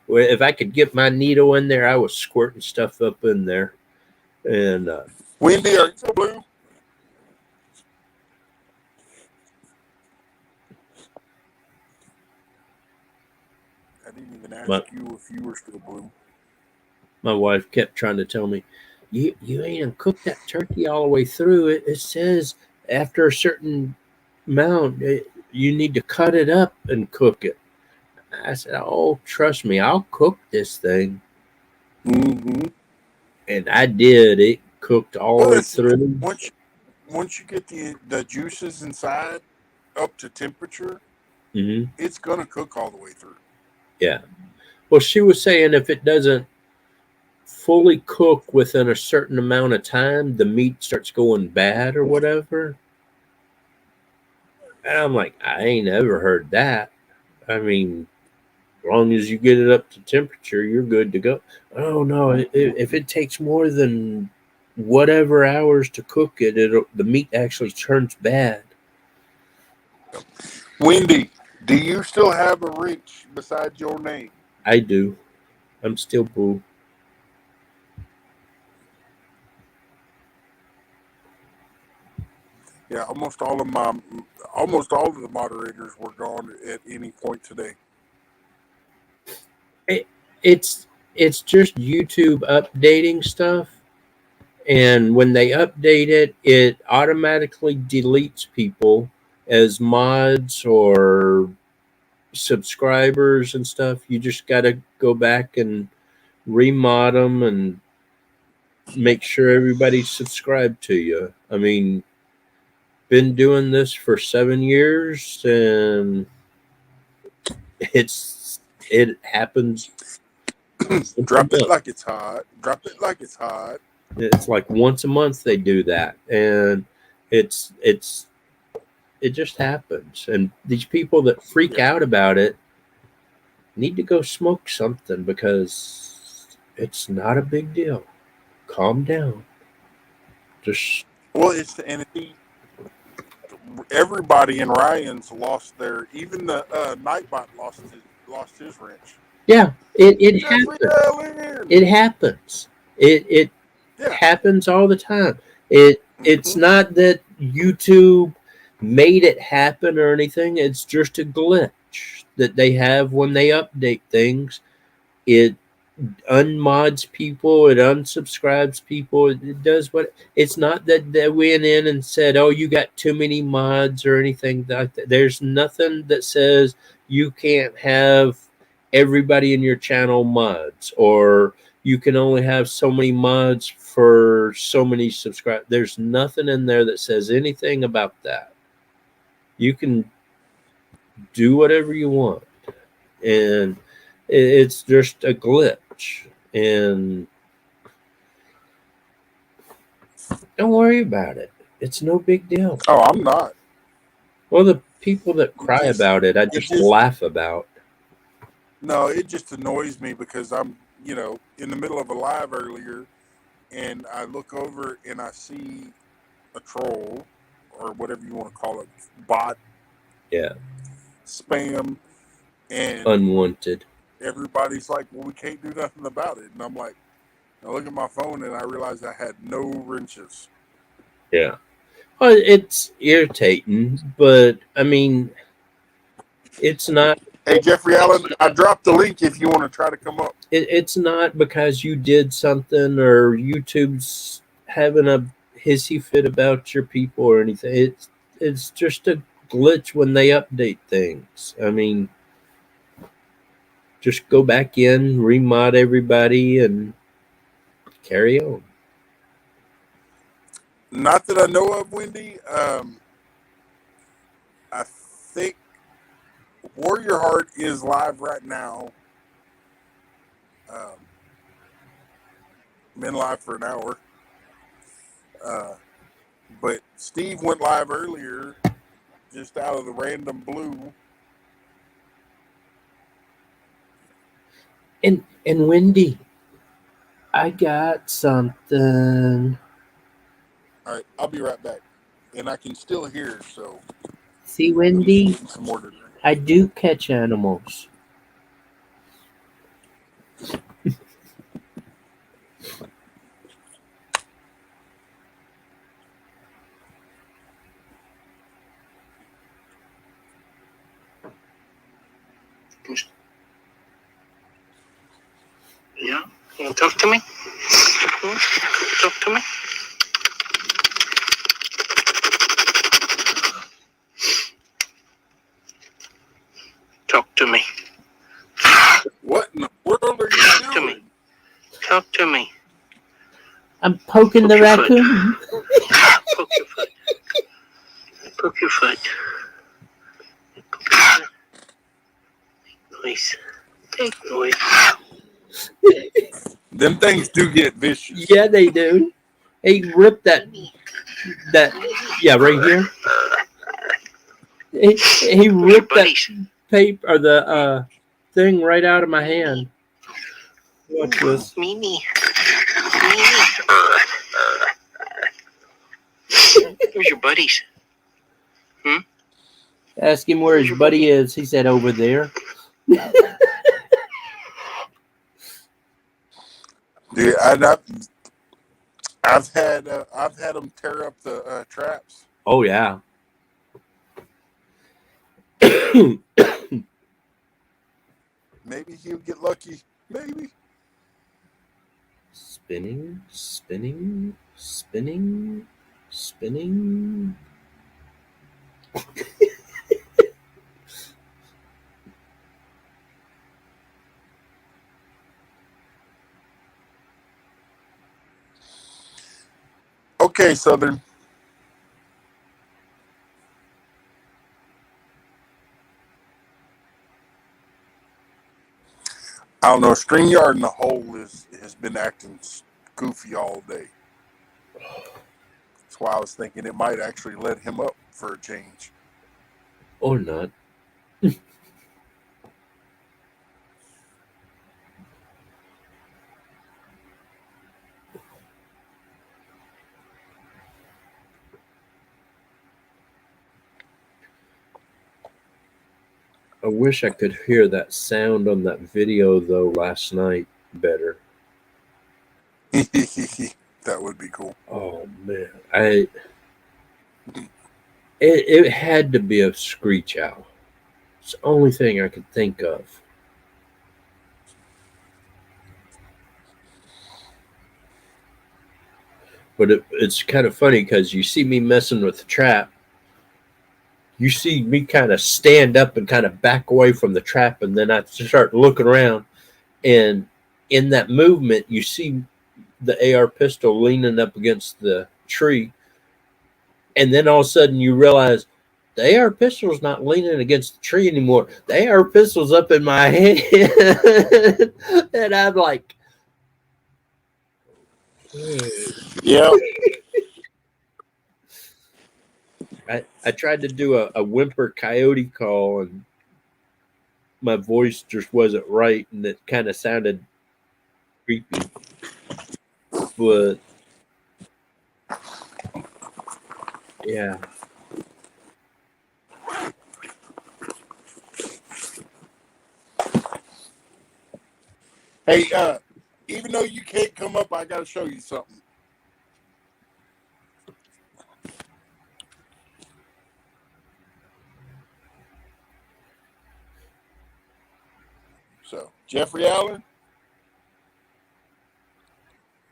If I could get my needle in there, I was squirting stuff up in there. And Wendy, are you still blue? I didn't even ask you if you were still blue. My wife kept trying to tell me, you ain't gonna cook that turkey all the way through. It says after a certain amount, you need to cut it up and cook it. I said, "Oh, trust me, I'll cook this thing." Mm-hmm. And I did. It cooked all the way through. Once you get the juices inside up to temperature, Mm-hmm. it's gonna cook all the way through. Yeah. Well, she was saying if it doesn't fully cook within a certain amount of time, the meat starts going bad or whatever. And I'm like, I ain't ever heard that. I mean, as long as you get it up to temperature, you're good to go. Oh no, if it takes more than whatever hours to cook it, the meat actually turns bad. Wendy, do you still have a wrench beside your name? I do. I'm still Boo. Yeah, almost all of the moderators were gone at any point today. It's just YouTube updating stuff, And when they update it, it automatically deletes people as mods or subscribers and stuff. You just got to go back and remod them and make sure everybody's subscribed to you. I mean, been doing this for 7 years, and it happens. Drop it like it's hot. Drop it like it's hot. It's like once a month they do that, and it just happens. And these people that freak out about it need to go smoke something, because it's not a big deal. Calm down. Just Well, everybody in Ryan's lost their. Even the Nightbot lost his wrench. yeah, it Jeffrey happens. Allen! It happens. It Yeah. happens all the time. It's Mhm. not that YouTube made it happen or anything. It's just a glitch that they have when they update things. It unmods people, it unsubscribes people, it does what. It's not that they went in and said, oh, you got too many mods or anything like that. There's nothing that says you can't have everybody in your channel mods, or you can only have so many mods for so many subscribers. There's nothing in there that says anything about that. You can do whatever you want, and it's just a glitch. And don't worry about it. It's no big deal. Oh, I'm not. Well, the people that cry about it, I just laugh about. No, it just annoys me because I'm, in the middle of a live earlier, and I look over and I see a troll, or whatever you want to call it, bot, Yeah, spam, and unwanted. everybody's like, well, we can't do nothing about it. And I'm like, I look at my phone and I realize I had no wrenches. Yeah. Well, it's irritating, but I mean, it's not. Hey, Jeffrey Allen, I dropped the link if you want to try to come up. It's not because you did something or YouTube's having a hissy fit about your people or anything. It's just a glitch when they update things. I mean, just go back in, remod everybody, and carry on. Not that I know of, Wendy. I think Warrior Heart is live right now. Been live for an hour. But Steve went live earlier, just out of the random blue. And Wendy, I got something. All right, I'll be right back. And I can still hear, so. See, Wendy, some more to drink. I do catch animals. Yeah, you want to talk to me? Talk to me? Talk to me. What in the world are you doing? Talk to me. I'm poking the raccoon. Poke your foot. Poke your foot. Noise. Take noise. Them things do get vicious. Yeah, they do. Hey, rip that. Yeah, right here. He ripped that paper or the thing right out of my hand. Watch this. Mimi. Where's your buddies? Ask him where his buddy is. He said over there. Dude, I've had them tear up the traps. Oh yeah. Maybe he'll get lucky. Maybe. Spinning, spinning, spinning, spinning. Okay, Southern. I don't know. StreamYard in the whole has been acting goofy all day. That's why I was thinking it might actually let him up for a change. Or not. I wish I could hear that sound on that video though last night better. That would be cool. Oh man, it had to be a screech owl. It's the only thing I could think of. But it's kind of funny because you see me messing with the trap. You see me kind of stand up and kind of back away from the trap, and then I start looking around. And in that movement, you see the AR pistol leaning up against the tree. And then all of a sudden, you realize the AR pistol's not leaning against the tree anymore. The AR pistol's up in my hand. And I'm like, Yeah. I tried to do a whimper coyote call, and my voice just wasn't right, and it kind of sounded creepy. But yeah, Hey, even though you can't come up, I got to show you something. So, Jeffrey Allen,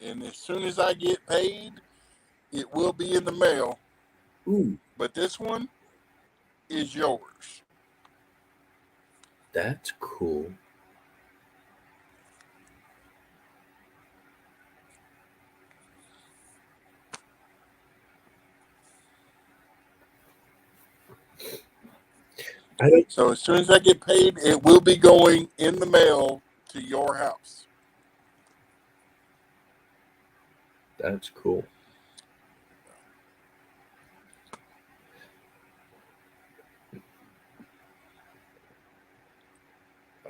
and as soon as I get paid, it will be in the mail. ooh, But this one is yours. that's cool. I don't. So as soon as I get paid, it will be going in the mail to your house. That's cool.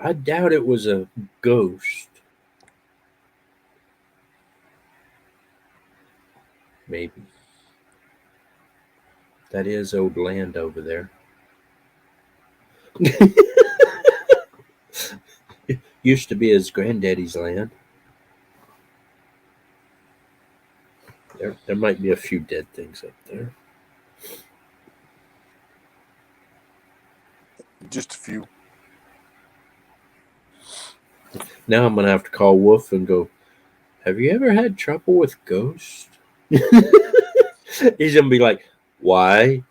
I doubt it was a ghost. Maybe. That is old land over there. Used to be his granddaddy's land. There might be a few dead things up there. Just a few. Now I'm gonna have to call Wolf and go, have you ever had trouble with ghosts? He's gonna be like, why?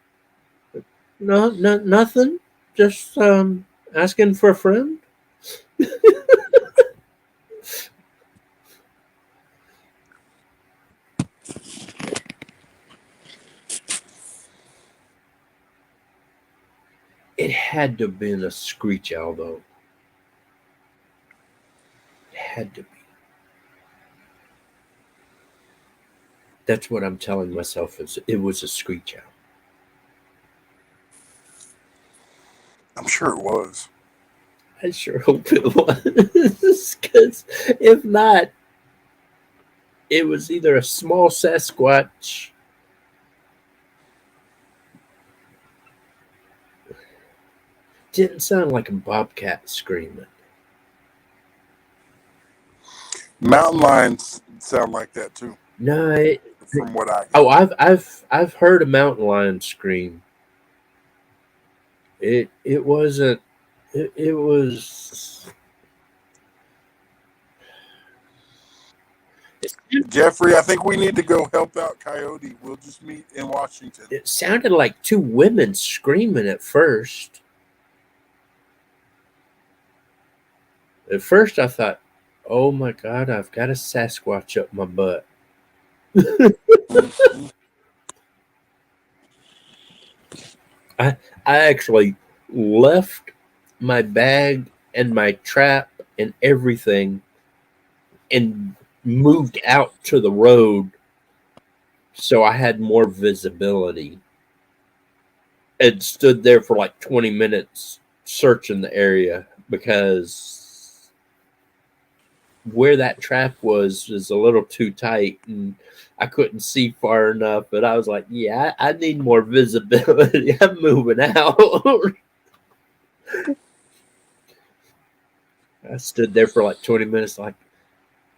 No, nothing. Just asking for a friend. It had to have been a screech owl, though. It had to be. That's what I'm telling myself. It was a screech owl. I'm sure it was. I sure hope it was, because if not, it was either a small Sasquatch. Didn't sound like a bobcat screaming. Mountain lions sound like that too, No, from what I oh, I've heard a mountain lion scream. It wasn't. It was. Jeffrey, I think we need to go help out Coyote. We'll just meet in Washington. It sounded like two women screaming at first. At first, I thought, oh my God, I've got a Sasquatch up my butt. I actually left my bag and my trap and everything and moved out to the road so I had more visibility. And stood there for like 20 minutes searching the area because where that trap was a little too tight and I couldn't see far enough. But I was like, yeah, I need more visibility. I'm moving out. I stood there for like 20 minutes, like,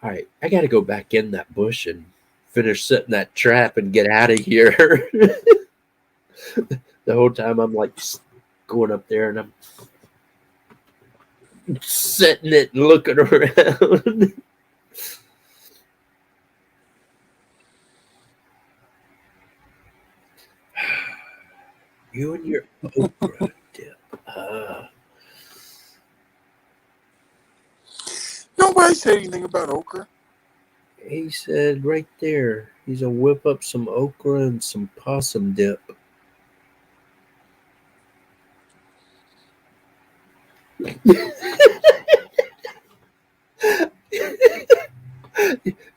all right, I got to go back in that bush and finish setting that trap and get out of here. The whole time I'm like going up there and I'm setting it and looking around. You and your okra dip. Nobody said anything about okra. He said right there, he's gonna whip up some okra and some possum dip.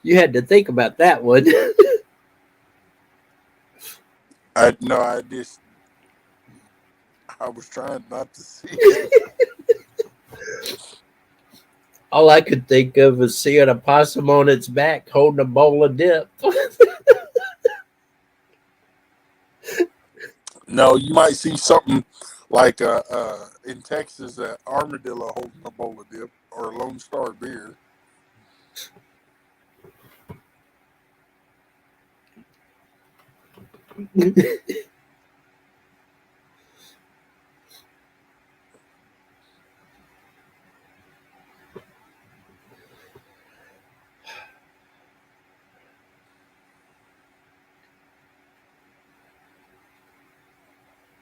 You had to think about that one. I was trying not to see it. All I could think of was seeing a possum on its back holding a bowl of dip. No, you might see something like in Texas, an armadillo holding a bowl of dip or a Lone Star beer.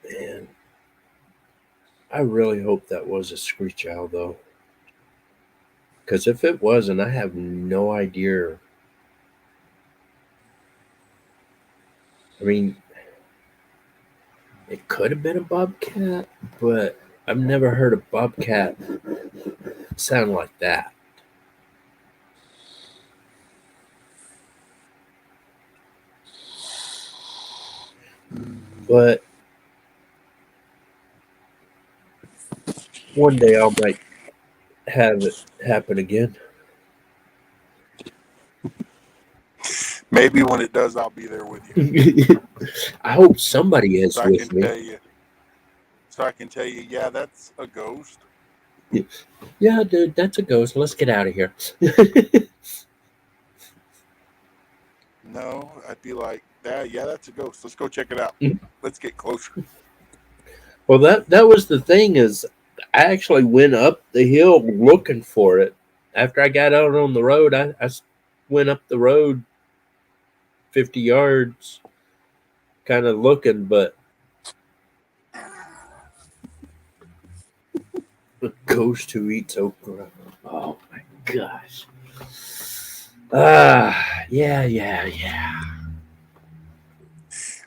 Man, I really hope that was a screech owl, though. Because if it wasn't, I have no idea. I mean, it could have been a bobcat, but I've never heard a bobcat sound like that. But one day I might have it happen again. Maybe when it does, I'll be there with you. I hope somebody is So I with can me. tell you. So I can tell you, yeah, that's a ghost. Yeah, dude, that's a ghost. Let's get out of here. No, I'd be like, yeah, that's a ghost. Let's go check it out. Let's get closer. Well, that was the thing is I actually went up the hill looking for it. After I got out on the road, I went up the road 50 yards kind of looking, but a ghost who eats okra. Oh my gosh. Yeah.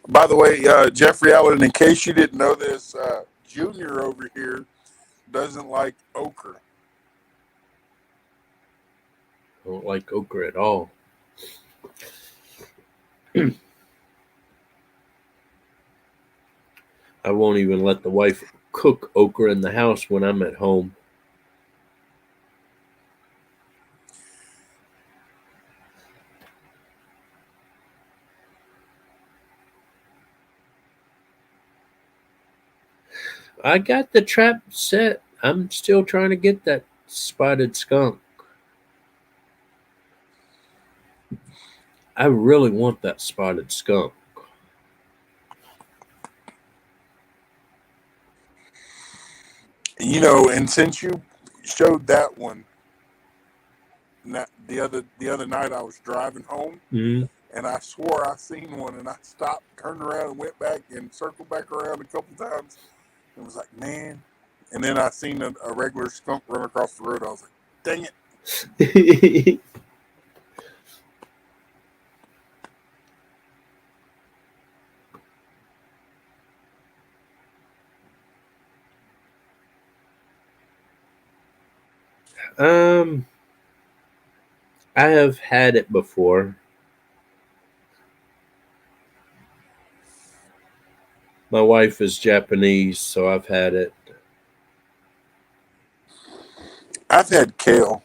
By the way, Jeffrey Allen, in case you didn't know this, Junior over here doesn't like okra. I don't like okra at all. I won't even let the wife cook okra in the house when I'm at home. I got the trap set. I'm still trying to get that spotted skunk. I really want that spotted skunk. You know, and since you showed that one, the other night I was driving home, Mhm. and I swore I seen one, and I stopped, turned around, and went back and circled back around a couple times. It was like, man. And then I seen a regular skunk run across the road. I was like, dang it. I have had it before. My wife is Japanese, so I've had it. I've had kale.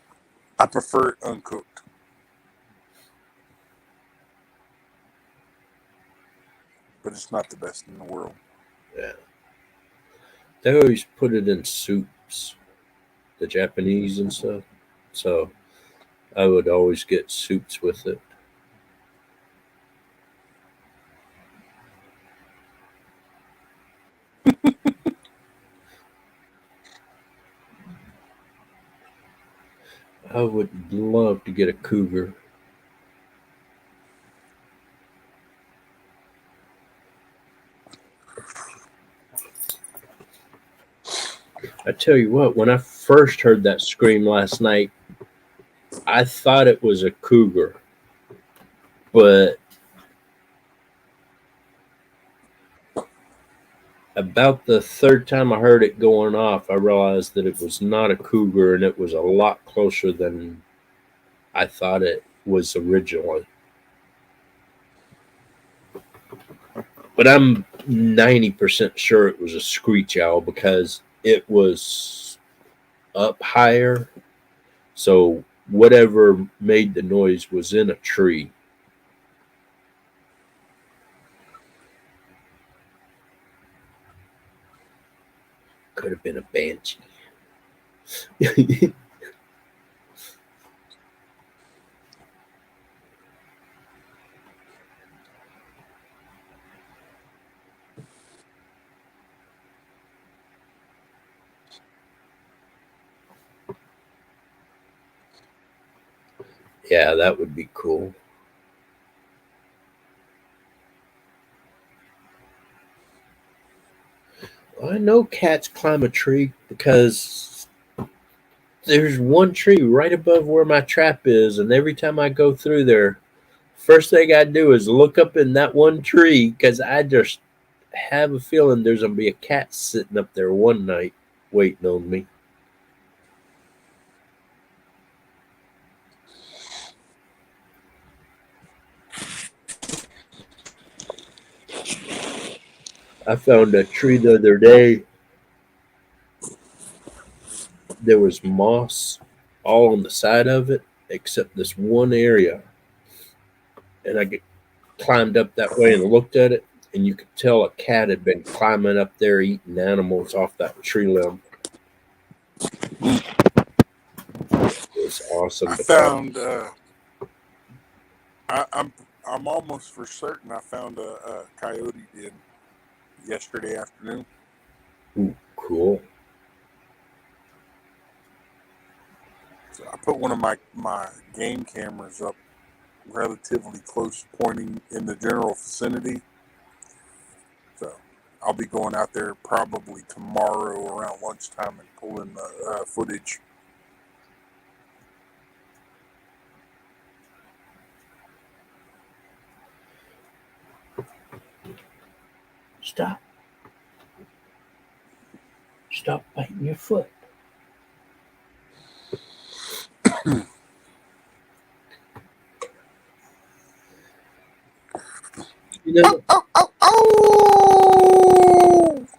I prefer it uncooked. But it's not the best in the world. Yeah. They always put it in soups, the Japanese and stuff. So I would always get soups with it. I would love to get a cougar. I tell you what, when I first heard that scream last night, I thought it was a cougar. But about the third time I heard it going off, I realized that it was not a cougar and it was a lot closer than I thought it was originally. But I'm 90% sure it was a screech owl because it was up higher. So whatever made the noise was in a tree. Could have been a banshee. Yeah, that would be cool. I know cats climb a tree because there's one tree right above where my trap is, and every time I go through there, first thing I do is look up in that one tree because I just have a feeling there's gonna be a cat sitting up there one night waiting on me. I found a tree the other day. There was moss all on the side of it, except this one area. And I climbed up that way and looked at it, and you could tell a cat had been climbing up there eating animals off that tree limb. It was awesome I to find. found. I'm almost for certain I found a coyote den yesterday afternoon. Ooh, cool. So I put one of my game cameras up relatively close, pointing in the general vicinity. So I'll be going out there probably tomorrow around lunchtime and pulling the footage. Stop. Stop biting your foot. You know,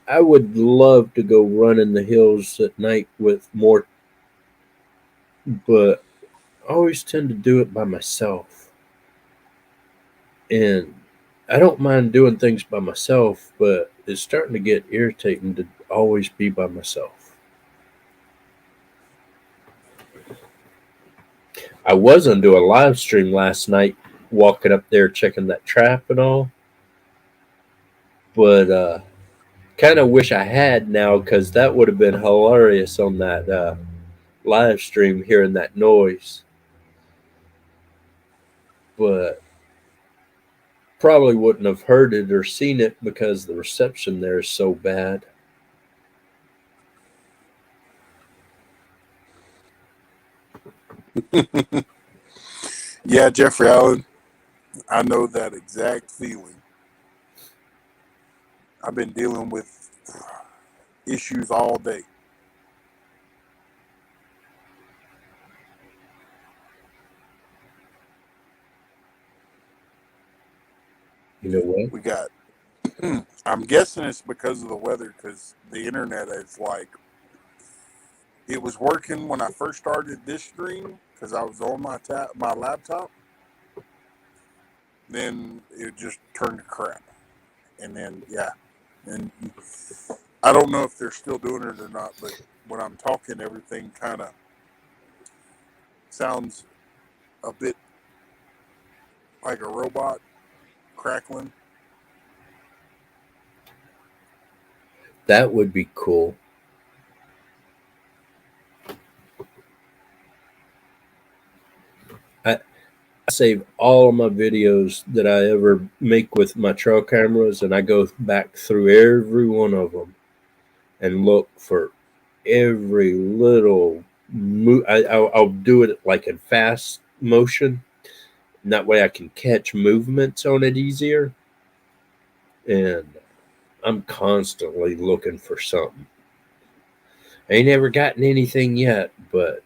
I would love to go run in the hills at night with more, but I always tend to do it by myself. And I don't mind doing things by myself, but it's starting to get irritating to always be by myself. I was gonna do a live stream last night, walking up there checking that trap and all, but kind of wish I had now because that would have been hilarious on that live stream, hearing that noise. but probably wouldn't have heard it or seen it because the reception there is so bad. Yeah, Jeffrey Allen, I know that exact feeling. I've been dealing with issues all day. You know what? We got, I'm guessing it's because of the weather, because the internet is like, it was working when I first started this stream because I was on my laptop. Then it just turned to crap. And then, yeah. And I don't know if they're still doing it or not, but when I'm talking, everything kind of sounds a bit like a robot crackling. That would be cool. I save all of my videos that I ever make with my trail cameras, and I go back through every one of them and look for every little move. I'll do it like in fast motion, and that way I can catch movements on it easier. And I'm constantly looking for something. I ain't never gotten anything yet, but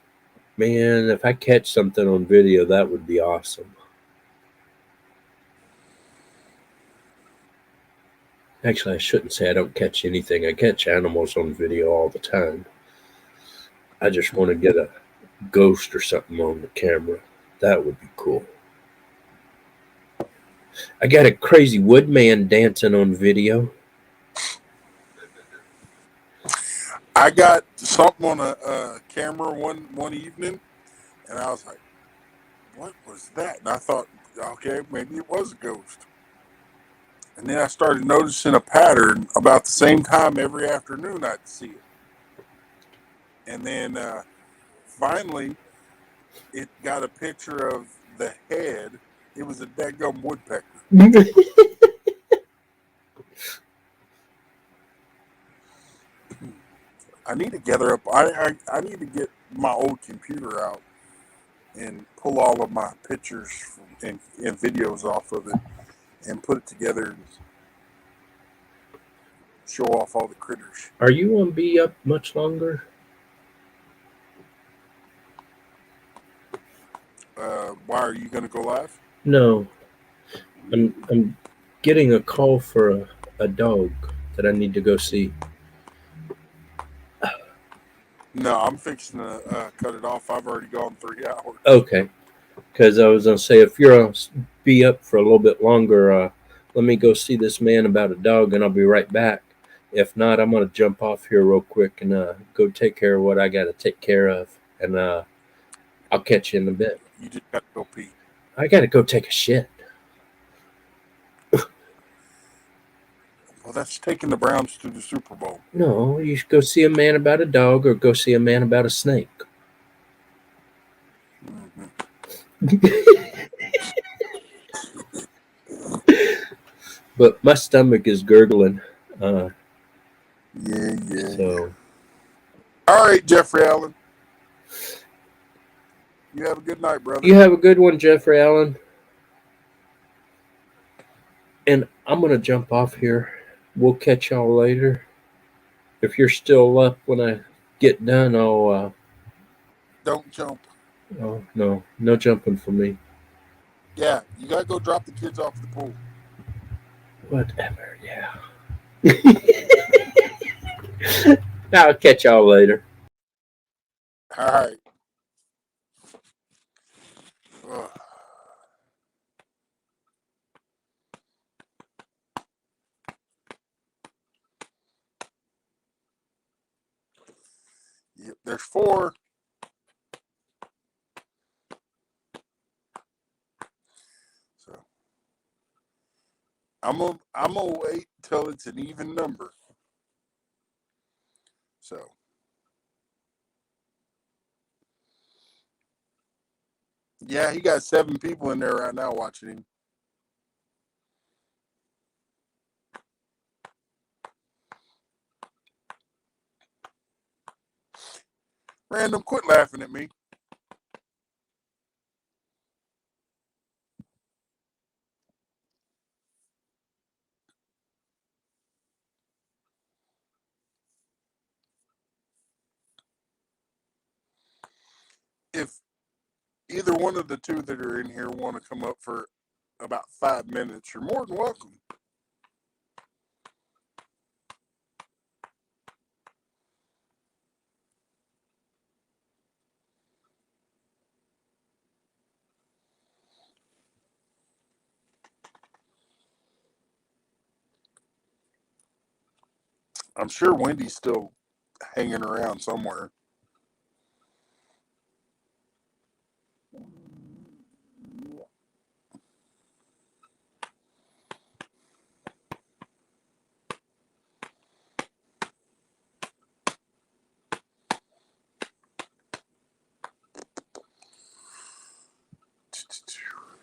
man, if I catch something on video, that would be awesome. Actually, I shouldn't say I don't catch anything. I catch animals on video all the time. I just want to get a ghost or something on the camera. That would be cool. I got a crazy woodman dancing on video. I got something on a camera one evening, and I was like, what was that? And I thought, okay, maybe it was a ghost. And then I started noticing a pattern about the same time every afternoon I'd see it. And then finally, it got a picture of the head. It was a deadgum woodpecker. I need to gather up. I need to get my old computer out and pull all of my pictures and videos off of it and put it together and show off all the critters. Are you on Be Up much longer? Why are you going to go live? No. I'm getting a call for a dog that I need to go see. No, I'm fixing to cut it off. I've already gone 3 hours. Okay. Because I was going to say, if you're on Be Up for a little bit longer, let me go see this man about a dog and I'll be right back. If not, I'm going to jump off here real quick and go take care of what I got to take care of. And I'll catch you in a bit. You just got to go pee. I got to go take a shit. Well, that's taking the Browns to the Super Bowl. No, you should go see a man about a dog or go see a man about a snake. But my stomach is gurgling. Yeah. So, all right, Jeffrey Allen. You have a good night, brother. You have a good one, Jeffrey Allen. And I'm going to jump off here. We'll catch y'all later. If you're still up when I get done, I'll... Don't jump. Oh, no jumping for me. Yeah, you got to go drop the kids off at the pool. Whatever, yeah. I'll catch y'all later. All right. Ugh. Yep, there's 4. So I'm gonna wait till it's an even number. So Yeah, he got 7 people in there right now watching him. Random, quit laughing at me. If either one of the two that are in here want to come up for about 5 minutes, you're more than welcome. I'm sure Wendy's still hanging around somewhere.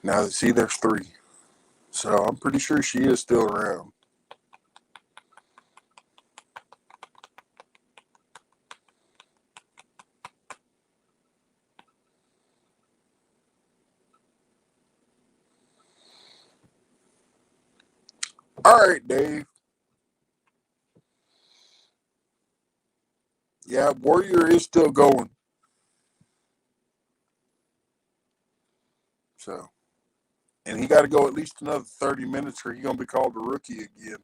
Now, see, there's 3. So I'm pretty sure she is still around. All right, Dave. Yeah, Warrior is still going. So, and he got to go at least another 30 minutes or he's going to be called a rookie again.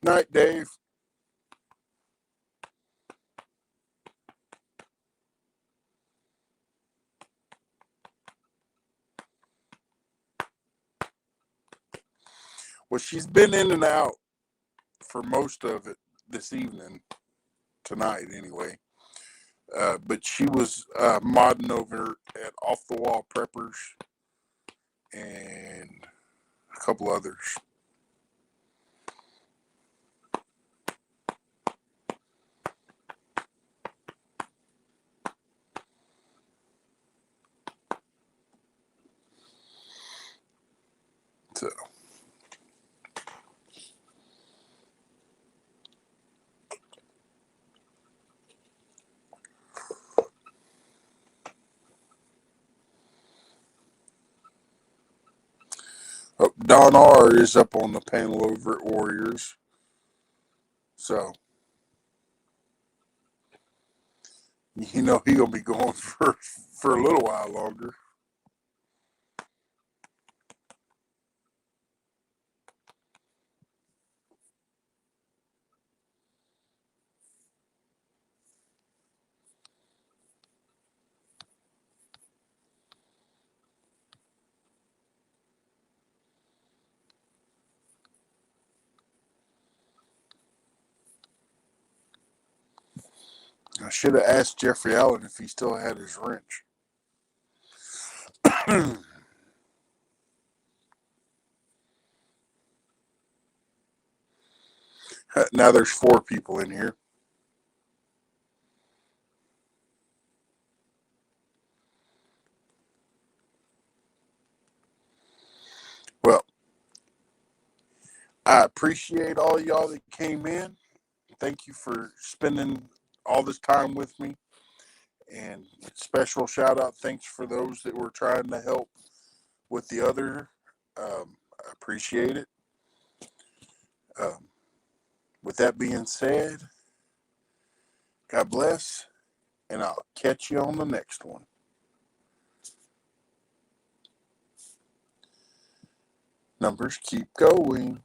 Night, Dave. Well, she's been in and out for most of it this evening, tonight anyway. But she was modding over at Off the Wall Preppers and a couple others. So, Don R is up on the panel over at Warriors. So, you know, he's going to be going for a little while longer. I should have asked Jeffrey Allen if he still had his wrench. Now there's 4 people in here. Well, I appreciate all y'all that came in. Thank you for spending all this time with me. And special shout out, thanks for those that were trying to help with the other. I appreciate it. With that being said, God bless, and I'll catch you on the next one. Numbers keep going.